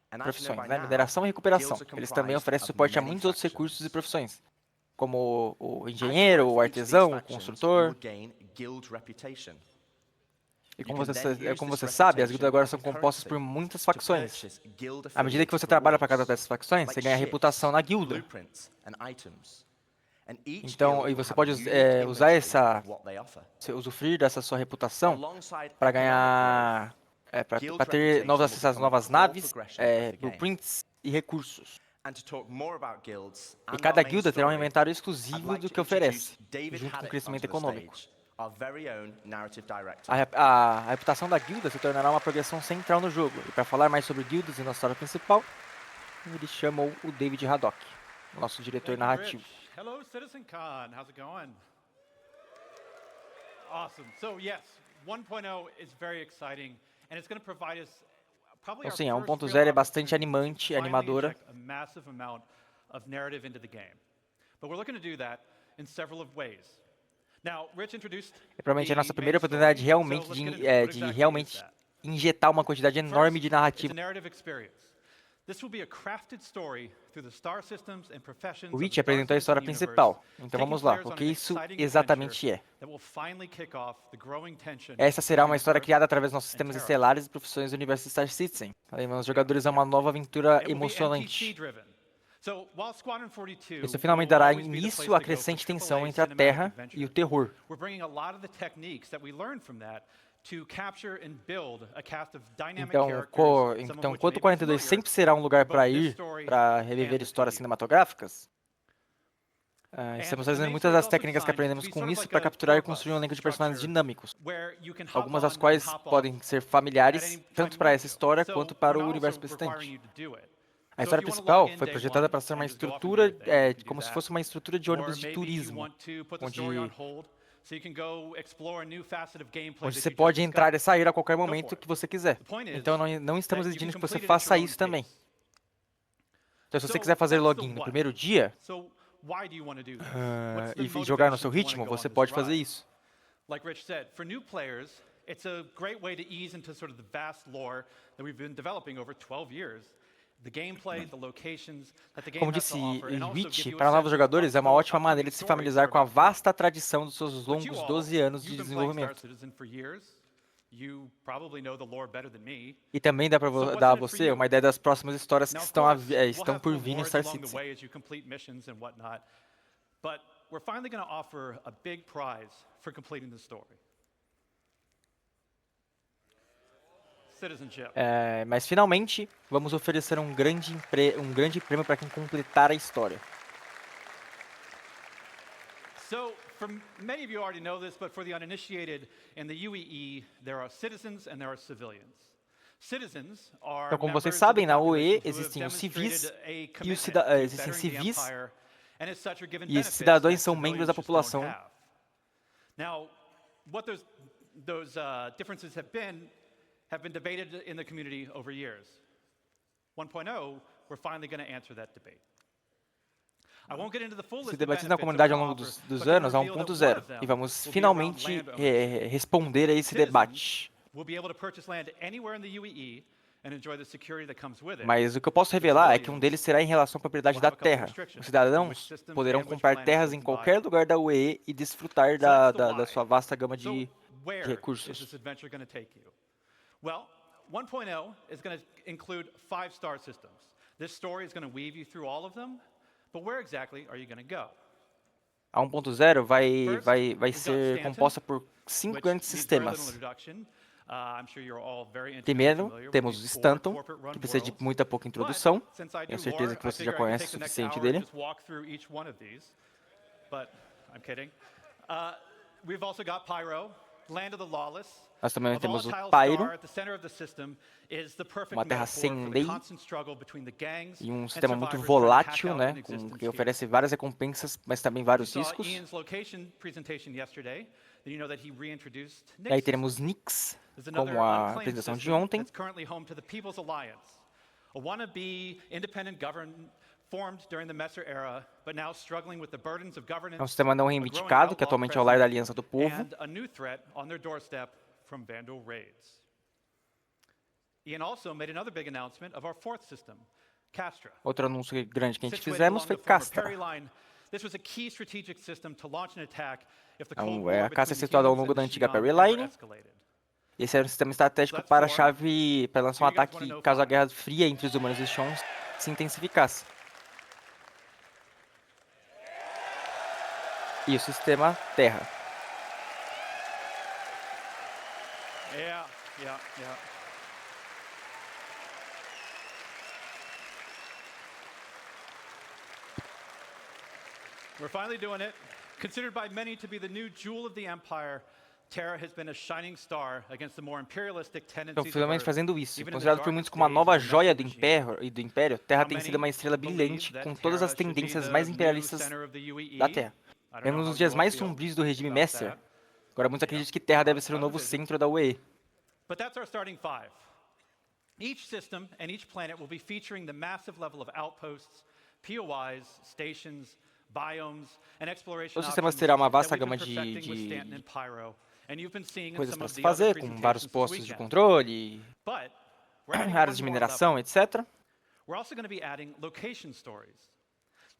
S1: né? Mineração e recuperação. Eles também oferecem suporte a muitos outros recursos e profissões, como o engenheiro, o artesão, o construtor. E como você sabe, as guildas agora são compostas por muitas facções. À medida que você trabalha para cada dessas facções, você ganha reputação na guilda. Então, e você pode usufruir dessa sua reputação para ganhar, para ter acesso às novas naves, blueprints e recursos. E cada guilda terá um inventário exclusivo do que oferece, junto com o crescimento econômico. A reputação da guilda se tornará uma progressão central no jogo. E para falar mais sobre guildas e nossa história principal, ele chamou o David Haddock, nosso diretor narrativo.
S4: Hello, CitizenCon. How's it going? Awesome. So yes, 1.0 is very exciting, and it's going to provide us probably
S1: então, sim, a 1.0 é bastante animante, animadora.
S4: A massive amount of narrative into the game. But we're looking to do that in several ways. Now, Rich introduced
S1: é provavelmente a nossa primeira oportunidade de realmente injetar uma quantidade enorme de narrativa. O Rich apresentou a história principal, então vamos lá, o que isso exatamente é. Essa será uma história criada através dos nossos sistemas estelares e profissões do universo Star Citizen, levando os jogadores a uma nova aventura emocionante. Isso finalmente dará início à crescente tensão entre a Terra e o terror. Então, enquanto o 42 sempre será um lugar para ir, para reviver histórias cinematográficas, estamos trazendo muitas das técnicas que aprendemos com isso para capturar e construir um elenco de personagens dinâmicos, algumas das quais podem ser familiares tanto para essa história quanto para o universo persistente. A história principal foi projetada para ser uma estrutura, como se fosse uma estrutura de ônibus de turismo, onde você pode entrar e sair a qualquer momento que você quiser. Então, não estamos exigindo que você faça isso também. Então, se você quiser fazer login no primeiro dia e jogar no seu ritmo, você pode fazer isso.
S4: Like Rich said, for new players, it's a great way to ease into sort of the vast lore that we've been developing over 12 years.
S1: Como disse Rich, para novos jogadores é uma ótima maneira de se familiarizar com a vasta tradição dos seus longos 12 anos de desenvolvimento. E também dá para dar a você uma ideia das próximas histórias que estão por vir no Star Citizen. Mas finalmente, vamos oferecer um grande prêmio para quem completar a história.
S4: So, many of you already know this, but for the uninitiated, in the UEE, there are citizens and there are civilians. Citizens are
S1: então, como vocês sabem, na UE existem os civis e existem civis e esses cidadãos são membros da população.
S4: Now, what those differences have been debated in the community over years. 1.0, we're finally going to answer that debate. I won't get into the full list
S1: se debatido na comunidade ao longo dos anos a 1.0 e vamos finalmente responder a esse debate. Mas o que eu posso revelar é que um deles será em relação à propriedade da terra. Os cidadãos poderão comprar terras em qualquer lugar da UE e desfrutar da sua vasta gama de recursos.
S4: Well, 1.0 is going to include 5-star systems. This story is going to weave you through all of them, but where exactly are you going to go?
S1: A 1.0 vai ser composta por 5 grandes sistemas. Primeiro, temos o Stanton, que precisa de muita pouca introdução. Tenho certeza que você já conhece o suficiente dele.
S4: We've also got Pyro, Land of the Lawless.
S1: Nós também temos o Pyro, uma terra sem lei e um sistema muito volátil, né, que oferece várias recompensas, mas também vários riscos. E aí teremos Nix, como a apresentação de ontem. É um sistema não reivindicado, que atualmente é o lar da Aliança do Povo.
S4: From Vandal raids. Ian also made another big announcement of our 4th system, Castra.
S1: Outro anúncio grande que a gente fizemos foi Castra. A Castra é situada ao longo da antiga Perry Line. Esse era um sistema estratégico para lançar um ataque caso a guerra fria entre os humanos e os Shons se intensificasse. E o sistema terra.
S4: Yeah. We're finally doing it. Considered by many to be the new jewel of the empire, Terra has been a shining star against the more imperialistic tendencies
S1: Estão finalmente fazendo isso. Considerado por muitos como a nova joia do Império, Terra tem sido uma estrela brilhante com todas as tendências mais imperialistas da Terra. Mesmo nos dias mais sombrios do regime Messer, agora muitos acreditam que Terra deve ser o novo centro da UE.
S4: But that's our starting five. Each system and each planet will be featuring the massive level of outposts, POIs, stations, biomes, and exploration
S1: Todos os sistemas terão uma vasta gama de coisas para se fazer, com vários postos de controle, áreas de mineração, etc.
S4: We're also going to be adding location stories.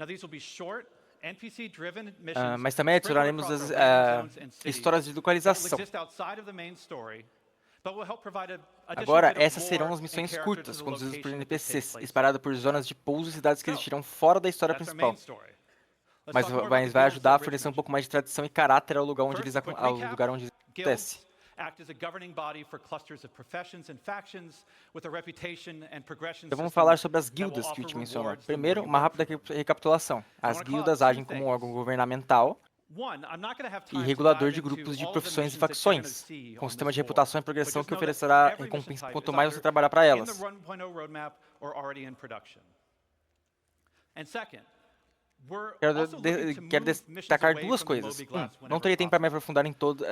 S4: Now these will be short, NPC-driven missions
S1: mas também adicionaremos as histórias de localização. Agora, essas serão as missões curtas, conduzidas por NPCs, espalhadas por zonas de pouso e cidades que existirão fora da história principal. Mas vai ajudar a fornecer um pouco mais de tradição e caráter ao lugar onde eles acontecem. Então vamos falar sobre as guildas que o Witch mencionou. Primeiro, uma rápida recapitulação. As guildas agem como um órgão governamental e regulador de grupos de profissões e facções, com um sistema de reputação e progressão que oferecerá recompensa quanto mais você trabalhar para elas. Quero destacar duas coisas. Não teria tempo para me aprofundar em todo.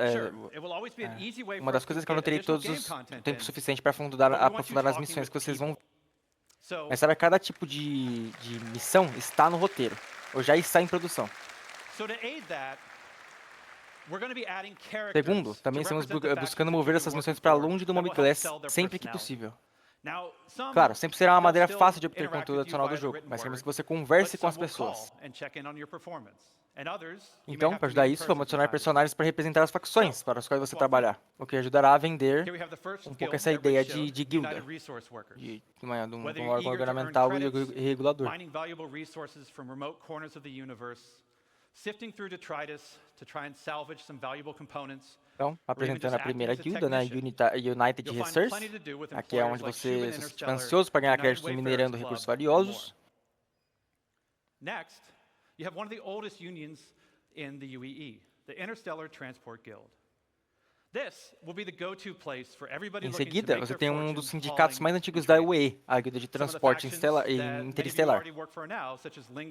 S1: Uma das coisas é que eu não terei todo o tempo suficiente para aprofundar nas missões que vocês vão ver. Mas sabe, cada tipo de missão está no roteiro, ou já está em produção. Segundo, também estamos buscando mover essas missões para longe do Mob Glass sempre que possível. Claro, sempre será uma maneira fácil de obter conteúdo adicional do jogo, mas queremos que você converse com as pessoas. Então, para ajudar isso, vamos adicionar personagens para representar as facções para as quais você trabalhar, o que ajudará a vender um pouco essa ideia de guilda, de um órgão governamental e regulador. Sifting through detritus to try and salvage some valuable components. Então, apresentando a primeira guilda, né, United Research. Aqui é onde você está ansioso para ganhar créditos minerando recursos valiosos.
S4: Next, you have one of the oldest unions in the UEE, the Interstellar Transport Guild.
S1: Em seguida, você tem um dos sindicatos mais antigos da UE, a Guilda de Transporte Interestelar.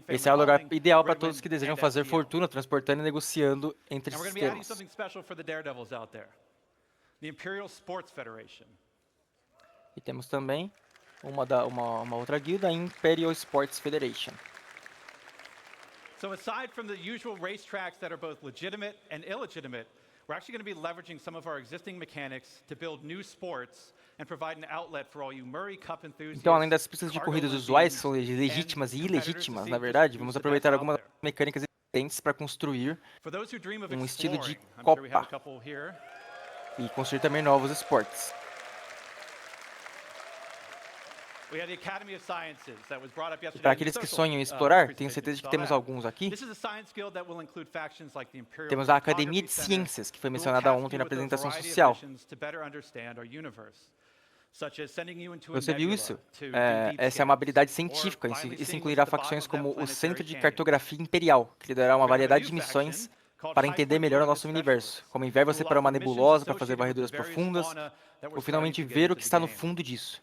S1: Esse é o lugar ideal para todos que desejam fazer fortuna transportando e negociando entre sistemas. E temos também uma outra guilda, a Imperial Sports Federation.
S4: So aside from the usual racetracks that are both legitimate and illegitimate, we're actually going to be leveraging some of our existing mechanics to build new sports and provide an outlet for all you Murray Cup enthusiasts.
S1: Então, além das pistas de corridas usuais, que são legítimas e ilegítimas, na verdade, vamos aproveitar algumas mecânicas existentes para construir um estilo de Copa e construir também novos esportes. E para aqueles que sonham em explorar, tenho certeza de que temos alguns aqui. Temos a Academia de Ciências, que foi mencionada ontem na apresentação social. Você viu isso? Essa é uma habilidade científica. Isso incluirá facções como o Centro de Cartografia Imperial, que lhe dará uma variedade de missões para entender melhor o nosso universo, como enviar você para uma nebulosa para fazer varreduras profundas, ou finalmente ver o que está no fundo disso.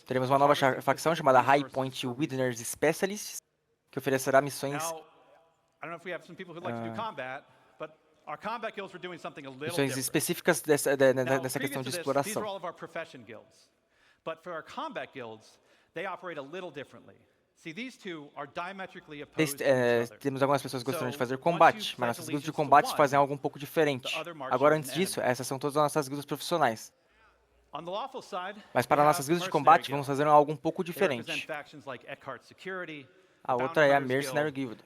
S1: Teremos uma nova facção chamada High Point Wilderness Specialists, que oferecerá missões específicas nessa questão de exploração. Temos algumas pessoas que gostariam de fazer combate, mas nossas guildas de combate fazem algo um pouco diferente. Agora, antes disso, essas são todas as nossas guildas profissionais. Mas para nossas guildas de combate, vamos fazer algo um pouco diferente. A outra é a Mercenary Guild.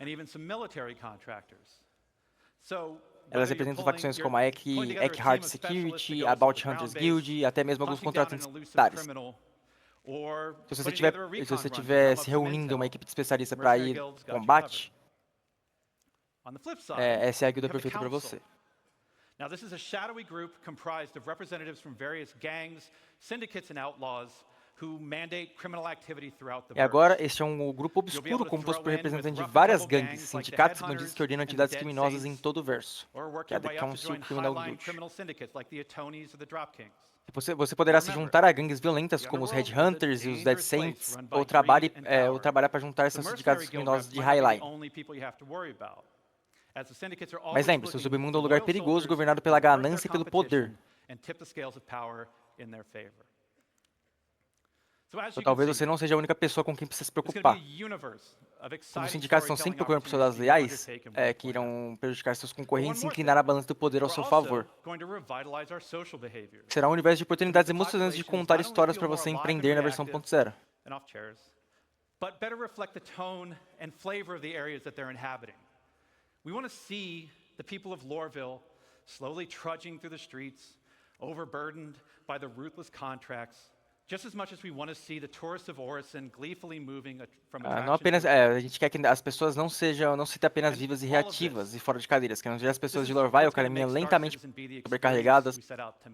S1: Elas representam facções como a Eckhart Security, a Bounty Hunters Guild e até mesmo alguns contratantes militares. Se você estiver se reunindo uma equipe de especialistas para ir combate, essa é a guilda perfeita para você.
S4: Now, this is a shadowy group comprised of representatives from various gangs, syndicates and outlaws who mandate criminal activity throughout the
S1: E agora, este é um grupo obscuro composto por representantes de várias gangues, sindicatos e bandidos que ordenam atividades criminosas em todo o verso. Que é um círculo criminal glúteo. Você poderá se juntar a gangues violentas como os Headhunters e os Dead Saints, ou trabalhar para juntar seus sindicatos criminosos de Highline. Mas lembre-se, o submundo é um lugar perigoso governado pela ganância e pelo poder. Então, talvez você não seja a única pessoa com quem precisa se preocupar. Como os sindicatos estão sempre procurando pessoas leais, que irão prejudicar seus concorrentes e inclinar a balança do poder ao seu favor. Será um universo de oportunidades emocionantes de contar histórias para você empreender na versão 1.0.
S4: But better reflect the tone and flavor of the areas that they're inhabiting. We want to see the people of Loreville slowly trudging through the streets, overburdened by the ruthless contracts, just as much as we want to see the tourists of Orison gleefully moving from
S1: Não apenas, a gente quer que as pessoas não se apenas vivas e reativas e fora de cadeiras, queremos ver as pessoas de Lorville caminhando lentamente sobrecarregadas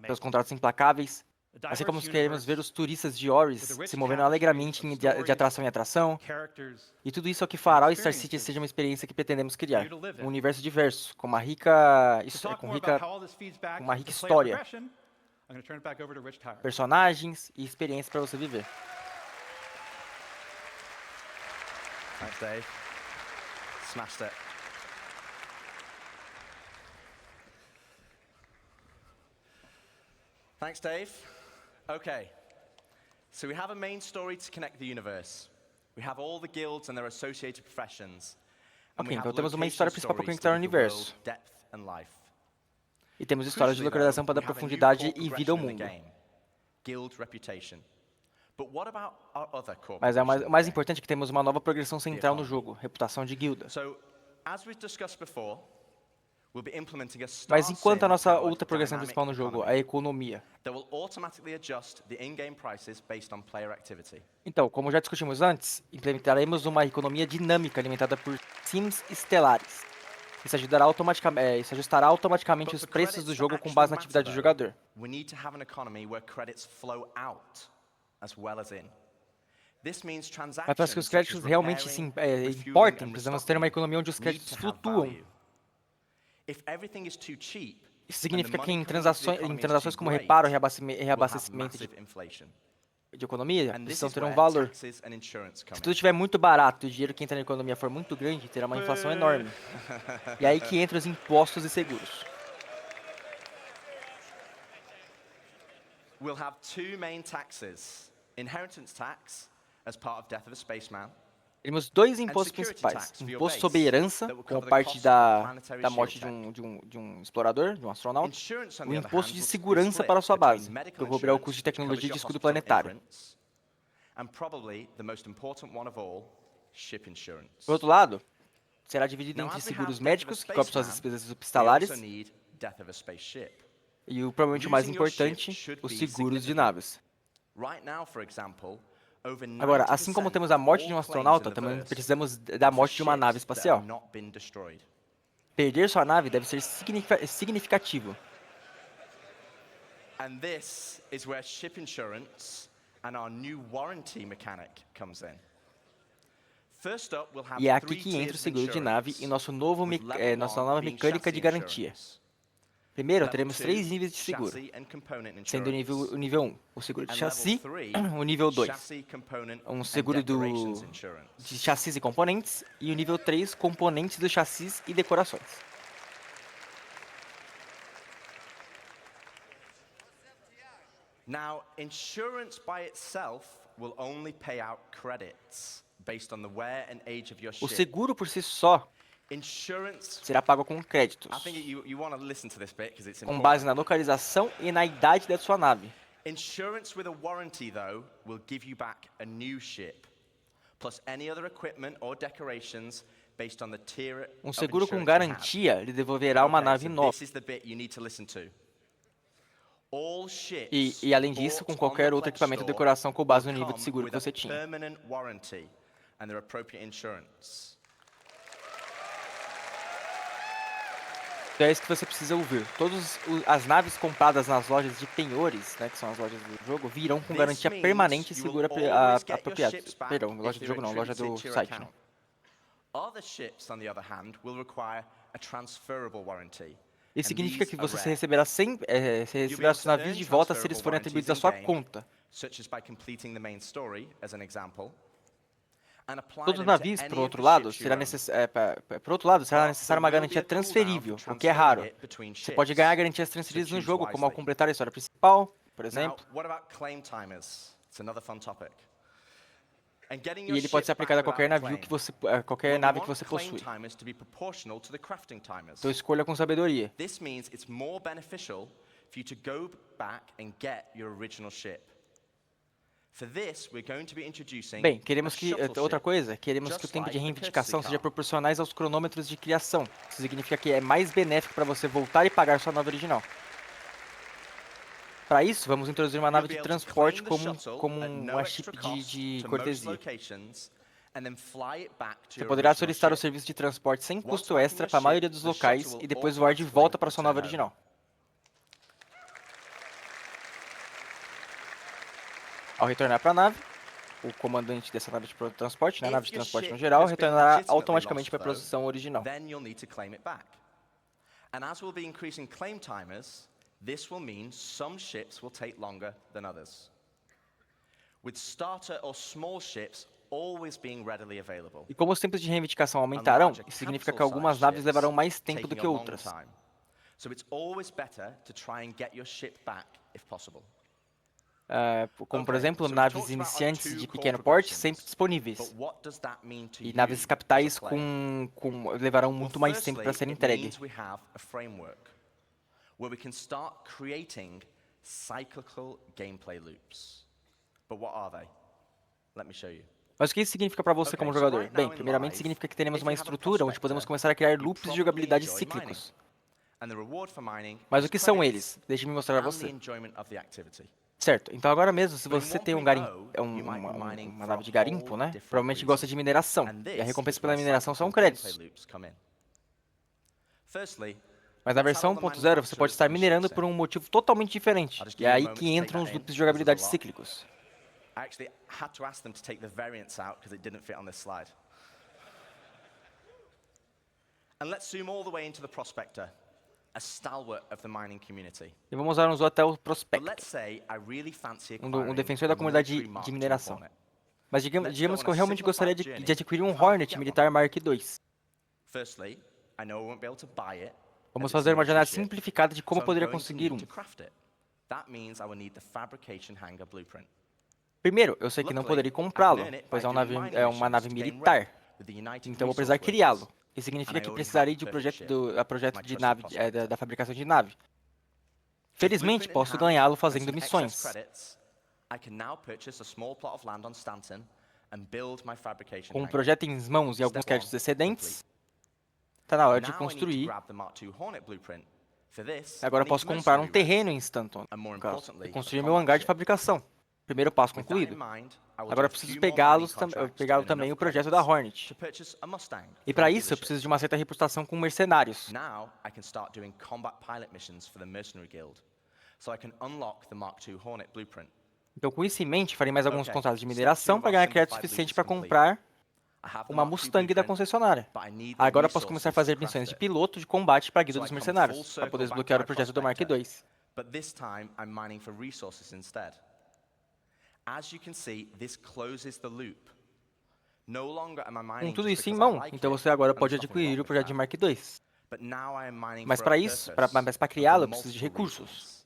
S1: pelos contratos implacáveis, assim como queremos ver os turistas de Oris se movendo alegremente de atração em atração. E tudo isso é o que fará o Star City seja uma experiência que pretendemos criar. Um universo diverso, com uma rica história, personagens e experiências para você viver.
S5: Thanks, Dave. Smashed it. Thanks, Dave. Okay, so we have a main story to connect the universe. We have all the guilds and their associated professions.
S1: Ok, então temos uma história principal para conectar o universo. E temos histórias de localização para dar profundidade e vida ao mundo. Mas o mais importante é que temos uma nova progressão central no jogo, reputação de guilda. Mas enquanto a nossa outra progressão principal no jogo, a economia. Então, como já discutimos antes, implementaremos uma economia dinâmica alimentada por sims estelares. Isso ajustará automaticamente os preços do jogo com base na atividade do jogador. Mas para que os créditos realmente importem, precisamos ter uma economia onde os créditos flutuam. Isso significa que em transações como reparo, reabastecimento de economia, precisam ter um valor. Se tudo estiver muito barato e o dinheiro que entra na economia for muito grande, terá uma inflação enorme. E aí que entram os impostos e seguros.
S5: We'll have two main taxes: inheritance tax as part of Death of a Spaceman.
S1: Temos dois impostos principais. Imposto sobre herança, como parte da morte de um explorador, de um astronauta. O imposto de segurança para a sua base, que cobrirá o custo de tecnologia de escudo planetário. Por outro lado, será dividido entre seguros médicos, que cobrem suas despesas hospitalares, e provavelmente o mais importante, os seguros de naves. Agora, assim como temos a morte de um astronauta, também precisamos da morte de uma nave espacial. Perder sua nave deve ser significativo.
S5: And this is where ship insurance and our new warranty mechanic comes in.
S1: E é aqui que entra o seguro de nave e nossa nova mecânica de garantia. Primeiro, teremos 3 níveis de seguro, sendo o nível 1, o seguro de chassi, o nível 2, um seguro de chassis e componentes, e o nível 3, componentes do chassis e decorações.
S5: Now, insurance by itself will only pay out credits based on the wear and age of your ship.
S1: O seguro por si só será pago com créditos, com base na localização e na idade da sua nave.
S5: Insurance with a warranty, though, will give you back a new ship, plus any other equipment or decorations based on the tier.
S1: Um seguro com garantia lhe devolverá uma nave nova. E além disso, com qualquer outro equipamento ou decoração com base no nível de seguro que você tinha. Então é isso que você precisa ouvir. Todas as naves compradas nas lojas de penhores, né, que são as lojas do jogo, virão com garantia permanente e segura apropriada. Perdão, loja do jogo não, loja do site, né?
S5: Other ships, on the other hand, will require a transferable warranty.
S1: Isso significa que você receberá seus navios de volta se eles forem atribuídos à sua conta. Todos os navios, por outro lado, será necessária uma garantia transferível, o que é raro. Você pode ganhar garantias transferidas no jogo, como ao completar a história principal, por exemplo. E ele pode ser aplicado a qualquer nave que você possui. Então escolha com sabedoria. Bem, queremos que o tempo de reivindicação seja proporcionais aos cronômetros de criação. Isso significa que é mais benéfico para você voltar e pagar sua nave original. Para isso, vamos introduzir uma nave de transporte como uma chip de cortesia. Você poderá solicitar o serviço de transporte sem custo extra para a maioria dos locais e depois voar de volta para sua nave original. Ao retornar para a nave, o comandante dessa nave de transporte, né, a nave de transporte no geral, retornará automaticamente para a posição original.
S5: This will mean some ships will take longer than others, with starter or small ships always being readily available.
S1: E como os tempos de reivindicação aumentarão, isso significa que algumas naves levarão mais tempo do que outras.
S5: So it's always better to try and get your ship back if possible.
S1: Como, por exemplo, naves iniciantes de pequeno porte sempre disponíveis. E naves capitais levarão muito mais tempo para serem entregues.
S5: Where we can start creating cyclical gameplay loops. But what are they? Let me show you.
S1: Mas o que isso significa para você como jogador? Bem, primeiramente significa que teremos uma estrutura onde podemos começar a criar loops de jogabilidade cíclicos. Mas o que são eles? Deixe-me mostrar a você. Certo, então agora mesmo, se você tem uma nave de garimpo, né, provavelmente gosta de mineração. E a recompensa pela mineração são créditos. Mas na versão 1.0 você pode estar minerando por um motivo totalmente diferente. E é aí que entram os loops de jogabilidade cíclicos.
S5: I actually had to ask them to take the variants out because it didn't fit on this slide. And let's zoom all the way into the prospector, a stalwart of the mining community.
S1: E vamos usar até o prospector, defensor da comunidade de mineração. Mas digamos que eu realmente gostaria de adquirir um Hornet militar Mark II.
S5: Firstly, I know I won't be able to buy it.
S1: Vamos fazer uma jornada simplificada de como eu poderia conseguir um. Primeiro, eu sei que não poderia comprá-lo, pois é uma nave militar. Então vou precisar criá-lo. Isso significa que precisarei de projeto de nave, da fabricação de nave. Felizmente, posso ganhá-lo fazendo missões. Com um projeto em mãos e alguns créditos excedentes, está na hora de construir. Agora posso comprar um terreno em Stanton, e construir meu hangar de fabricação. Primeiro passo concluído. Agora preciso pegá-lo também o projeto da Hornet. E para isso eu preciso de uma certa reputação com mercenários. Então com isso em mente, farei mais alguns contratos de mineração para ganhar crédito suficiente para comprar uma Mustang da concessionária. Agora posso começar a fazer missões de piloto de combate para a Guilda dos Mercenários, para poder desbloquear o projeto do Mark II. Com tudo isso em mão, então você agora pode adquirir o projeto de Mark II. Mas para isso, para criá-lo, eu preciso de recursos.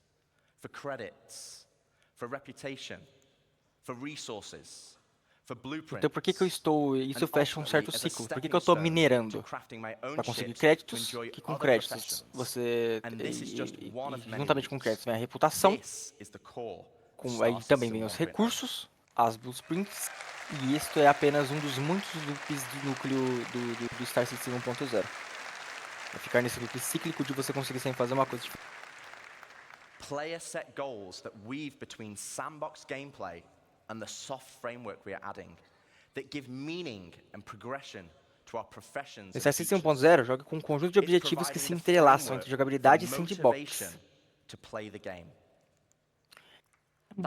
S1: Então por que isso fecha um certo ciclo? Por que eu estou minerando? Para conseguir créditos, que com créditos você, juntamente com créditos, vem a reputação, aí também vem os recursos, as blueprints, e isto é apenas um dos muitos loops do núcleo do Star Citizen 1.0. Vai ficar nesse loop cíclico de você conseguir sempre fazer uma coisa diferente.
S5: Player set goals that weave between sandbox gameplay and the soft framework we are adding, that give meaning and progression
S1: No SITIZENCON 1.0, joga com um conjunto de objetivos que se entrelaçam entre jogabilidade e sandbox.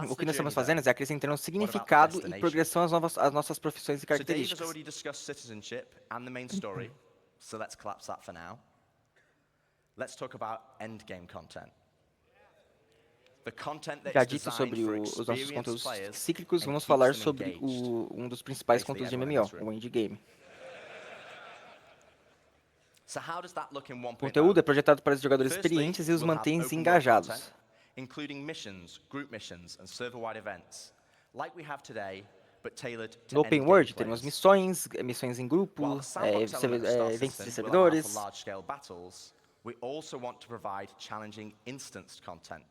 S1: O que nós estamos fazendo é acrescentando significado e progressão às nossas profissões e características.
S5: So let's collapse that for now. Let's talk about endgame content.
S1: Já dito sobre os nossos conteúdos cíclicos, vamos falar sobre um dos principais conteúdos de MMO, o endgame. O conteúdo é projetado para os jogadores experientes e os mantém engajados. No Open World, temos missões em grupo, eventos de servidores.
S5: We also want to provide challenging instanced content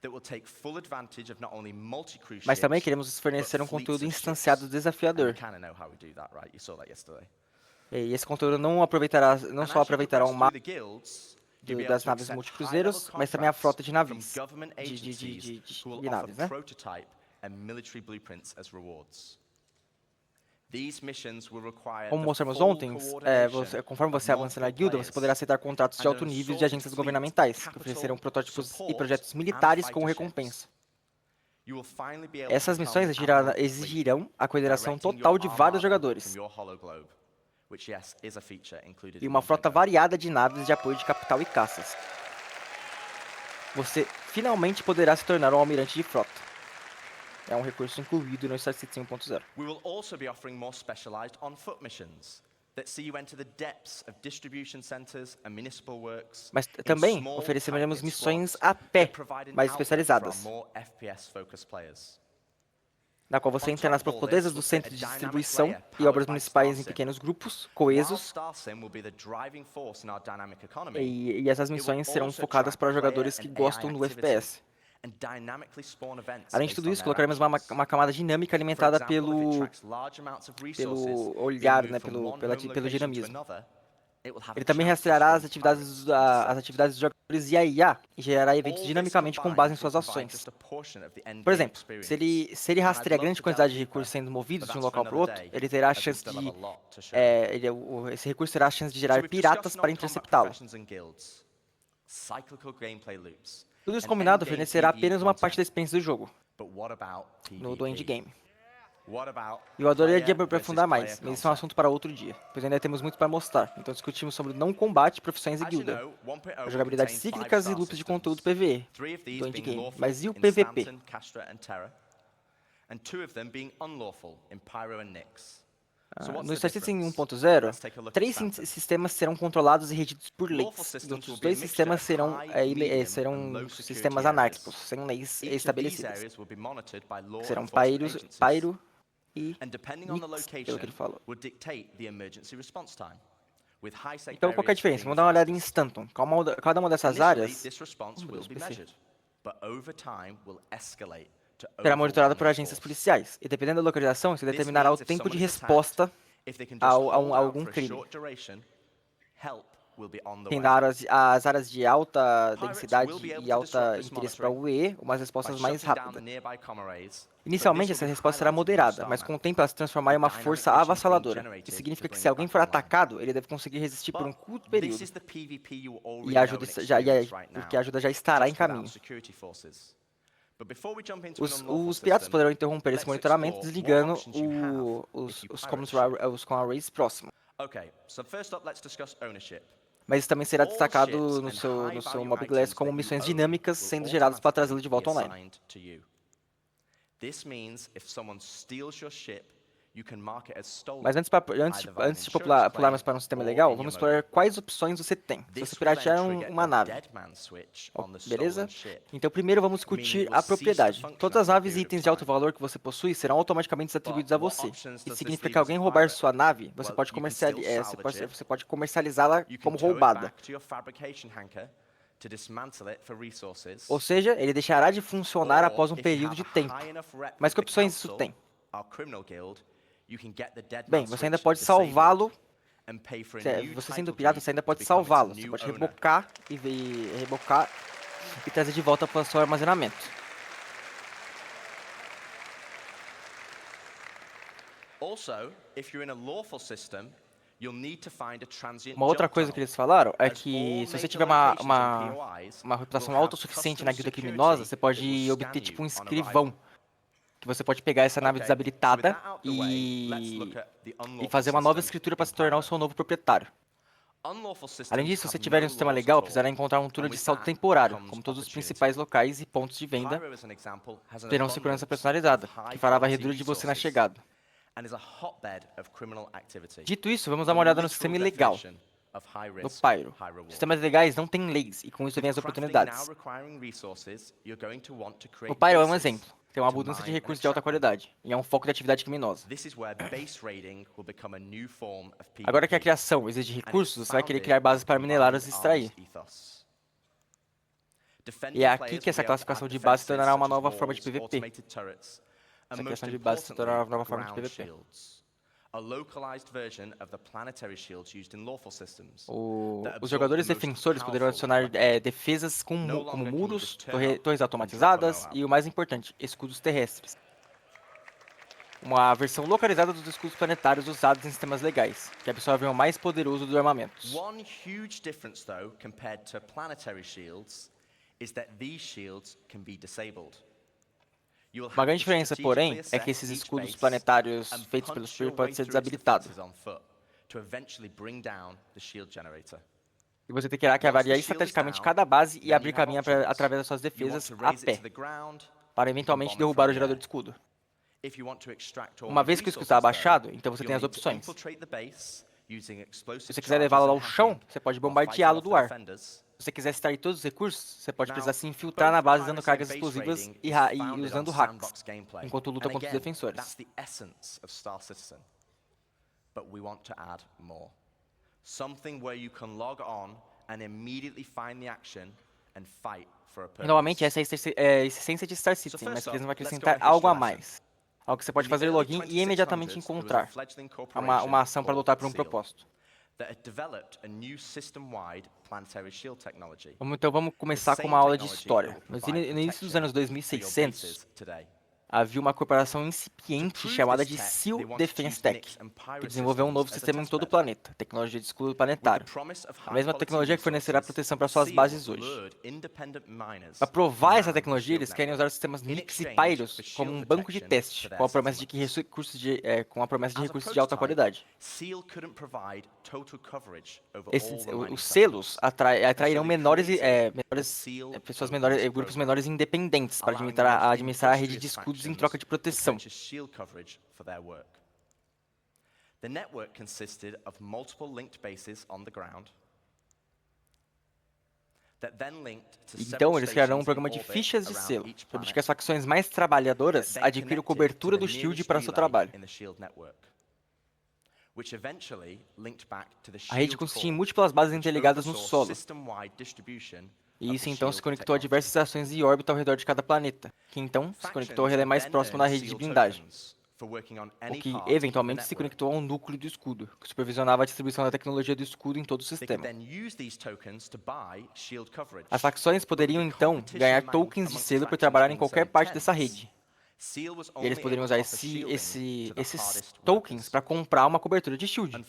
S5: that will take full advantage of not only multi-crew ships,
S1: mas também queremos fornecer um conteúdo instanciado desafiador. E esse conteúdo não só aproveitará o mapa das naves multicruzeiros, mas também a frota de navios, de naves, né? Como mostramos ontem, conforme você avança na guilda, você poderá aceitar contratos de alto nível de agências governamentais, que oferecerão protótipos e projetos militares como recompensa. Essas missões exigirão a coordenação total de vários jogadores e uma frota variada de naves de apoio de capital e caças. Você finalmente poderá se tornar um almirante de frota. É um recurso incluído no StarCitizen 1.0.
S5: We will also be offering more specialized on-foot missions that see you enter the depths of distribution centers and municipal works.
S1: Mas também ofereceremos missões a pé, mais especializadas, na qual você entra nas profundezas do centro de distribuição e obras municipais em pequenos grupos, coesos. E essas missões serão focadas para jogadores que gostam do FPS. Além de tudo isso, colocaremos uma camada dinâmica alimentada pelo olhar, né, pelo dinamismo. Ele também rastreará as atividades dos jogadores e a IA e gerará eventos dinamicamente com base em suas ações. Por exemplo, se ele rastreia grande quantidade de recursos sendo movidos de um local para o outro, ele terá a chance de esse recurso terá a chance de gerar piratas para interceptá-lo. Tudo isso combinado fornecerá apenas uma parte da experiência do jogo, do endgame. Eu adoraria me aprofundar mais, mas isso é um assunto para outro dia, pois ainda temos muito para mostrar. Então discutimos sobre não combate, profissões e guilda, a jogabilidade cíclicas e loops de conteúdo PvE do endgame. Mas e o PvP? No StarCitizen 1.0, 3 sistemas serão controlados e regidos por leis. Os outros 2 sistemas serão sistemas anárquicos, sem leis estabelecidas. Serão Pyro e Nix, pelo que ele falou. Então, qual que é a diferença? Vamos dar uma olhada em Instanton. Cada uma dessas áreas será monitorada por agências policiais, e dependendo da localização, isso determinará o tempo de resposta a algum crime. Tem as áreas de alta densidade e alta interesse para o UE, umas respostas mais rápidas. Inicialmente, essa resposta será moderada, mas com o tempo ela se transformará em uma força avassaladora. Isso significa que se alguém for atacado, ele deve conseguir resistir por um curto período. Porque a ajuda já estará em caminho. Os piratas poderão interromper esse monitoramento desligando os com arrays próximos. Mas isso também será destacado no seu Mob Glass como missões dinâmicas sendo geradas para trazê-lo de volta online. Mas antes de pularmos para um sistema legal, vamos explorar quais opções você tem se você piratear uma nave. Beleza? Então primeiro vamos discutir a propriedade. Todas as naves e itens de alto valor que você possui serão automaticamente atribuídos a você. Isso significa que alguém roubar sua nave, você pode comercializá-la como roubada. Ou seja, ele deixará de funcionar após um período de tempo. Mas que opções isso tem? Bem, você ainda pode salvá-lo. Você sendo pirata, você ainda pode salvá-lo. Você pode rebocar e trazer de volta para o seu armazenamento. Uma outra coisa que eles falaram é que se você tiver uma reputação autossuficiente na guilda criminosa, você pode obter tipo um escrivão, que você pode pegar essa nave desabilitada e fazer uma nova escritura para se tornar o seu novo proprietário. Além disso, se você tiver um sistema legal, precisará encontrar um túnel de saldo temporário, como todos os principais locais e pontos de venda terão segurança personalizada, que fará a varredura de você na chegada. Dito isso, vamos dar uma olhada no sistema ilegal, no Pyro. Sistemas legais não têm leis, e com isso vêm as oportunidades. O Pyro é um exemplo. Tem uma abundância de recursos de alta qualidade, e é um foco de atividade criminosa. Agora que a criação exige recursos, você vai querer criar bases para minerá-los e extrair. E é aqui que essa classificação de base se tornará uma nova forma de PVP. Essa criação de base se tornará uma nova forma de PVP. Os jogadores defensores poderão adicionar defesas como muros, torres automatizadas e, o mais importante, escudos terrestres. Uma versão localizada dos escudos planetários usados em sistemas legais, que absorvem o mais poderoso dos armamentos.
S5: One huge difference, though, compared to planetary shields, is that these shields can be disabled.
S1: Uma grande diferença, porém, é que esses escudos planetários feitos pelo Spear podem ser desabilitados. E você terá que avaliar estrategicamente cada base e abrir caminho através das suas defesas a pé, para eventualmente derrubar o gerador de escudo. Uma vez que o escudo está abaixado, então você tem as opções. Se você quiser levá-lo ao chão, você pode bombardeá-lo do ar. Se você quiser extrair todos os recursos, você pode precisar se infiltrar na base usando cargas explosivas e usando hacks, enquanto luta contra os defensores. E, novamente, essa é a essência de Star Citizen, mas eles vão acrescentar algo a mais. Algo que você pode fazer login e imediatamente encontrar. Uma ação para lutar por um propósito. Então vamos começar com uma aula de história. No início dos anos 2600, havia uma corporação incipiente chamada de SEAL Defense Tech, que desenvolveu um novo sistema em todo o planeta, tecnologia de escudo planetário. A mesma tecnologia que fornecerá proteção para suas bases hoje. Para provar essa tecnologia, eles querem usar os sistemas Nix e Pyros como um banco de teste, com a promessa de recursos de alta qualidade. Os selos atrairão grupos menores independentes para administrar a rede de escudos em troca de proteção. Então, eles criarão um programa de fichas de selo, para permitir que as facções mais trabalhadoras adquiram cobertura do Shield para seu trabalho. A rede consistia em múltiplas bases interligadas no solo. E isso então se conectou a diversas estações de órbita ao redor de cada planeta, que então se conectou ao relé mais próximo da rede de blindagem, o que eventualmente se conectou ao núcleo do escudo, que supervisionava a distribuição da tecnologia do escudo em todo o sistema. As facções poderiam então ganhar tokens de selo por trabalhar em qualquer parte dessa rede. E eles poderiam usar esses tokens para comprar uma cobertura de shield.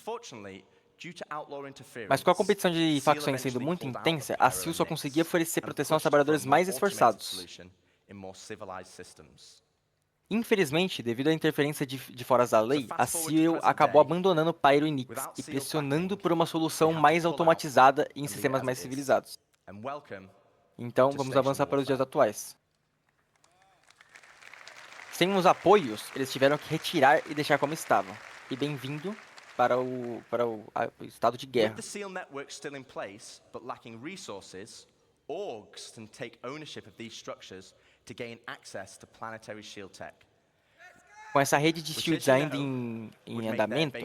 S1: Mas com a competição de facções sendo muito intensa, a SEAL só conseguia oferecer proteção aos trabalhadores mais esforçados. Infelizmente, devido à interferência de foras da lei, a SEAL acabou abandonando Pyro e Nix e pressionando por uma solução mais automatizada em sistemas mais civilizados. Então, vamos avançar para os dias atuais. Sem os apoios, eles tiveram que retirar e deixar como estavam. E bem-vindo para o estado de guerra. Com essa rede de shields ainda em andamento,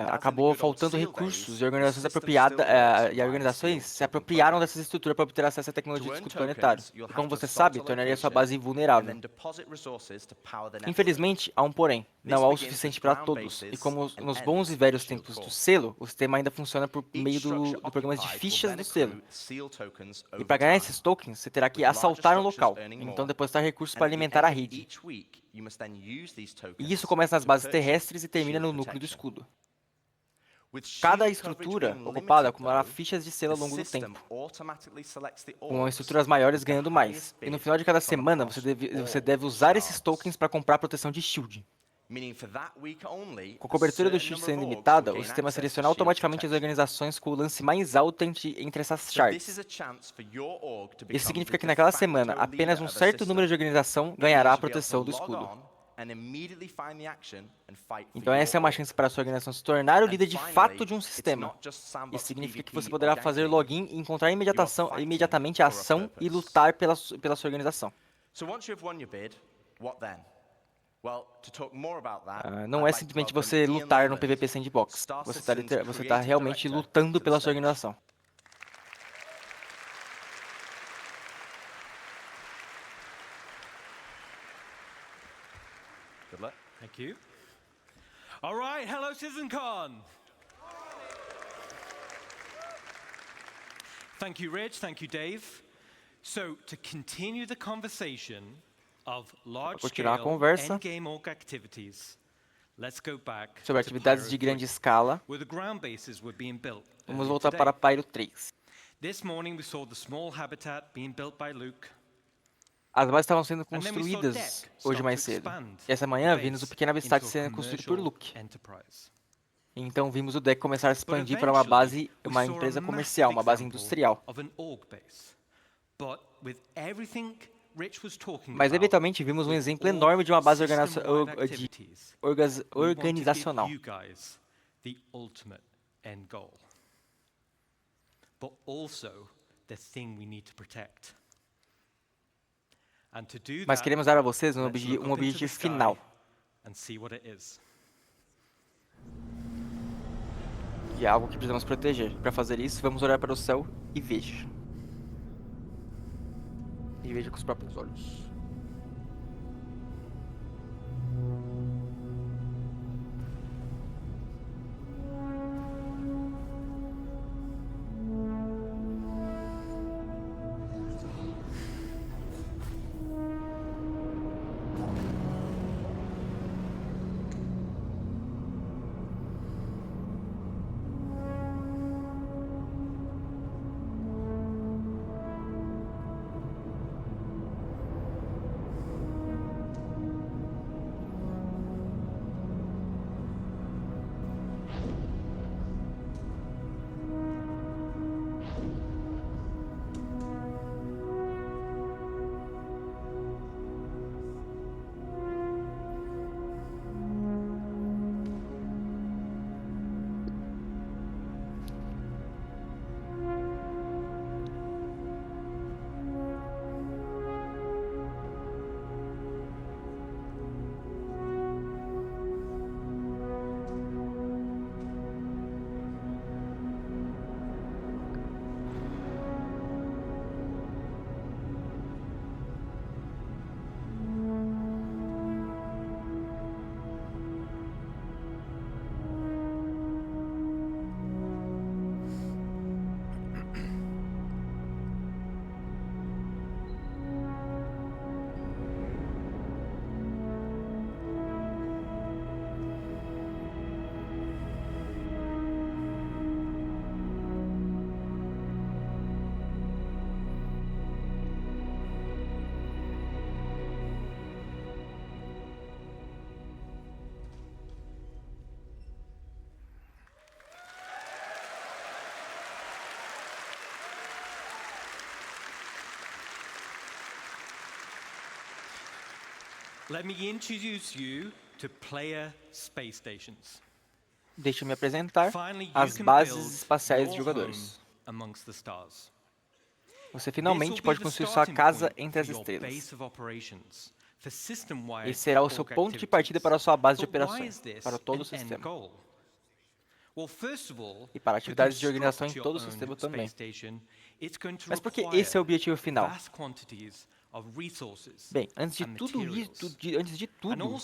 S1: acabou faltando recursos e organizações se apropriaram dessas estruturas para obter acesso à tecnologia de escudo planetário. E como você sabe, tornaria sua base vulnerável. Infelizmente, há um porém. Não há o suficiente para todos. E como nos bons e velhos tempos do selo, o sistema ainda funciona por meio do programa de fichas do selo. E para ganhar esses tokens, você terá que assaltar um local, então depositar recursos para alimentar a rede. E isso começa nas bases terrestres e termina no núcleo do escudo. Cada estrutura ocupada acumulará fichas de selo ao longo do tempo, com estruturas maiores ganhando mais. E no final de cada semana, você deve usar esses tokens para comprar proteção de shield. Com a cobertura do shield sendo limitada, o sistema seleciona automaticamente as organizações com o lance mais alto entre essas shards. Isso significa que naquela semana, apenas um certo número de organização ganhará a proteção do escudo. Então essa é uma chance para a sua organização se tornar o líder de fato de um sistema. Isso significa que você poderá fazer login e encontrar imediatamente a ação e lutar pela sua organização. Não é simplesmente você lutar no PVP Sandbox. Você está realmente lutando pela sua organização.
S6: Good luck. Thank you. All right, hello CitizenCon. Thank you, Rich. Thank you, Dave. So, to continue the conversation of large-scale endgame org activities, let's go back
S1: sobre atividades de grande escala.
S6: Where the ground bases were being built.
S1: Vamos voltar para Pyro 3.
S6: This morning we saw the small habitat being built by Luke.
S1: As bases estavam sendo construídas hoje mais cedo. E essa manhã vimos o pequeno habitat sendo construído por Luke. Então vimos o deck começar a se expandir para uma empresa comercial, uma base industrial. Mas eventualmente vimos um exemplo enorme de uma base organizacional. Mas queremos dar a vocês um objetivo final. E é algo que precisamos proteger. Para fazer isso, vamos olhar para o céu e veja. E veja com os próprios olhos.
S6: Let me introduce you to player space stations.
S1: Deixa eu me apresentar as bases espaciais de jogadores. Você finalmente pode construir sua casa entre as estrelas. Esse será o seu ponto de partida para a sua base de operações, para todo o sistema. e para atividades de organização em todo o sistema também. Mas por que esse é o objetivo final? Bem, antes de tudo,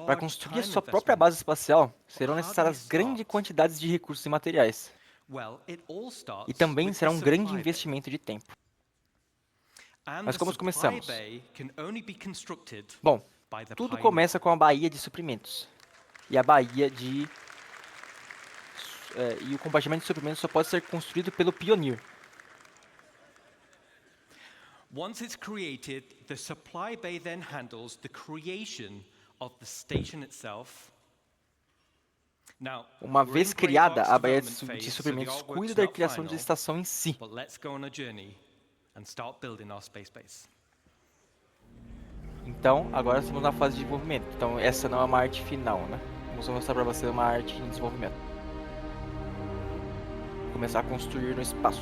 S1: para construir a sua própria base espacial, serão necessárias grandes quantidades de recursos e materiais. E também será um grande investimento de tempo. Mas como começamos? Bom, tudo começa com a baía de suprimentos. E a baía de... e o compartimento de suprimentos só pode ser construído pelo Pioneer.
S6: Once it's created, the supply bay then handles the creation of the station itself.
S1: Uma vez criada, a baía de suprimentos cuida da criação da estação em si. Então, agora estamos na fase de desenvolvimento. Então, essa não é uma arte final, né? Vamos mostrar para você uma arte em desenvolvimento. Começar a construir no espaço.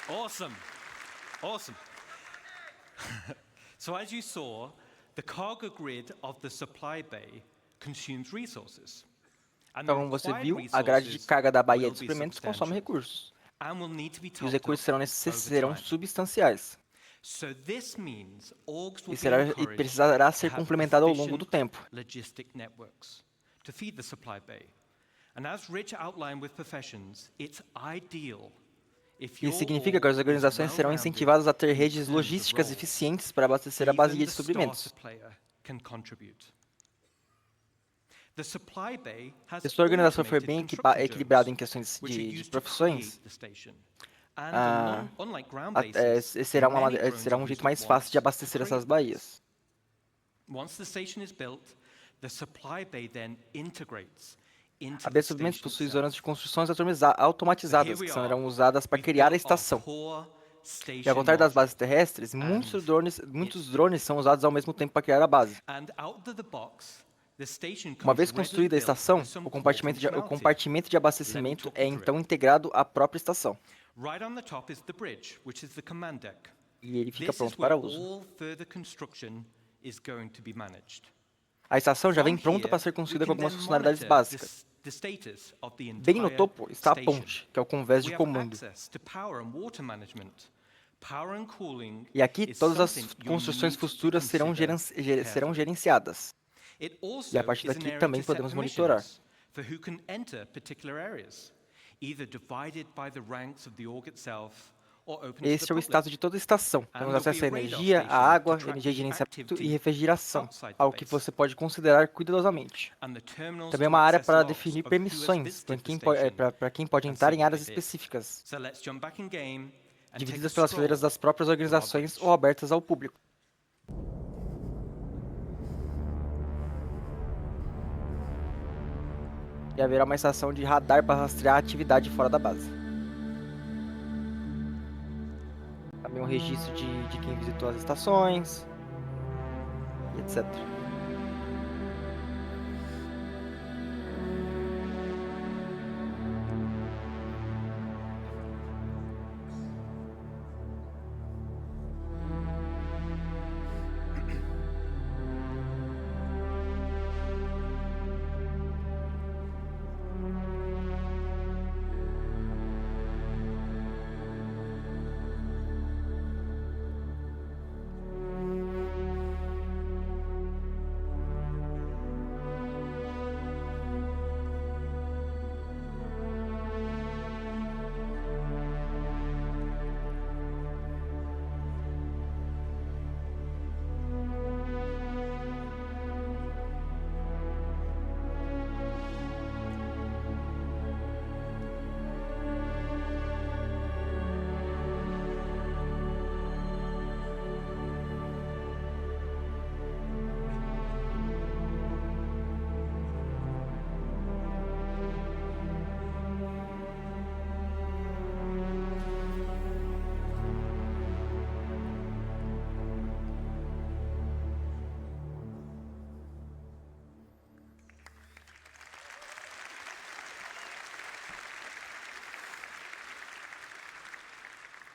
S6: Awesome. Awesome. So as you saw, the cargo grid of the supply bay consumes resources.
S1: Então, como você viu, a grade de carga da baía de suprimentos consome recursos. E os recursos serão substanciais. E precisará ser complementado ao longo do tempo. Isso significa que as organizações serão incentivadas a ter redes logísticas eficientes para abastecer a baía de suprimentos. Se sua organização for bem equilibrada em questões de profissões, será um jeito mais fácil de abastecer essas baías. A baía de suprimentos possui zonas de construções automatizadas, que serão usadas para criar a estação. E ao contrário das bases terrestres, muitos drones são usados ao mesmo tempo para criar a base. Uma vez construída a estação, o compartimento de abastecimento é então integrado à própria estação. E ele fica pronto para uso. A estação já vem pronta para ser construída com algumas funcionalidades básicas. Bem no topo está a ponte, que é o convés de comando. E aqui todas as construções futuras serão gerenciadas. E a partir daqui também podemos monitorar. Este é o estado de toda a estação. Temos acesso à energia, à água, energia de gerenciamento e refrigeração, algo que você pode considerar cuidadosamente. Também é uma área para definir permissões para quem pode entrar em áreas específicas. divididas pelas fileiras das próprias organizações ou abertas ao público. E haverá uma estação de radar para rastrear a atividade fora da base. Também um registro de quem visitou as estações, e etc.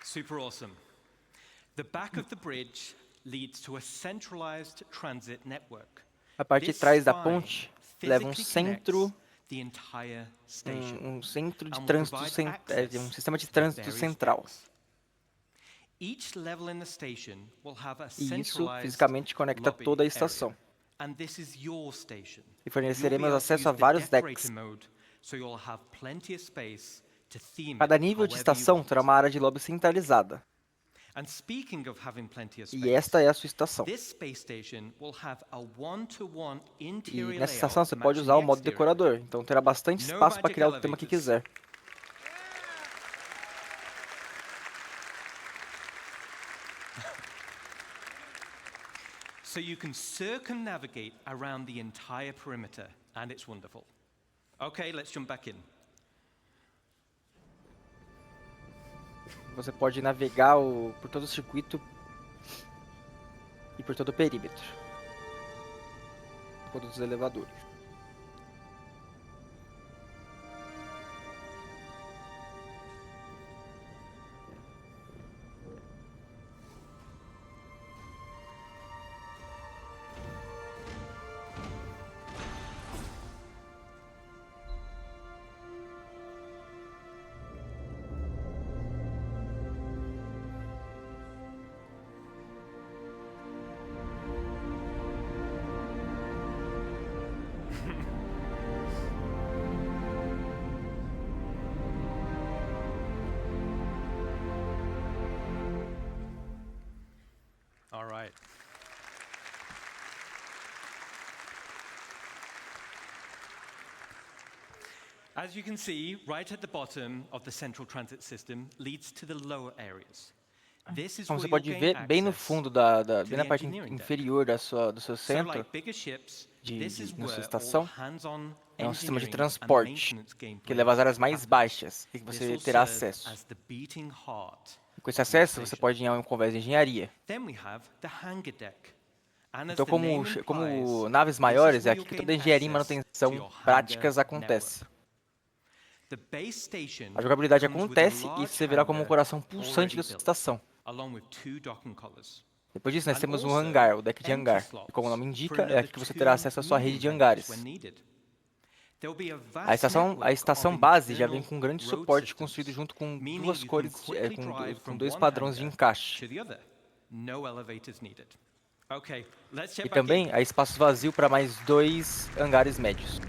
S6: Super awesome. The back of the bridge leads to a centralized transit network.
S1: A parte de trás da ponte leva um centro de trânsito, um sistema de trânsito central. E isso fisicamente conecta toda a estação. E forneceremos acesso a vários decks. Cada nível de estação terá uma área de lobby centralizada. E esta é a sua estação. E nessa estação você pode usar o modo decorador, então terá bastante espaço para criar o tema que quiser.
S6: So you can circumnavigate around the entire perimeter, and it's wonderful. Okay, let's jump back in.
S1: Você pode navegar por todo o circuito e por todo o perímetro. Por todos os elevadores.
S6: All right. As you can see, right at the bottom of the central transit system leads to the lower areas.
S1: Então você pode ver bem no fundo bem na parte inferior do seu centro, na sua estação, é um sistema de transporte que leva às áreas mais baixas e que você terá acesso. Com esse acesso, você pode ir a um convés de engenharia. Então, como naves maiores, é aqui que toda a engenharia e manutenção práticas acontece. A jogabilidade acontece e você verá como um coração pulsante da sua estação. Depois disso, nós temos um hangar, o deck de hangar. E como o nome indica, é aqui que você terá acesso à sua rede de hangares. A estação base já vem com um grande suporte construído junto com duas cores, com dois padrões de encaixe. E também há espaço vazio para mais 2 hangares médios.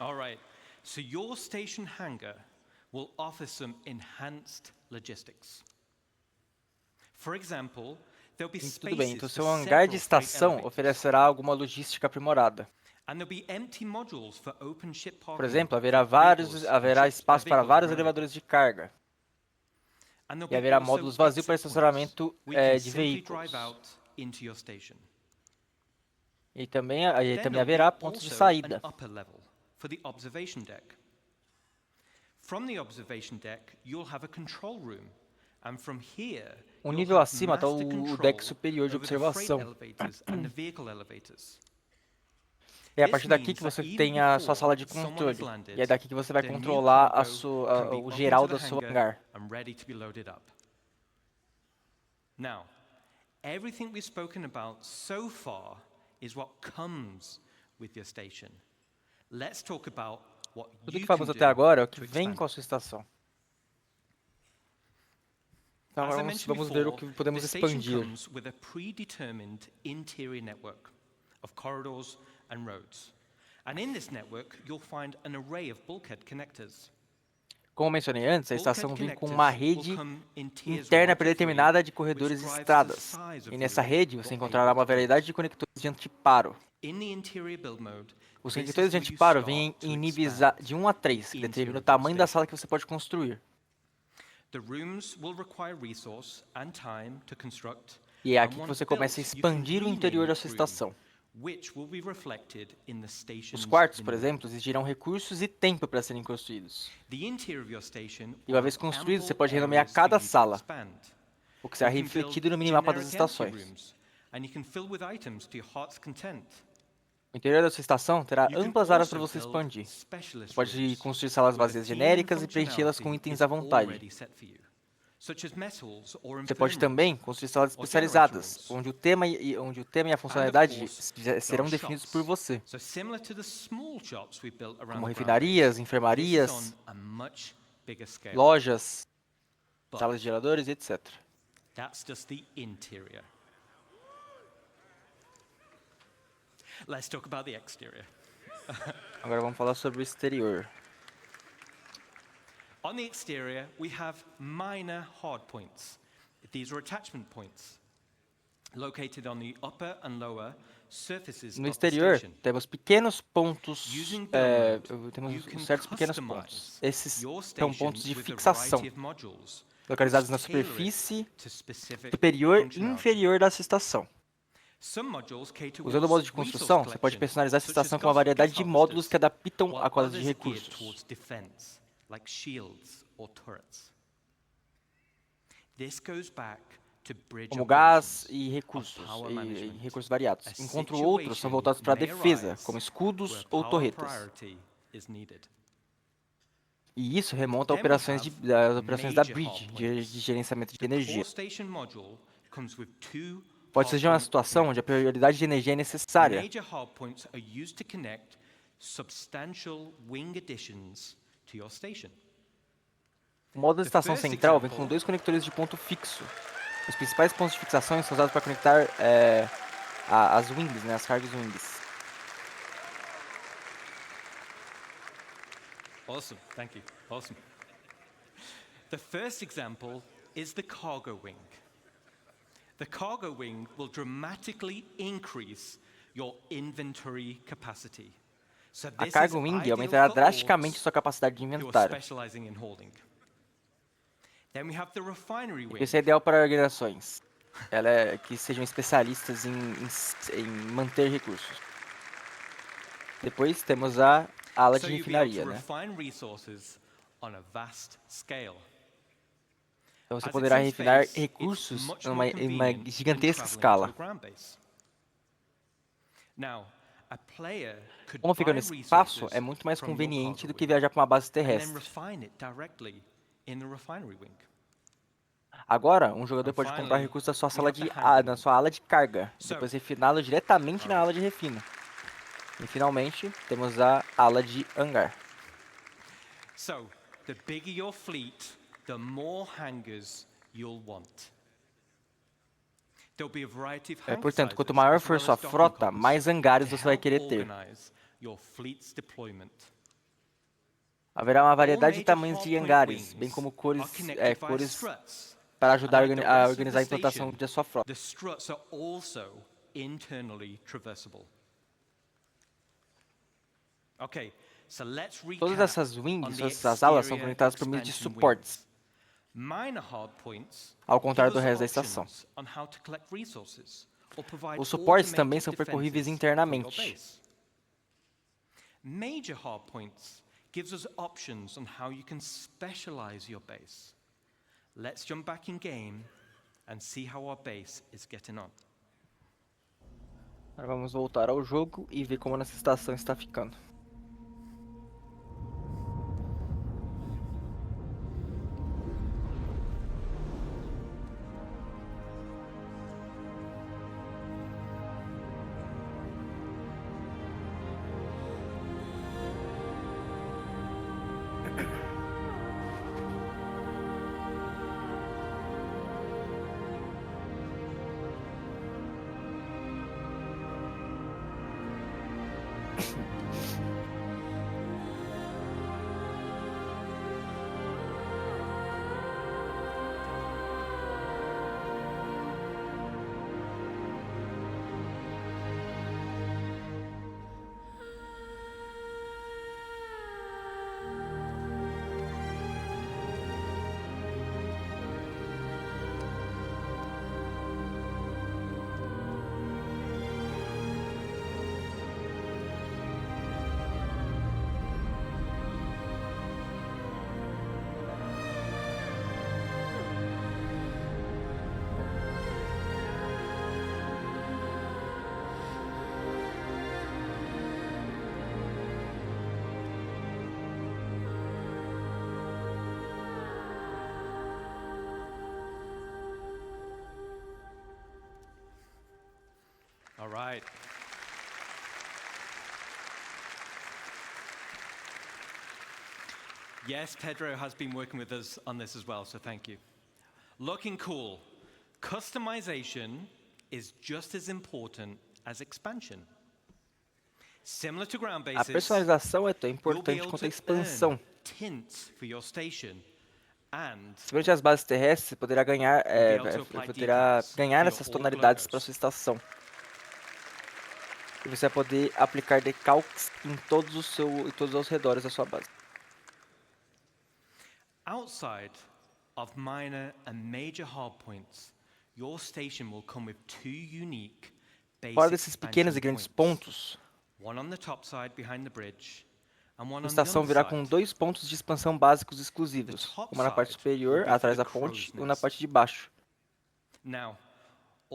S6: All right. So your station hangar will offer some enhanced logistics. For example, there'll be
S1: Tudo bem, então
S6: spaces
S1: seu
S6: for
S1: hangar de
S6: several freight
S1: estação
S6: elevators.
S1: oferecerá alguma logística aprimorada.
S6: And there'll be empty modules for open ship
S1: Por
S6: parking
S1: exemplo,
S6: for vehicles and
S1: haverá espaço para
S6: vehicles
S1: vários
S6: and
S1: elevadores de carga.
S6: And there'll
S1: E
S6: be
S1: haverá
S6: also
S1: módulos vazios para
S6: exit points.
S1: estacionamento
S6: We can
S1: de
S6: simply
S1: veículos.
S6: drive out into your station.
S1: E também
S6: Then there'll
S1: haverá
S6: be
S1: pontos de
S6: also
S1: saída.
S6: an upper level for the observation deck. From the observation deck, you'll have a control room. And from here, you'll
S1: nível
S6: have
S1: acima está
S6: master
S1: o
S6: control
S1: deck superior de
S6: over the freight
S1: observação.
S6: elevators and the vehicle elevators.
S1: É a partir daqui que você tem a sua sala de controle. E é daqui que você vai controlar o geral do seu hangar.
S6: And ready to be loaded up. Now, everything we've spoken about so far is what comes with your station. Let's talk about what
S1: Tudo que
S6: you can
S1: falamos até agora é o que
S6: do
S1: vem
S6: expand
S1: com a
S6: it.
S1: sua estação. Então
S6: As I
S1: agora
S6: mentioned
S1: vamos ver o
S6: before,
S1: que podemos
S6: the station
S1: expandir.
S6: comes with a predetermined interior network of corridors and roads. And in this network, you'll find an array of bulkhead connectors.
S1: Como mencionei antes, a estação vem com uma rede interna predeterminada de corredores e estradas. E nessa rede você encontrará uma variedade de conectores de antiparo.
S6: In the interior build mode,
S1: Os
S6: this is
S1: conectores de
S6: where you
S1: antiparo
S6: start
S1: vêm
S6: to
S1: em níveis
S6: expand
S1: de 1 a 3, que
S6: into
S1: determina o
S6: your
S1: tamanho da
S6: station.
S1: sala que você pode construir.
S6: The rooms will require resource and time to construct.
S1: E é
S6: And
S1: aqui que
S6: once
S1: você começa a
S6: built, you
S1: expandir
S6: can
S1: o interior da
S6: rename
S1: sua
S6: each room,
S1: estação.
S6: which will be reflected in the station's
S1: Os quartos, por
S6: menu.
S1: exemplo, exigirão recursos e tempo para serem construídos.
S6: The interior of your station
S1: E
S6: will
S1: uma vez
S6: have
S1: construído, você
S6: ample
S1: pode renomear
S6: areas for
S1: cada
S6: you to
S1: sala,
S6: expand.
S1: o que será
S6: You can build
S1: refletido no minimapa das
S6: generic empty
S1: estações.
S6: rooms, and you can fill with items to your heart's content.
S1: O interior da sua estação terá
S6: You can
S1: amplas áreas
S6: also
S1: para você
S6: build
S1: expandir.
S6: specialist
S1: Você pode
S6: rooms
S1: construir salas
S6: where the
S1: vazias
S6: theme and
S1: genéricas e preenchê-las com
S6: functionality
S1: itens
S6: is
S1: à vontade.
S6: already set for you, such as metals or
S1: Você pode também construir salas
S6: or generator
S1: especializadas,
S6: rooms.
S1: onde o tema e a
S6: And
S1: funcionalidade
S6: of course, there
S1: serão
S6: are
S1: definidos por
S6: shops.
S1: você,
S6: So similar to the small shops we built around
S1: como
S6: the ground
S1: refinarias,
S6: base, this
S1: enfermarias,
S6: is on a much bigger scale.
S1: lojas,
S6: But
S1: salas de geradores, etc.
S6: that's just the interior. Let's talk about the exterior.
S1: Agora vamos falar sobre o exterior.
S6: On the exterior, we have minor hard points. These are attachment points located on the upper and lower surfaces
S1: No
S6: of the
S1: exterior,
S6: station.
S1: temos pequenos pontos,
S6: Using build mode, you
S1: temos
S6: can
S1: certos pequenos
S6: customize
S1: pontos. Esses
S6: your
S1: são
S6: station
S1: pontos de
S6: with a
S1: fixação,
S6: variety of modules,
S1: localizados na
S6: which tailor it
S1: superfície
S6: to specific
S1: superior e
S6: functionality.
S1: inferior da sua estação.
S6: Some modules cater
S1: Usando o modo de construção, você pode personalizar essa estação com uma variedade de módulos que adaptam a quadros de recursos.
S6: Defense, like shields or turrets. This goes back to bridge
S1: Como gás
S6: operations
S1: e
S6: of
S1: recursos,
S6: power
S1: e
S6: management,
S1: recursos variados,
S6: a
S1: enquanto outros são voltados para a
S6: situation may
S1: defesa,
S6: arise
S1: como escudos
S6: where
S1: ou
S6: power
S1: torretas.
S6: priority is needed.
S1: E isso remonta a
S6: Then we
S1: operações
S6: have
S1: das operações da
S6: major
S1: bridge,
S6: hard
S1: de gerenciamento de
S6: The
S1: energia.
S6: core station module comes with two
S1: Pode surgir uma
S6: hard point
S1: situação onde a prioridade de energia é necessária.
S6: Major hard points are used to connect substantial wing additions to your station.
S1: O modo da estação
S6: first
S1: central vem
S6: example-
S1: com 2 conectores de ponto fixo. Os principais pontos de fixação são usados para conectar as wings, né, as cargas wings.
S6: Awesome, thank you. Awesome. The first example is the cargo wing. The cargo wing will dramatically increase your inventory capacity. So
S1: A
S6: this
S1: carga
S6: is
S1: wing
S6: ideal
S1: aumentará
S6: for
S1: drasticamente
S6: orgs
S1: sua capacidade de
S6: who are
S1: inventário.
S6: specializing in holding. Then we have the refinery wing.
S1: Isso é ideal para organizações que sejam especialistas em manter recursos. Depois temos a ala
S6: So
S1: de
S6: you'll be able
S1: refinaria,
S6: to
S1: né?
S6: refine resources on a vast scale.
S1: Então você
S6: As
S1: poderá
S6: it's in
S1: refinar
S6: space,
S1: recursos
S6: it's much
S1: em
S6: more
S1: uma
S6: convenient than
S1: gigantesca
S6: traveling
S1: escala.
S6: to a ground base. Now, a player could
S1: Como fica
S6: buy
S1: no espaço,
S6: resources
S1: é muito mais
S6: from your
S1: conveniente
S6: cargo
S1: do que
S6: wing
S1: viajar para uma base
S6: and then
S1: terrestre.
S6: refine it directly in the refinery wing.
S1: Agora, um jogador
S6: And
S1: pode comprar
S6: finally,
S1: recursos da sua
S6: we
S1: sala
S6: have the
S1: de
S6: handling
S1: na sua ala de carga,
S6: So-
S1: depois refiná-lo diretamente na ala de refino. E finalmente, temos a ala de hangar.
S6: So, the bigger your fleet, the more hangars you'll want. There'll be a variety of hangar
S1: Portanto, quanto
S6: sizes,
S1: maior
S6: as
S1: for
S6: well
S1: sua
S6: as docking
S1: frota,
S6: pods
S1: mais hangares
S6: to
S1: você vai
S6: help
S1: querer ter.
S6: organize your fleet's deployment.
S1: Haverá uma variedade de tamanhos de hangares, bem como cores para ajudar a organizar a implantação da sua frota.
S6: The struts are also internally traversable. Okay, so let's recap.
S1: Todas essas wings, essas alas, são conectadas por meio de suportes, ao contrário do resto da estação. Os suportes também são percorríveis internamente.
S6: Major hardpoints gives us options on how you can specialize your base. Let's jump back in game and see how our base is getting on.
S1: Agora vamos voltar ao jogo e ver como nossa estação está ficando.
S6: All right. Yes, Pedro has been working with us on this as well, so thank you. Looking cool. Customization is just as important as expansion. Similar to ground bases,
S1: a personalização é tão importante quanto a expansão. Semelhante às bases terrestres, você poderá ganhar essas tonalidades para sua estação. E você vai poder aplicar decalques em todos os redores da sua base.
S6: Outside of minor and major hardpoints, your station will come with two unique base
S1: Fora desses pequenos e grandes pontos, a estação virá com 2 pontos de expansão básicos exclusivos, uma na parte superior, atrás da ponte, e uma na parte de baixo.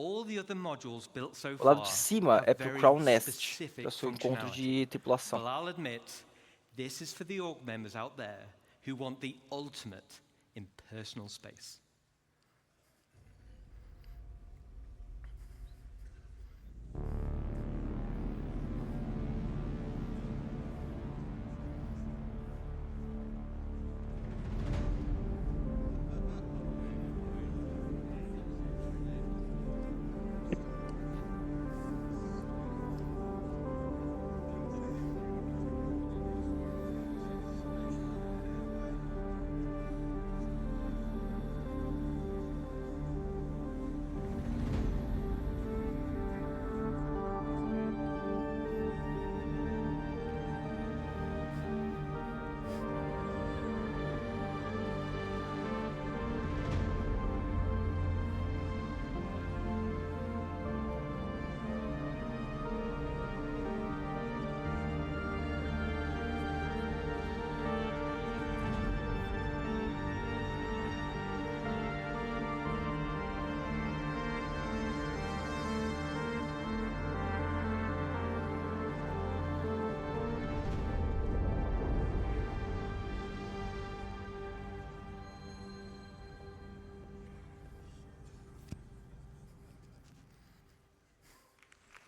S1: O lado de cima é para o Crown Nest, para o seu encontro de tripulação.
S6: This is for the org members out there who want the ultimate in personal space.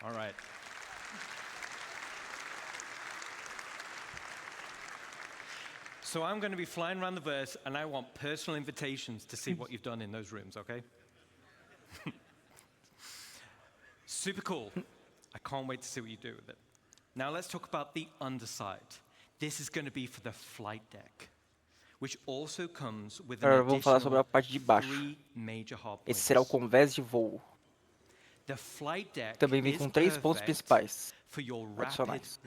S6: All right. So I'm going to be flying around the verse, and I want personal invitations to see what you've done in those rooms, okay? Super cool. I can't wait to see what you do with it. Now let's talk about the underside.
S1: Agora vamos falar sobre a parte de baixo. Esse será o convés de voo. Também vem com 3 pontos principais adicionais.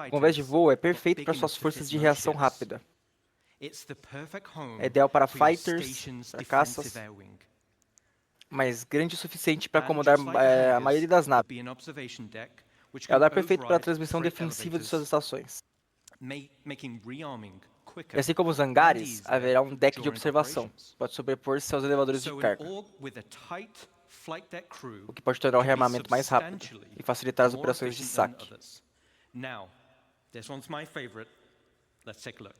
S1: O convés de voo é perfeito para suas forças de reação rápida. É ideal para fighters, para caças, mas grande o suficiente para acomodar a maioria das naves. É o radar perfeito para a transmissão defensiva de suas estações. E assim como os hangares, haverá um deck de observação, que pode sobrepor-se aos elevadores de carga, o que pode tornar o rearmamento mais rápido e facilitar as operações de saque.
S6: Now, this one's my favorite. Let's take a look.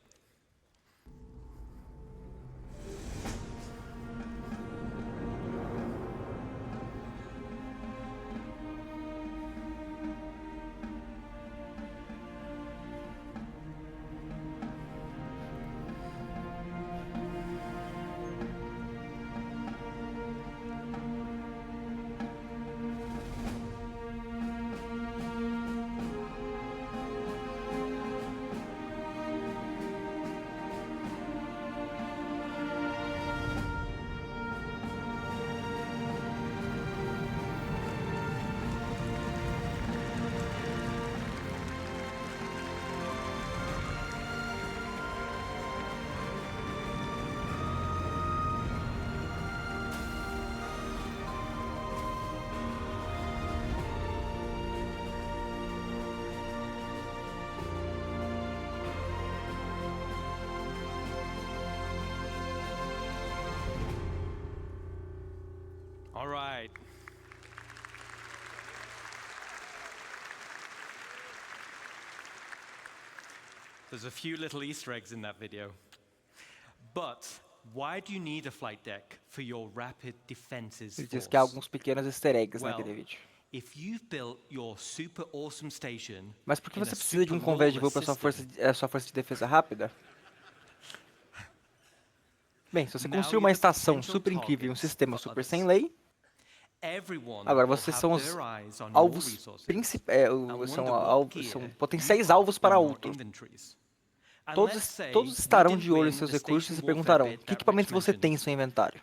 S6: All right. There's a few little Easter eggs in that video. But why do you need a flight deck for your rapid defenses
S1: Ele diz que há alguns pequenos easter eggs naquele vídeo.
S6: If you've built your super awesome station,
S1: mas por que você precisa de um convés de voo para sua força de defesa rápida? Bem, se você construir uma estação super incrível e um sistema super sem lei, agora vocês são os alvos principais, são potenciais alvos para outro. Todos estarão de olho em seus recursos e se perguntarão: que equipamentos você tem em seu inventário?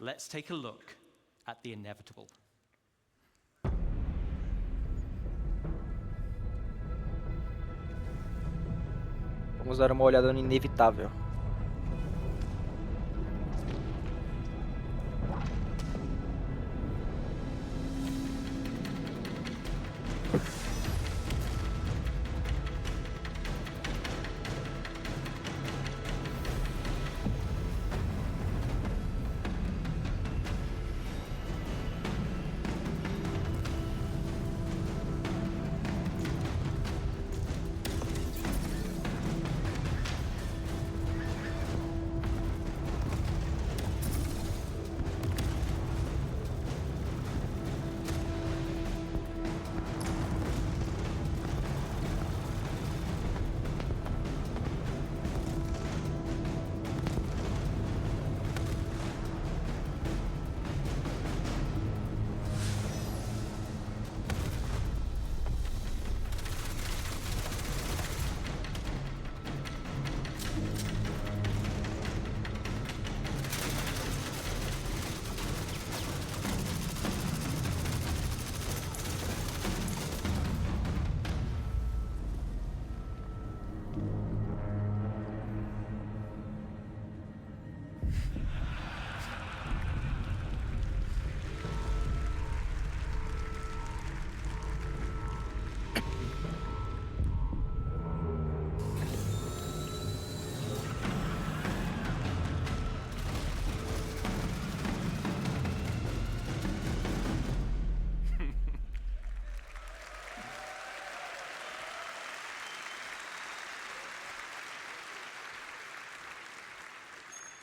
S1: Vamos dar uma olhada no inevitável.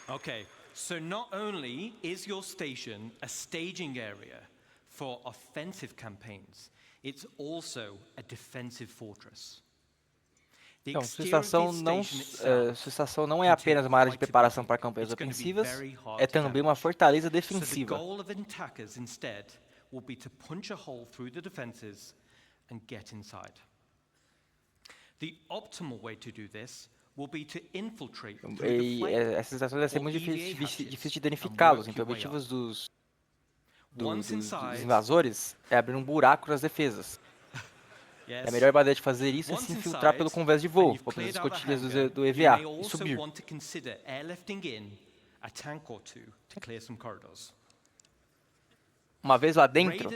S6: Okay, so not only is your station a staging area for offensive campaigns, it's also a defensive fortress.
S1: Então, sua estação não é apenas uma área de preparação para campanhas ofensivas, é também uma fortaleza defensiva.
S6: So the goal of attackers instead will be to punch a hole through the defenses and get inside.
S1: E essas estações vai ser muito difícil de danificá-los. Então, objetivos dos invasores é abrir um buraco nas defesas. E a melhor maneira de fazer isso é se infiltrar pelo convés de voo, ou pelas escotilhas do EVA, e subir. Uma vez lá dentro,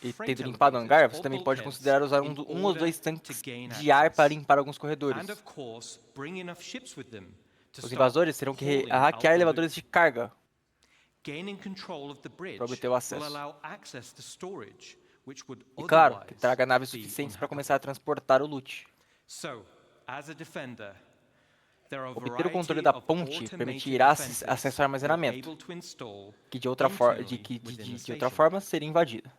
S1: e tendo limpado o hangar, você também pode considerar usar um ou dois tanques de ar para limpar alguns corredores. Os invasores terão que hackear elevadores de carga para obter o acesso. E claro, que traga naves suficientes para começar a transportar o loot. Obter o controle da ponte permitirá acesso ao armazenamento, que de outra forma seria invadida.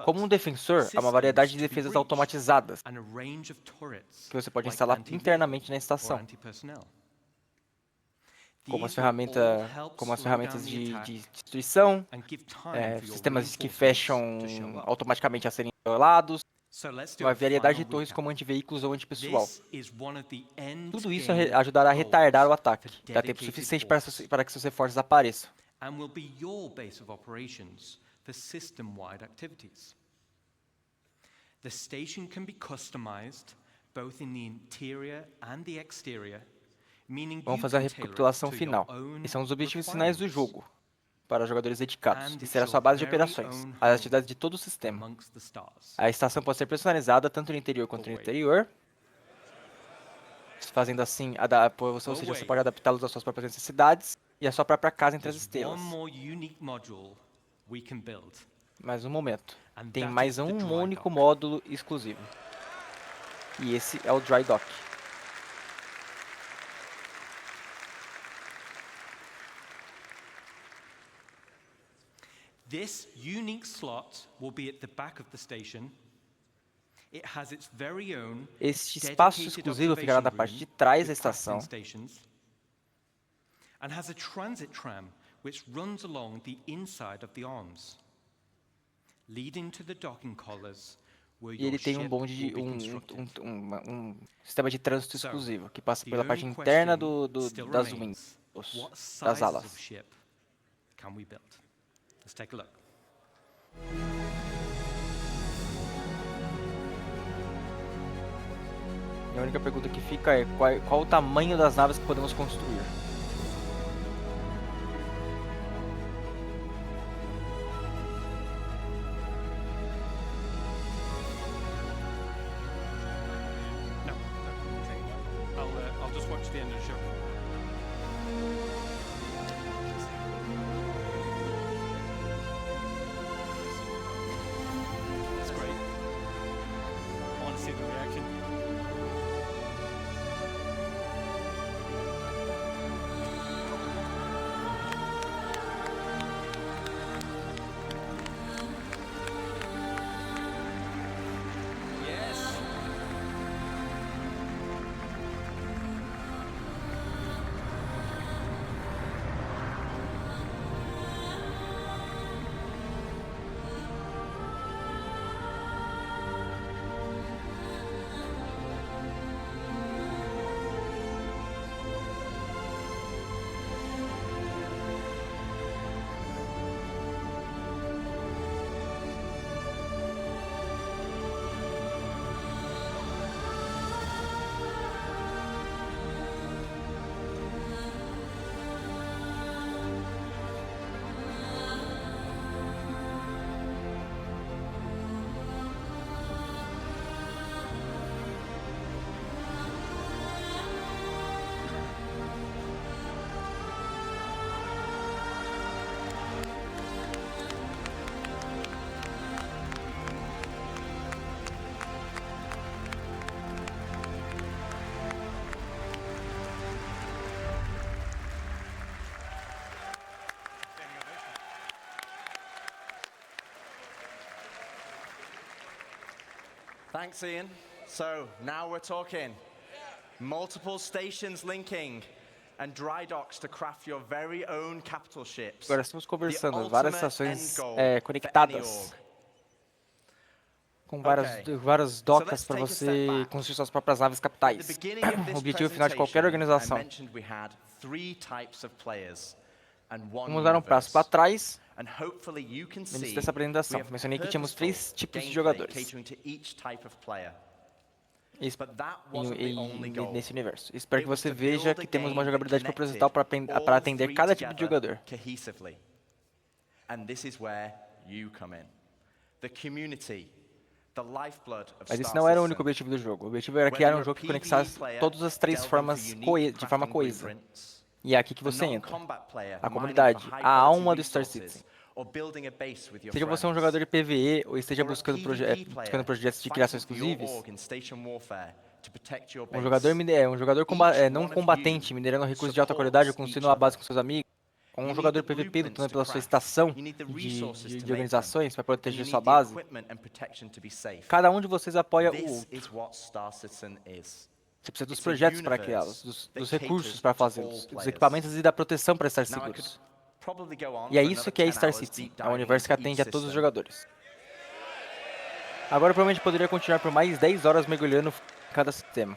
S1: Como um defensor, há uma variedade de defesas automatizadas que você pode instalar internamente na estação, como as ferramentas de destruição, sistemas que fecham automaticamente a serem violados, uma variedade de torres como antiveículos ou antipessoal. Tudo isso ajudará a retardar o ataque. Dá tempo suficiente para que seus reforços apareçam.
S6: The station can be customized both in the interior and the exterior, meaning
S1: Vamos fazer a recapitulação final. Esses são os objetivos finais do jogo, para jogadores dedicados, e será sua base de operações, as atividades de todo o sistema. A estação pode ser personalizada tanto no interior quanto no exterior, fazendo assim, ou seja, você pode adaptá-los às suas próprias necessidades e à sua própria casa entre as estrelas. Mais um momento. Tem mais um único módulo exclusivo. E esse é o Dry Dock.
S6: This unique slot will be at the back of the station. It has its very own
S1: Este espaço exclusivo ficará na parte de trás da estação.
S6: And has a transit tram which runs along the inside of the arms, leading to the docking collars.
S1: E ele tem um sistema de trânsito exclusivo que passa pela parte interna das wings, das alas.
S6: Let's take a look.
S1: E a única pergunta que fica é qual o tamanho das naves que podemos construir?
S6: I'll just watch the end of the show.
S5: Thanks, Ian. So now we're talking. Multiple stations linking and dry docks to craft your very own capital ships.
S1: Agora estamos conversando várias estações conectadas. com várias docas para você construir suas próprias naves capitais. O objetivo final de qualquer organização. Vamos dar um passo para trás. No início dessa apresentação, mencionei que tínhamos 3 tipos de jogadores nesse universo. Espero que você veja que temos uma jogabilidade proposital para atender cada tipo de jogador. Mas esse não era o único objetivo do jogo. O objetivo era criar um jogo que conectasse todas as 3 formas de forma coesa. E é aqui que você entra. A comunidade, a alma do Star Citizen. Seja você um jogador de PvE ou esteja buscando projetos de criação exclusivos, um jogador não combatente minerando recursos de alta qualidade ou construindo uma base com seus amigos, um jogador PvP lutando pela sua estação de organizações para proteger sua base, cada um de vocês apoia o outro. Você precisa dos projetos para criá-los, dos recursos para fazê-los, dos equipamentos e da proteção para estar seguros. E é isso que é Star Citizen, é um universo que atende a todos os jogadores. Agora provavelmente poderia continuar por mais 10 horas mergulhando em cada sistema.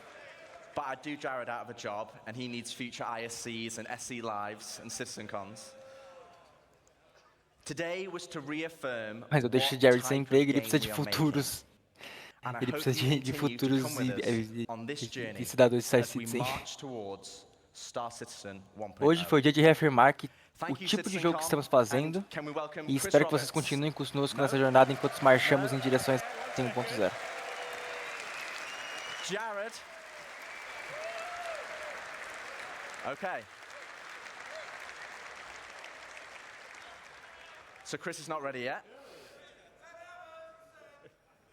S5: But I do Jared out of a job, and he needs future ISCs and SE lives and CitizenCons. Today was to reaffirm.
S1: Mas eu deixo o Jared sem emprego, ele precisa de futuros. Ele precisa de futuros e cidadãos de Star Citizen. Hoje foi o dia de reafirmar que o tipo de jogo que estamos fazendo e espero que vocês continuem conosco nessa jornada enquanto marchamos em direção a 1.0.
S5: Jared. Okay. So Chris is not ready yet.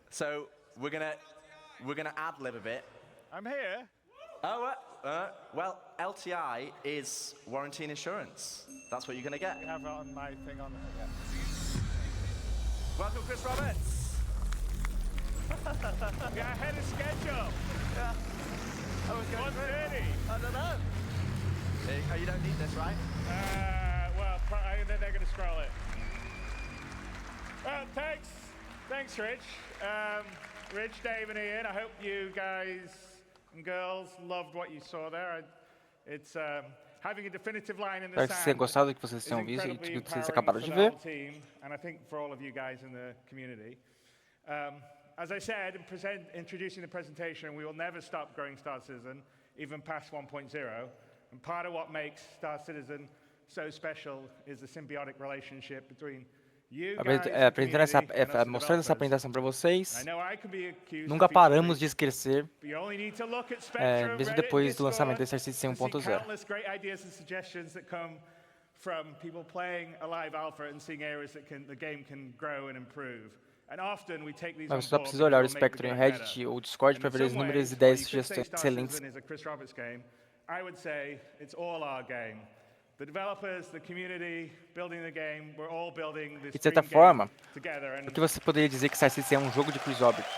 S5: So we're gonna ad-lib a bit.
S3: I'm here.
S5: Oh, well, LTI is warranty and insurance. That's what you're gonna get.
S3: You have it on my thing on there. Yeah.
S5: Welcome, Chris Roberts.
S3: We're ahead of schedule.
S5: Yeah. I was going
S3: 1:30.
S5: I don't know. You don't need this, right?
S3: Well, then they're gonna scroll it. Well, thanks, Rich. Rich, Dave, and Ian. I hope you guys and girls loved what you saw there. It's having a definitive line in the
S1: Espero que vocês tenham gostado do que vocês tenham visto e do que vocês acabaram de ver.
S3: And I think for all of you guys in the community. As I said, introducing the presentation, we will never stop growing Star Citizen, even past 1.0. And part of what makes Star Citizen so special is the symbiotic relationship between you guys
S1: mostrando essa apresentação para vocês. Nunca paramos de crescer, mesmo depois do lançamento da Star Citizen 1.0. Mas só precisa olhar o espectro em Reddit ou Discord para ver as inúmeras ideias e sugestões excelentes.
S3: I would say it's all our game. The developers, the community, building the game, we're all building this
S1: de certa forma, o que você poderia dizer que Star Citizen é um jogo de Chris Roberts?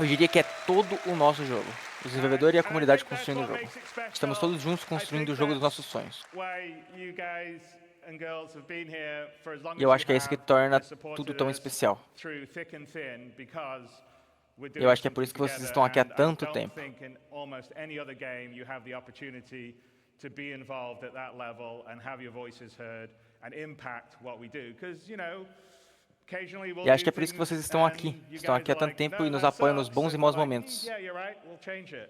S1: Eu diria que é todo o nosso jogo. O desenvolvedor e a comunidade construindo o jogo. Estamos todos juntos construindo o jogo dos nossos sonhos. E eu acho que é isso que torna tudo tão especial. Eu acho que é por isso que vocês estão aqui há tanto tempo.
S3: To be involved at that level and have your voices heard and impact what we do, because occasionally we'll.
S1: E acho que é por isso que vocês estão aqui há tanto tempo e nos apoiam nos bons e maus momentos.
S3: Yeah, you're right. We'll change it.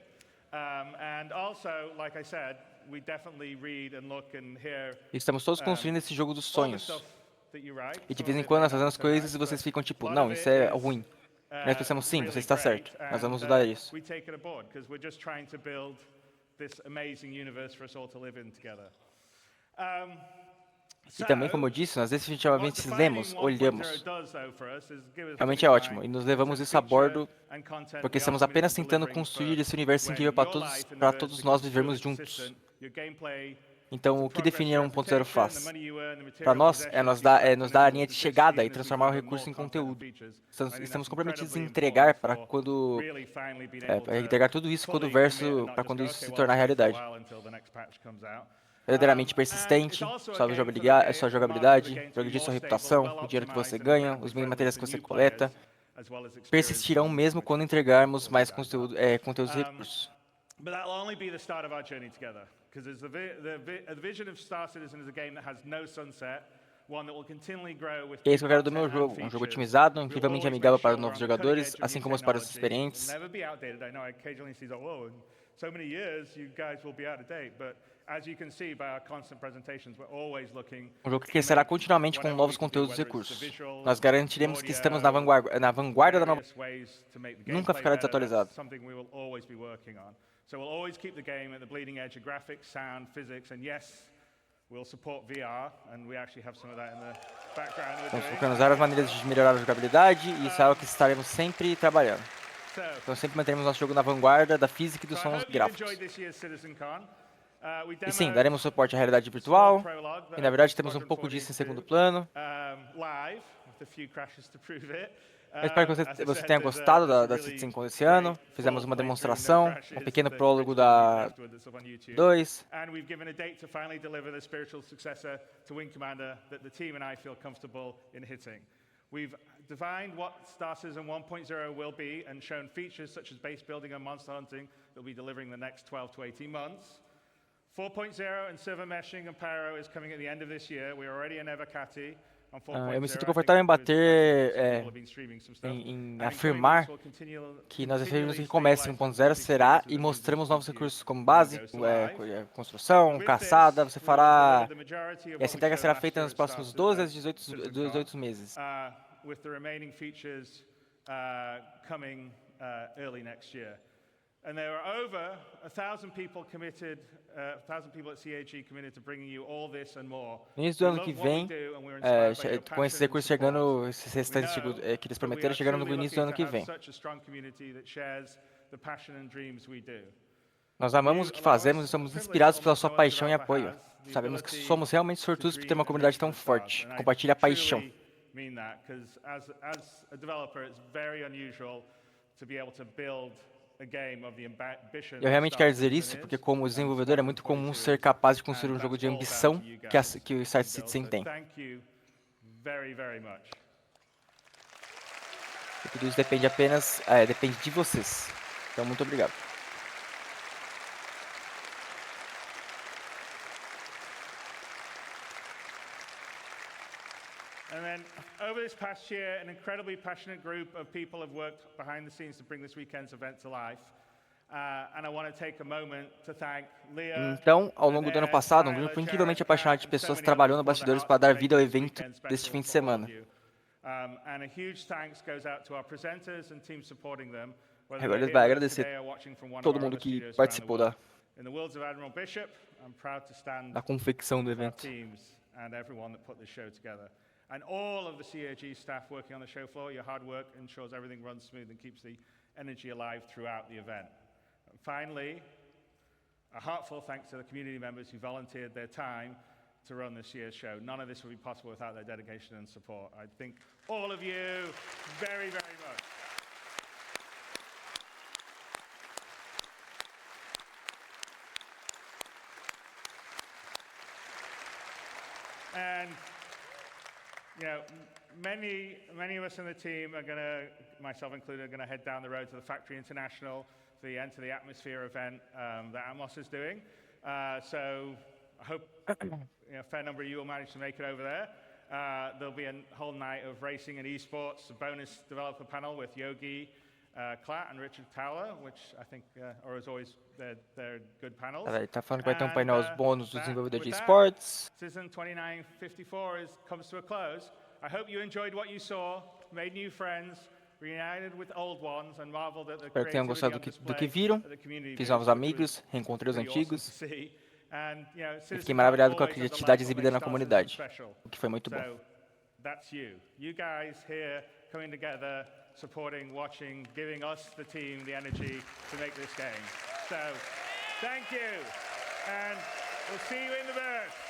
S3: And also, like I said, we definitely read and look and hear.
S1: Estamos todos construindo esse jogo dos sonhos. E de vez em quando nós fazemos as coisas e vocês ficam tipo, não, isso é ruim. Nós pensamos, sim, você está certo. Nós vamos mudar isso.
S3: We take it aboard because we're just trying to build this amazing universe for us all to live in together.
S1: E também, como eu disse, nós definitivamente lemos, olhamos. Realmente é ótimo, e nos levamos isso a bordo, porque estamos apenas tentando construir esse universo incrível para todos nós vivermos juntos. Então, o que definir 1.0 faz? Para nós, é nos dar a linha de chegada e transformar o recurso em conteúdo. Estamos comprometidos em entregar entregar tudo isso para quando isso se tornar realidade. Verdadeiramente persistente, sua jogabilidade, progredir sua reputação, o dinheiro que você ganha, os bens materiais que você coleta, persistirão mesmo quando entregarmos mais conteúdos e recursos.
S3: But that'll only be the start of our journey together, because the vision of Star Citizen is a game that has no sunset, one that will continually grow with.
S1: É isso que eu quero do meu jogo, um jogo otimizado, incrivelmente amigável para os novos jogadores, assim como para os experientes.
S3: Never be outdated. I know I occasionally see that, oh, in so many years you guys will be out of date, but as you can see by our constant presentations, we're always looking.
S1: Um jogo que crescerá continuamente com novos conteúdos e recursos. Nós garantiremos que estamos na vanguarda da nova. Nunca ficará desatualizado.
S3: So we'll always keep the game at the bleeding edge of graphics, sound, physics, and yes, we'll support VR, and we actually have some of that in the background.
S1: Estamos procurando várias maneiras de melhorar a jogabilidade e isso é algo que estaremos sempre trabalhando. Então sempre manteremos nosso jogo na vanguarda da física e dos sons gráficos. E sim, daremos suporte à realidade virtual, e na verdade temos um pouco disso em segundo plano. Eu espero que você tenha gostado da CITIZENCON esse ano. Fizemos uma demonstração, um pequeno prólogo da 2.
S3: And we've given a date to finally deliver the spiritual successor to Wing Commander that the team and I feel comfortable in hitting. We've defined what Star Citizen 1.0 will be and shown features such as base building and monster hunting that will be delivering in the next 12 to 18 months. 4.0 and server meshing and Pyro is coming at the end of this year. We're already in Evercati.
S1: Eu me sinto confortável em bater, em afirmar que nós afirmamos que comece 1.0 será e mostramos novos recursos como base, construção, caçada, você fará, e essa entrega será feita nos próximos 12 a 18 meses.
S3: With the remaining features coming early next year. And there are over 1,000 people committed, 1,000 people at CAG committed to bringing you all this and more.
S1: No início do ano que vem, com esses recursos chegando, esses restantes que eles prometeram chegando no início do ano que vem. Nós amamos o que fazemos e somos inspirados pela sua paixão e apoio. Sabemos que somos realmente sortudos por ter uma comunidade tão forte, que compartilha a paixão. Eu realmente quero dizer isso porque, como desenvolvedor, é muito comum ser capaz de construir um jogo de ambição que o Star Citizen tem. E tudo isso depende depende de vocês. Então, muito obrigado.
S3: And then, over this past year, an incredibly passionate group of people have worked behind the scenes to bring this weekend's event to life. And I want to take a moment to thank Leah.
S1: Então, ao longo do ano passado, um grupo incrivelmente apaixonado de pessoas trabalhou no bastidores para dar vida ao evento deste fim de semana.
S3: And a huge thanks goes out to our presenters and teams supporting them.
S1: Agora ele vai agradecer todo mundo que participou da confecção do evento.
S3: And everyone that put this show together. And all of the CAG staff working on the show floor, your hard work ensures everything runs smooth and keeps the energy alive throughout the event. And finally, a heartfelt thanks to the community members who volunteered their time to run this year's show. None of this would be possible without their dedication and support. I thank all of you very, very much. And you know, many of us in the team are going to, myself included, are going to head down the road to the Factory International for the Enter the Atmosphere event that Amos is doing. So I hope a fair number of you will manage to make it over there. There'll be a whole night of racing and esports, a bonus developer panel with Yogi Klatt and Richard Towler, which I think are as always they're good panels.
S1: Ele tá falando que vai ter painel bônus do desenvolvedor de esportes.
S3: Season 2954 comes to a close. I hope you enjoyed what you saw, made new friends, reunited with old ones, and marveled at the
S1: Espero que tenham gostado do que viram. Fiz novos amigos, reencontrei os antigos. E fiquei maravilhado com a criatividade exibida na comunidade, o que foi muito bom.
S3: That's you. You guys here coming together, supporting, watching, giving us, the team, the energy to make this game. So, thank you, and we'll see you in the booth.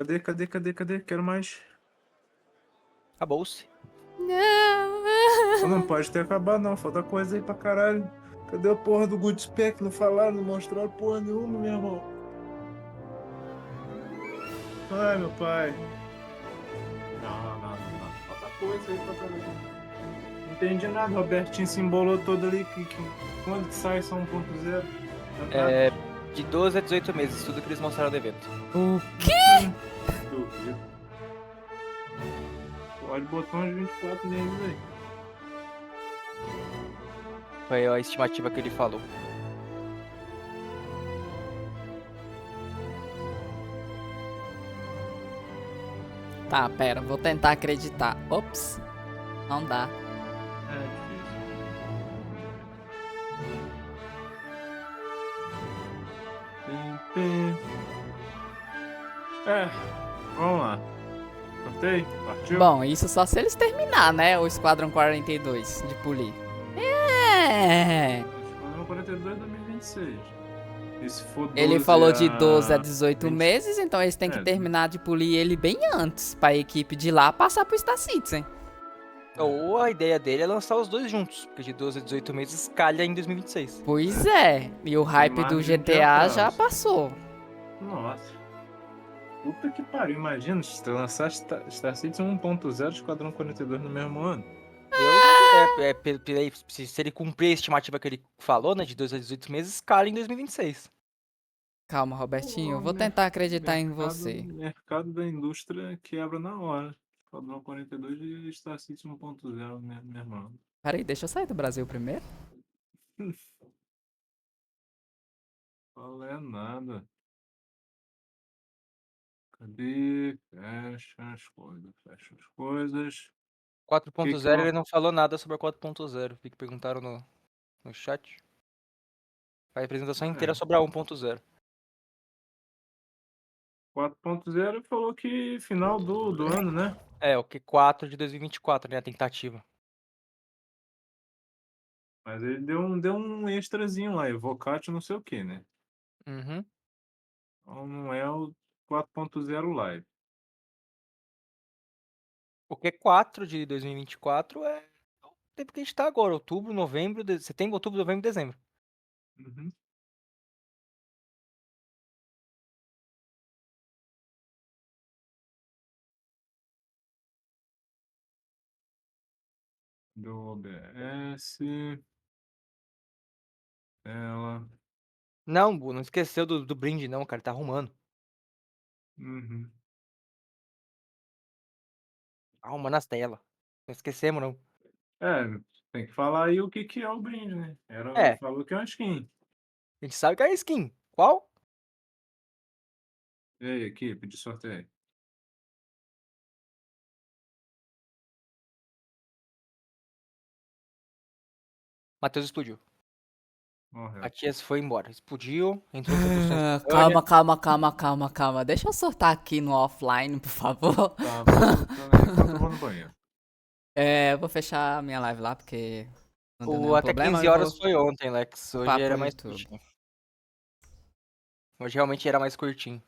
S8: Cadê? Quero mais.
S1: Acabou-se.
S8: Não pode ter acabado, não. Falta coisa aí pra caralho. Cadê a porra do Good Spec? Não falaram, não mostraram porra nenhuma, meu irmão. Ai, meu pai. Não. Falta coisa aí pra caralho. Não entendi nada. O Robertinho se embolou todo ali. Quando que sai só 1.0?
S1: De 12 a 18 meses, tudo que eles mostraram no evento.
S9: O quê?
S8: Duvido. Pode botar uns 24 meses aí.
S1: Foi a estimativa que ele falou.
S9: Tá, pera, vou tentar acreditar. Ops, não dá.
S8: Vamos lá. Sorteio? Partiu?
S9: Bom, isso só se eles terminar, né? O Esquadrão 42 de polir.
S8: Esquadrão 42 2026. E se for 12
S9: Ele falou de 12 a 18 meses, então eles têm que terminar de polir ele bem antes, pra equipe de lá passar pro Star Citizen.
S1: Ou a ideia dele é lançar os dois juntos, porque de 12 a 18 meses calha em 2026.
S9: Pois é, e o hype do GTA já passou.
S8: Nossa. Puta que pariu, imagina se lançar Star Citizen 1.0 Esquadrão 42 no mesmo ano.
S1: Se ele cumprir a estimativa que ele falou, né, de 12 a 18 meses, calha em 2026.
S9: Calma, Robertinho, eu vou tentar acreditar em você.
S8: O mercado da indústria quebra na hora. Esquadrão 42 e Star Citizen 1.0 no mesmo ano.
S9: Peraí, deixa eu sair do Brasil primeiro.
S8: Não é nada. Cadê? Fecha as coisas.
S1: 4.0 ele não falou nada sobre a 4.0. Vi que perguntaram no chat. A apresentação inteira sobre a 1.0.
S8: 4.0 falou que final do ano, né?
S1: O Q4 de 2024, né? A tentativa.
S8: Mas ele deu um extrazinho lá, Evocate não sei o que, né?
S1: Uhum.
S8: Então não é o 4.0 live.
S1: O Q4 de 2024 é o tempo que a gente tá agora. Outubro, novembro, setembro, outubro, novembro, dezembro.
S8: Uhum. Do OBS. Ela.
S1: Não, Bu, não esqueceu do brinde não, cara. Tá arrumando.
S8: Uhum.
S1: Arrumando as telas. Não esquecemos, não.
S8: Tem que falar aí o que é o brinde, né? Falou que é uma skin.
S1: A gente sabe que é skin. Qual?
S8: Ei, equipe de sorteio.
S1: Matheus explodiu.
S8: Morreu.
S1: Matias foi embora. Explodiu, entrou
S9: Calma. Deixa eu sortar aqui no offline, por favor.
S8: Tá, eu vou no banheiro.
S9: Eu vou fechar a minha live lá, porque não deu nenhum
S1: até
S9: problema.
S1: 15 horas foi ontem, Lex. Hoje
S9: Papo
S1: era
S9: no
S1: mais
S9: YouTube.
S1: curtinho. Hoje realmente era mais curtinho.